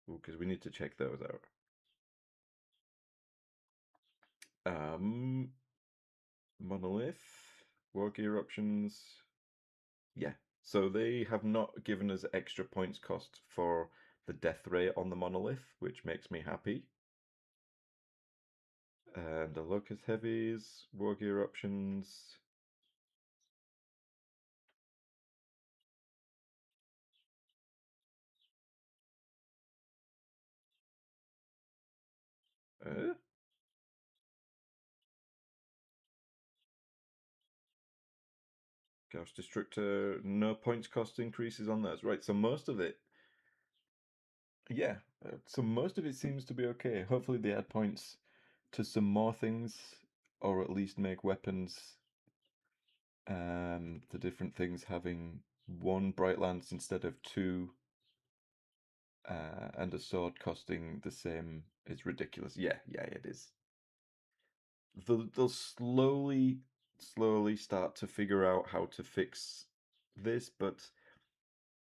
Because we need to check those out. Monolith, War Gear options. Yeah, so they have not given us extra points cost for the death ray on the monolith, which makes me happy. And the Locust Heavies, War Gear options. Uh, Gauss Destructor, no points cost increases on those. Right, so most of it, yeah, so most of it seems to be okay. Hopefully they add points to some more things, or at least make weapons, the different things having one bright lance instead of two, and a sword costing the same is ridiculous. Yeah, it is. They'll slowly start to figure out how to fix this, but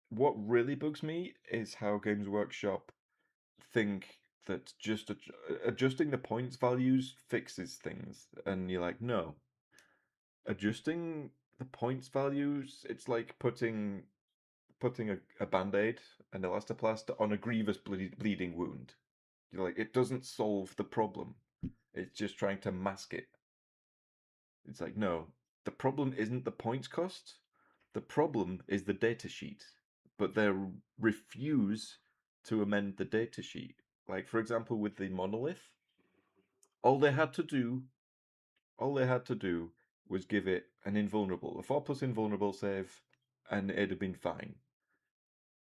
what really bugs me is how Games Workshop think that just adjusting the points values fixes things, and you're like, no, adjusting the points values, it's like putting a band-aid, an elastoplast on a grievous bleeding wound. You're like, it doesn't solve the problem. It's just trying to mask it. It's like, no, the problem isn't the points cost. The problem is the datasheet. But they refuse to amend the datasheet. Like, for example, with the monolith, all they had to do, all they had to do was give it an invulnerable, a 4+ invulnerable save, and it'd have been fine.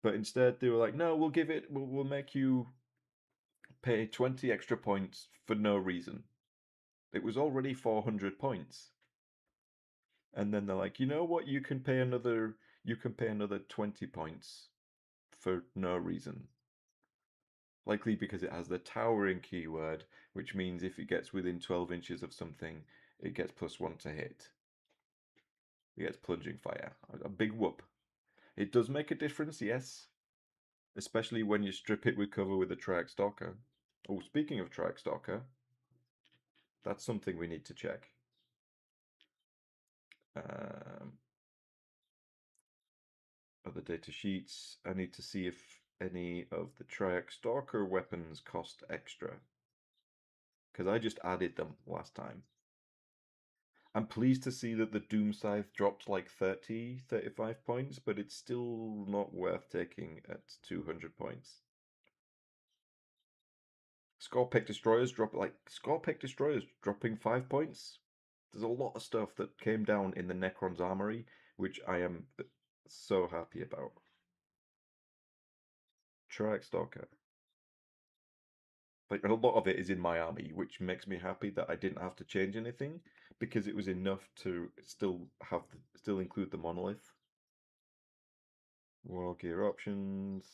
But instead, they were like, no, we'll make you pay 20 extra points for no reason. It was already 400 points. And then they're like, you know what? You can pay another 20 points for no reason. Likely because it has the towering keyword, which means if it gets within 12 inches of something, it gets +1 to hit. It gets plunging fire. A big whoop. It does make a difference, yes. Especially when you strip it with cover with a Triac Stalker. Oh, speaking of Triac Stalker, that's something we need to check. Other data sheets. I need to see if any of the Triac Stalker weapons cost extra. Because I just added them last time. I'm pleased to see that the Doom Scythe dropped like 30, 35 points, but it's still not worth taking at 200 points. Scorpic Destroyers dropping 5 points. There's a lot of stuff that came down in the Necron's armory, which I am so happy about. Triac Stalker. Like, a lot of it is in my army, which makes me happy that I didn't have to change anything, because it was enough to still include the monolith. War gear options,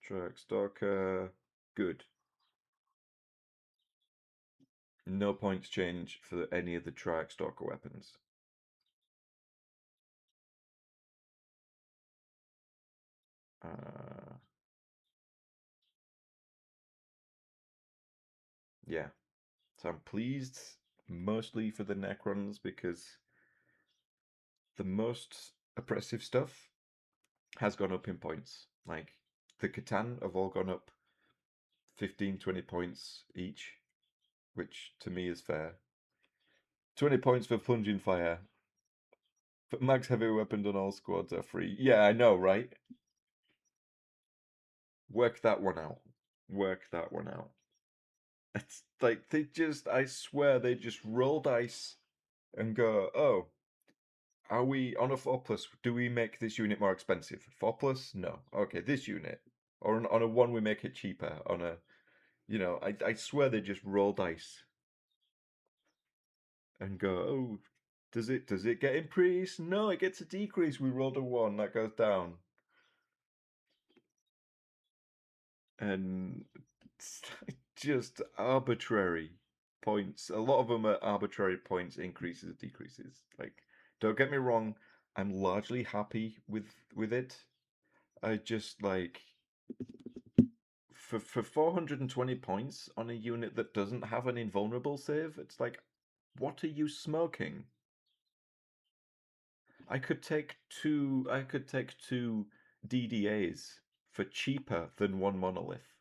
Triac Stalker, good. No points change for any of the Triac Stalker weapons. Yeah, so I'm pleased mostly for the Necrons because the most oppressive stuff has gone up in points. Like, the Catan have all gone up 15, 20 points each, which to me is fair. 20 points for plunging fire. But max heavy weapons on all squads are free. Yeah, I know, right? Work that one out. Work that one out. It's like I swear, they just roll dice and go, oh, are we on a 4+? Do we make this unit more expensive? 4+? No. Okay, this unit. Or on a 1, we make it cheaper. On a, I swear they just roll dice and go, oh, does it get increased? No, it gets a decrease. We rolled a 1, that goes down. And it's just arbitrary points. A lot of them are arbitrary points, increases, decreases. Like, don't get me wrong, I'm largely happy with it. I just like for 420 points on a unit that doesn't have an invulnerable save, it's like, what are you smoking? I could take two DDAs for cheaper than one monolith.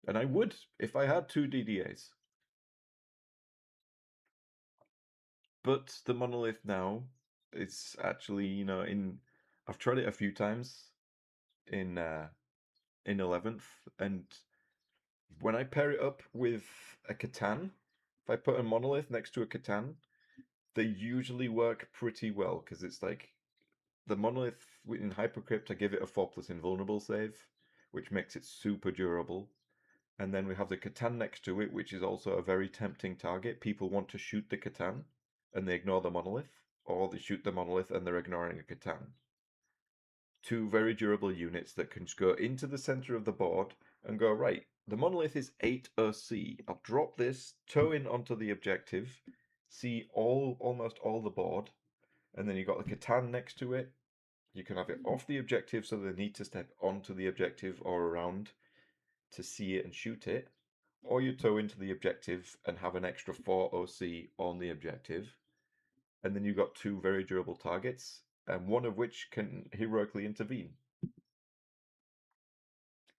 And I would if I had two DDAs. But the monolith now is actually, I've tried it a few times in 11th, and when I pair it up with a Catan, if I put a monolith next to a Catan, they usually work pretty well because it's like the monolith in Hypercrypt, I give it a 4+ invulnerable save, which makes it super durable. And then we have the Catan next to it, which is also a very tempting target. People want to shoot the Catan and they ignore the monolith, or they shoot the monolith and they're ignoring a Catan. Two very durable units that can just go into the center of the board and go, right, the monolith is 8 OC. I'll drop this, toe in onto the objective, see almost all the board, and then you've got the Catan next to it. You can have it off the objective so they need to step onto the objective or around to see it and shoot it, or you toe into the objective and have an extra 4 OC on the objective, and then you've got two very durable targets, and one of which can heroically intervene.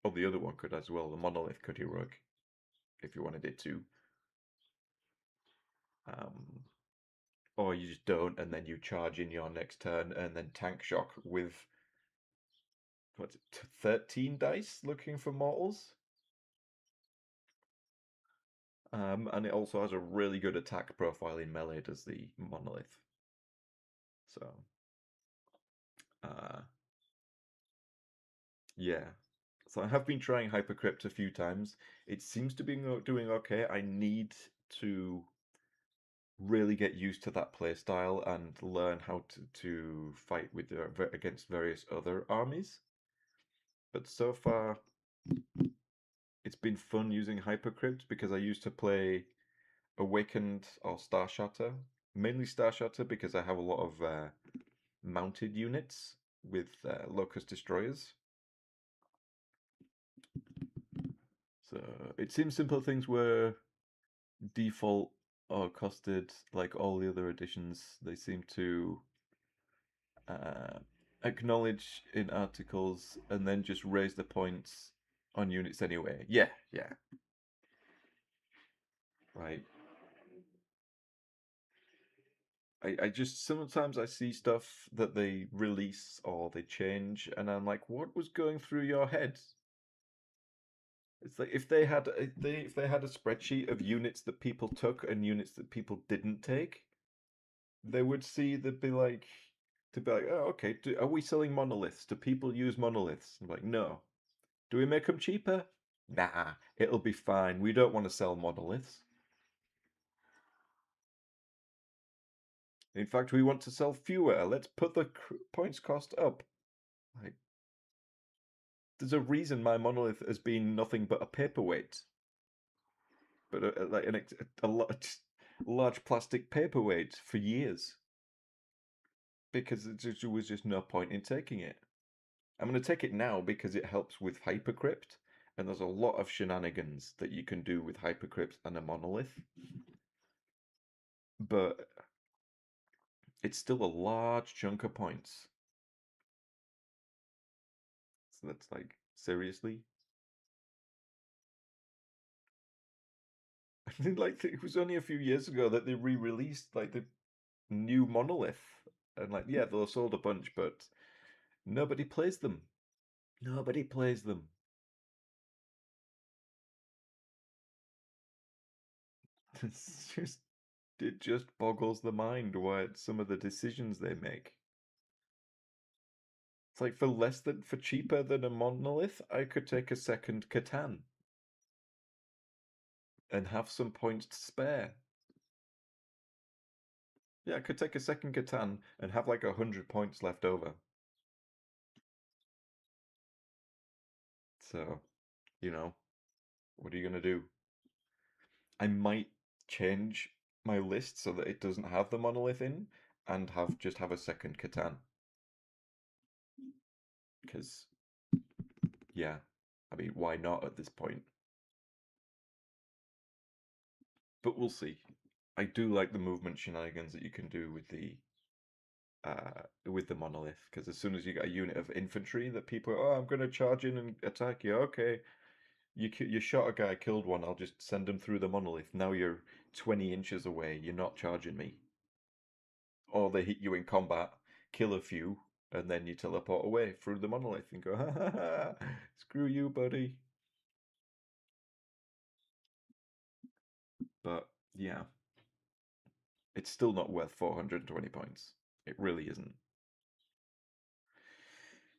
Or the other one could as well. The monolith could heroic if you wanted it to. Or you just don't, and then you charge in your next turn, and then tank shock with what's it, 13 dice looking for mortals. And it also has a really good attack profile in melee, does the monolith. So, yeah. So I have been trying Hypercrypt a few times. It seems to be doing okay. I need to really get used to that playstyle and learn how to fight with against various other armies. But so far, it's been fun using Hypercrypt because I used to play Awakened or Star Shatter, mainly Star Shatter because I have a lot of mounted units with Locust Destroyers. So it seems simple things were default or costed like all the other editions. They seem to uh, acknowledge in articles and then just raise the points on units anyway. Yeah, yeah, right. I just sometimes I see stuff that they release or they change, and I'm like, what was going through your head? It's like if they had a spreadsheet of units that people took and units that people didn't take, they would see they'd be like oh okay, are we selling monoliths? Do people use monoliths? I'm like, no. Do we make them cheaper? Nah, it'll be fine. We don't want to sell monoliths. In fact, we want to sell fewer. Let's put the points cost up. Like, there's a reason my monolith has been nothing but a paperweight, but like a large plastic paperweight for years because there was just no point in taking it. I'm going to take it now because it helps with Hypercrypt, and there's a lot of shenanigans that you can do with Hypercrypt and a monolith, but it's still a large chunk of points. So that's like, seriously? I think like it was only a few years ago that they re-released like the new monolith, and like yeah, they sold a bunch, but nobody plays them. Nobody plays them. It's just it just boggles the mind why some of the decisions they make. It's like for cheaper than a monolith, I could take a second Catan and have some points to spare. Yeah, I could take a second Catan and have like 100 points left over. So, you know, what are you gonna do? I might change my list so that it doesn't have the monolith in and have a second Catan. Because yeah, I mean, why not at this point? But we'll see. I do like the movement shenanigans that you can do with the monolith, because as soon as you get a unit of infantry that people are, oh, I'm going to charge in and attack you. Okay, you shot a guy, killed one. I'll just send him through the monolith. Now you're 20 inches away. You're not charging me. Or they hit you in combat, kill a few, and then you teleport away through the monolith and go, ha ha ha, screw you, buddy. But yeah, it's still not worth 420 points. It really isn't.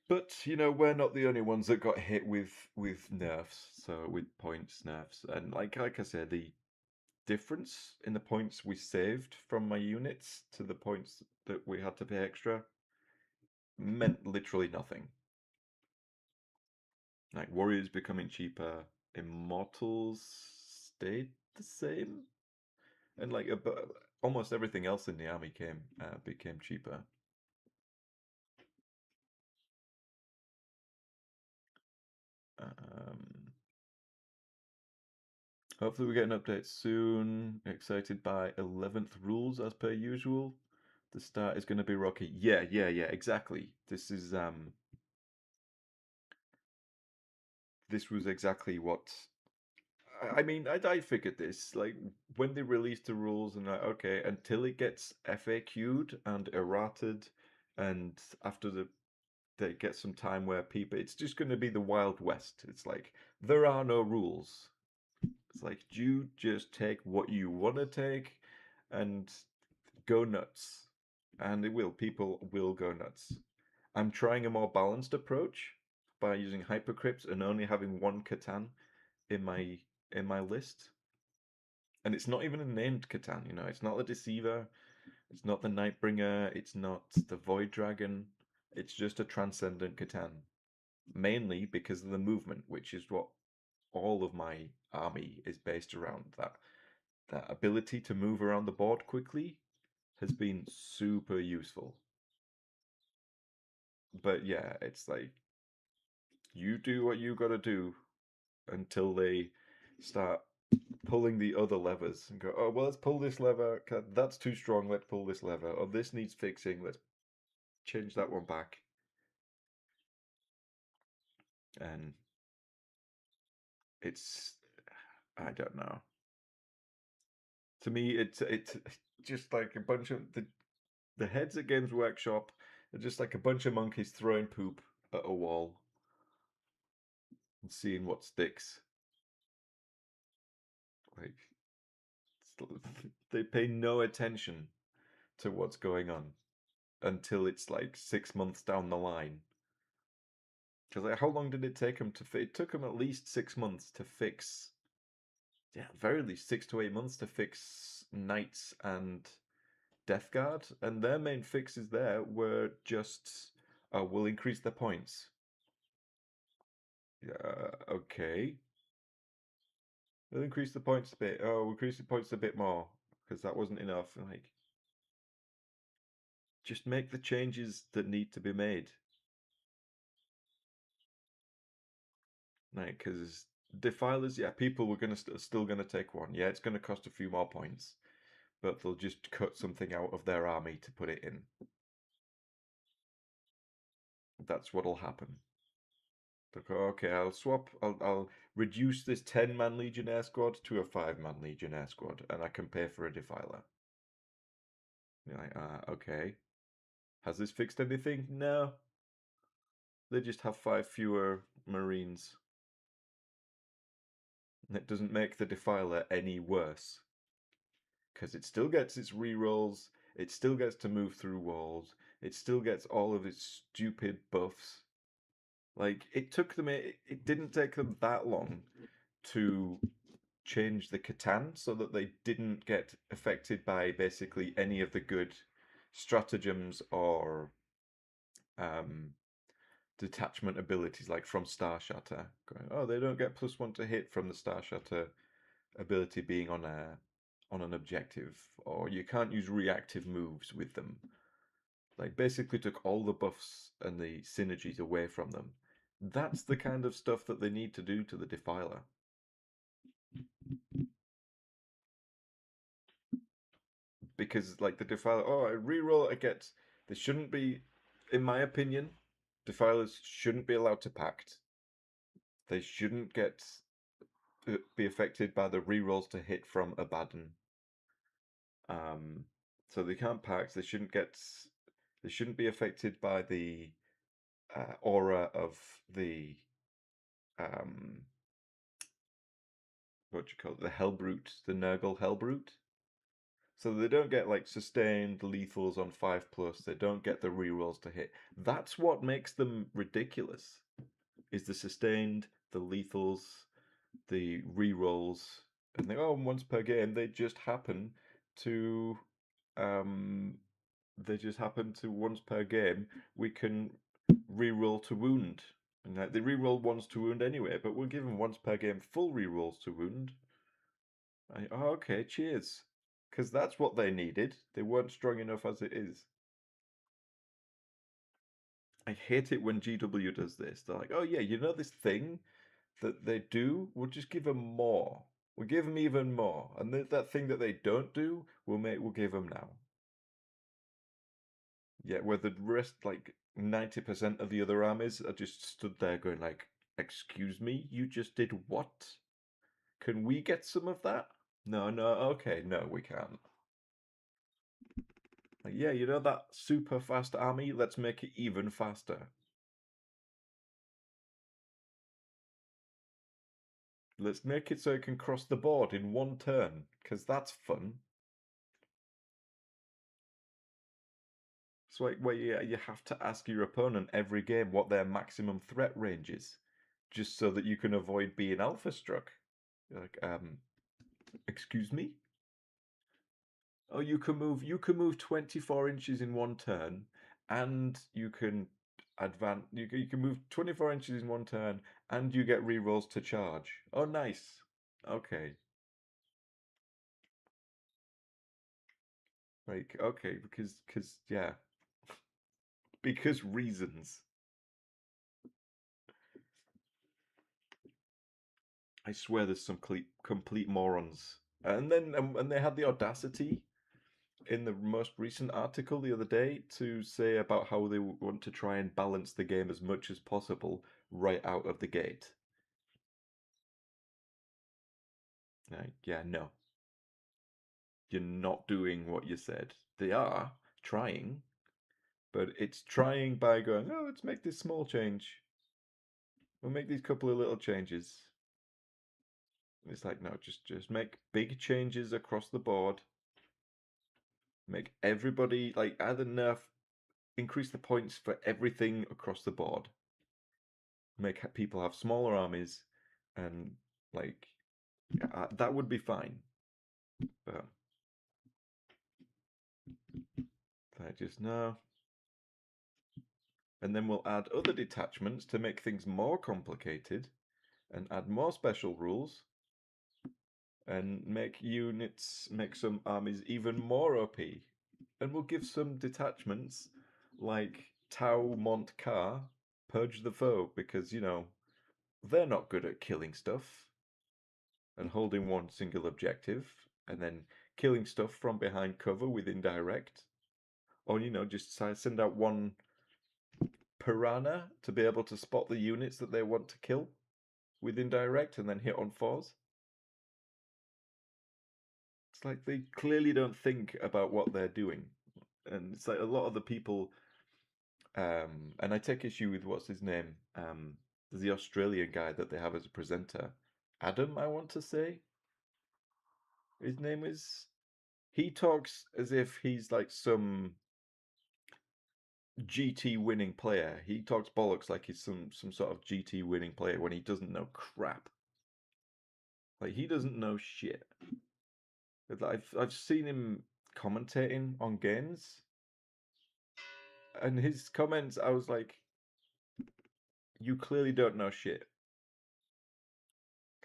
But you know, we're not the only ones that got hit with nerfs. So with points nerfs, and like I said, the difference in the points we saved from my units to the points that we had to pay extra meant literally nothing. Like warriors becoming cheaper, immortals stayed the same, and like almost everything else in the army became cheaper. Um, Hopefully we get an update soon. Excited by 11th rules as per usual. The start is going to be rocky. Yeah, yeah, yeah, exactly. This was exactly what I mean, I figured this like when they released the rules and like okay, until it gets FAQ'd and errated and after they get some time where people it's just going to be the Wild West. It's like there are no rules. It's like, you just take what you want to take and go nuts. And it will. People will go nuts. I'm trying a more balanced approach by using hypercrypts and only having one Catan in my list. And it's not even a named Catan, you know. It's not the Deceiver, it's not the Nightbringer, it's not the Void Dragon. It's just a Transcendent Catan. Mainly because of the movement, which is what all of my army is based around that ability to move around the board quickly has been super useful. But yeah, it's like you do what you gotta do until they start pulling the other levers and go, oh, well, let's pull this lever. That's too strong. Let's pull this lever. Or this needs fixing. Let's change that one back. And it's, I don't know. To me, it's just like a bunch of the heads at Games Workshop are just like a bunch of monkeys throwing poop at a wall and seeing what sticks. Like they pay no attention to what's going on until it's like 6 months down the line. Because like, how long did it take them to fix? It took them at least 6 months to fix. Yeah, very least 6 to 8 months to fix Knights and Death Guard, and their main fixes there were just, we'll increase their points. Yeah, okay. We'll increase the points a bit. Oh, we'll increase the points a bit more because that wasn't enough. Like, just make the changes that need to be made. Like, because Defilers, yeah, people were gonna still gonna take one. Yeah, it's gonna cost a few more points, but they'll just cut something out of their army to put it in. That's what'll happen. Like, okay, I'll swap. I'll reduce this 10-man Legionnaire squad to a 5-man Legionnaire squad, and I can pay for a Defiler. You're like, okay. Has this fixed anything? No. They just have 5 fewer Marines. And it doesn't make the Defiler any worse. Because it still gets its rerolls, it still gets to move through walls, it still gets all of its stupid buffs. Like, it didn't take them that long to change the Catan so that they didn't get affected by basically any of the good stratagems or detachment abilities, like from Star Shatter. Going, oh, they don't get +1 to hit from the Star Shatter ability being on an objective, or you can't use reactive moves with them. Like, basically took all the buffs and the synergies away from them. That's the kind of stuff that they need to do to the Defiler. Because like the Defiler, oh, I reroll, I get. They shouldn't be, in my opinion, Defilers shouldn't be allowed to pact. They shouldn't get be affected by the rerolls to hit from Abaddon. So they can't pact. They shouldn't get. They shouldn't be affected by the aura of the um, what do you call it? The Hellbrute, the Nurgle Hellbrute. So they don't get like sustained lethals on 5+, they don't get the rerolls to hit. That's what makes them ridiculous. Is the sustained, the lethals, the rerolls, and they once per game they just happen to once per game we can reroll to wound. And they reroll once to wound anyway, but we'll give them once per game full rerolls to wound. Okay, cheers. Because that's what they needed. They weren't strong enough as it is. I hate it when GW does this. They're like, oh yeah, you know this thing that they do? We'll just give them more. We'll give them even more. And that thing that they don't do, we'll give them now. Yeah, where the rest, like 90% of the other armies are just stood there going like, excuse me, you just did what? Can we get some of that? No, okay, no, we can't. Like, yeah, you know that super fast army? Let's make it even faster. Let's make it so it can cross the board in one turn, because that's fun. It's like where you have to ask your opponent every game what their maximum threat range is, just so that you can avoid being alpha struck. You're like, excuse me? Oh, you can move 24 inches in one turn, and you can advance. You can move 24 inches in one turn, And you get rerolls to charge. Oh, nice. Okay. Like, okay, because yeah. Because reasons. I swear there's some complete morons. And then and they had the audacity in the most recent article the other day to say about how they want to try and balance the game as much as possible right out of the gate. Like, yeah, no. You're not doing what you said. They are trying, but it's trying by going, oh, let's make this small change. We'll make these couple of little changes. It's like, no, just make big changes across the board. Make everybody like either increase the points for everything across the board. Make people have smaller armies, and like that would be fine. But I just no. And then we'll add other detachments to make things more complicated, and add more special rules, and make some armies even more OP. And we'll give some detachments like Tau Mont Ka purge the foe because they're not good at killing stuff and holding one single objective and then killing stuff from behind cover with indirect. Or, just send out one piranha to be able to spot the units that they want to kill with indirect and then hit on fours. It's like they clearly don't think about what they're doing. And it's like a lot of the people, and I take issue with what's his name, the Australian guy that they have as a presenter. Adam, I want to say. His name is. He talks as if he's like some GT winning player. He talks bollocks like he's some sort of GT winning player when he doesn't know crap. Like he doesn't know shit. I've seen him commentating on games, and his comments, I was like, you clearly don't know shit.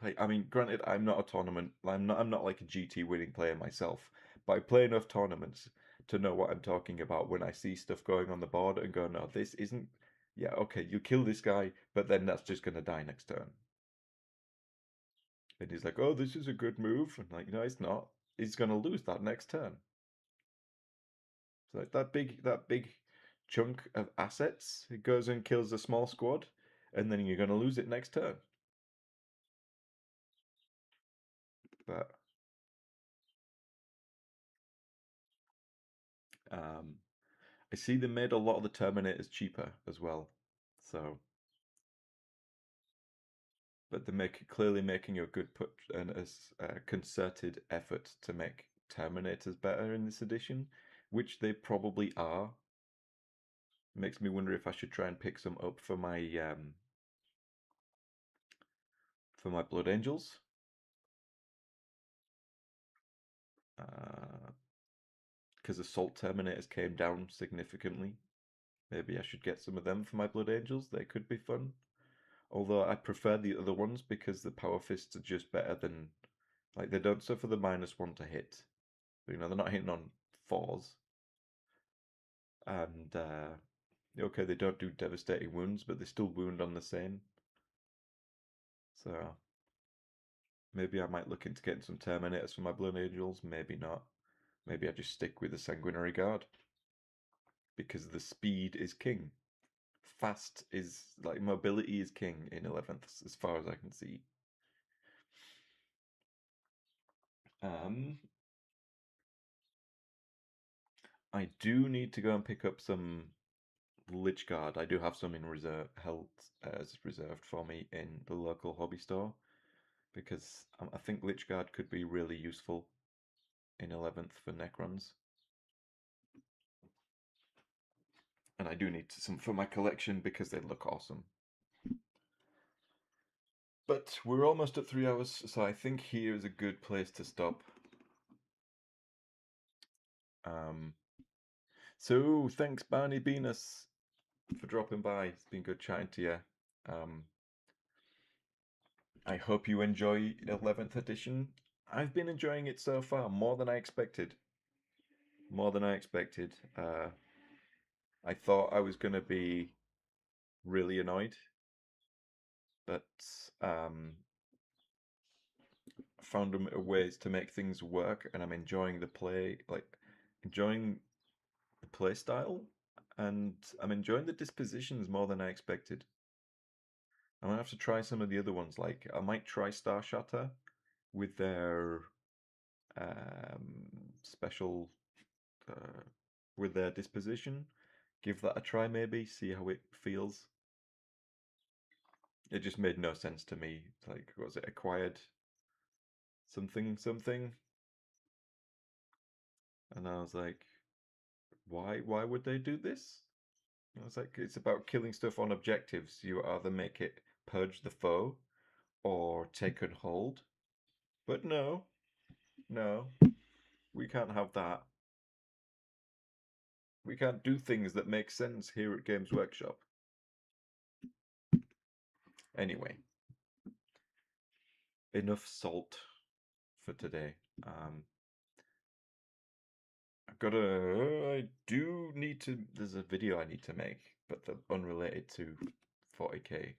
Like, I mean, granted, I'm not a tournament. I'm not like a GT winning player myself, but I play enough tournaments to know what I'm talking about when I see stuff going on the board and go, no, this isn't. Yeah, okay, you kill this guy, but then that's just gonna die next turn. And he's like, oh, this is a good move, and like, no, it's not. He's gonna lose that next turn. So like that big chunk of assets, it goes and kills a small squad, and then you're gonna lose it next turn. But I see they made a lot of the Terminators cheaper as well. So, but they're clearly making a good put and a concerted effort to make Terminators better in this edition, which they probably are. Makes me wonder if I should try and pick some up for my Blood Angels. Because Assault Terminators came down significantly. Maybe I should get some of them for my Blood Angels. They could be fun. Although I prefer the other ones because the Power Fists are just better than. Like, they don't suffer the -1 to hit. They're not hitting on fours. And, okay, they don't do devastating wounds, but they still wound on the same. So, maybe I might look into getting some Terminators for my Blood Angels. Maybe not. Maybe I just stick with the Sanguinary Guard. Because the speed is king. Fast is, like, mobility is king in 11th, as far as I can see. I do need to go and pick up some Lich Guard. I do have some in reserve, held as reserved for me in the local hobby store, because I think Lich Guard could be really useful in 11th for Necrons. And I do need some for my collection because they look awesome. But we're almost at 3 hours, so I think here is a good place to stop. So thanks, Barney Venus, for dropping by. It's been good chatting to you. I hope you enjoy 11th edition. I've been enjoying it so far, more than I expected. More than I expected. I thought I was going to be really annoyed, but um, found ways to make things work, and I'm enjoying the play, enjoying the play style, and I'm enjoying the dispositions more than I expected. I'm gonna have to try some of the other ones. Like I might try Star Shatter with their special uh, with their disposition. Give that a try, maybe see how it feels. It just made no sense to me. Like, was it acquired something something? And I was like, why? Why would they do this? I was like, it's about killing stuff on objectives. You either make it purge the foe or take and hold. But no, no, we can't have that. We can't do things that make sense here at Games Workshop. Anyway, enough salt for today. I do need to, there's a video I need to make, but unrelated to 40k.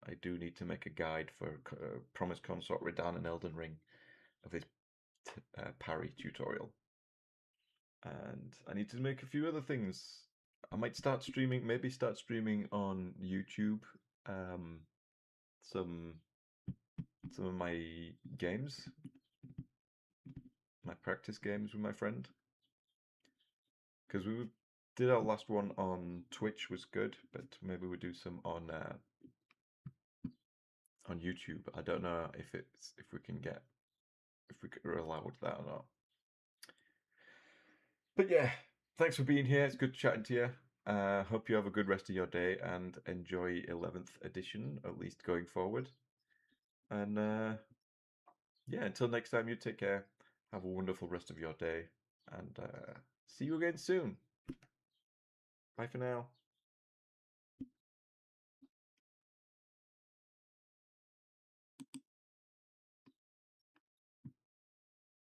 I do need to make a guide for Promised Consort Radan and Elden Ring of his parry tutorial. And I need to make a few other things. I might start streaming, maybe start streaming on YouTube, um, some some of my games, my practice games with my friend. Because did our last one on Twitch was good, but maybe we do some on YouTube. I don't know if we can get if we're allowed that or not. But yeah, thanks for being here. It's good chatting to you. Hope you have a good rest of your day and enjoy 11th edition, at least going forward. And yeah, until next time, you take care. Have a wonderful rest of your day, and see you again soon. Bye for now.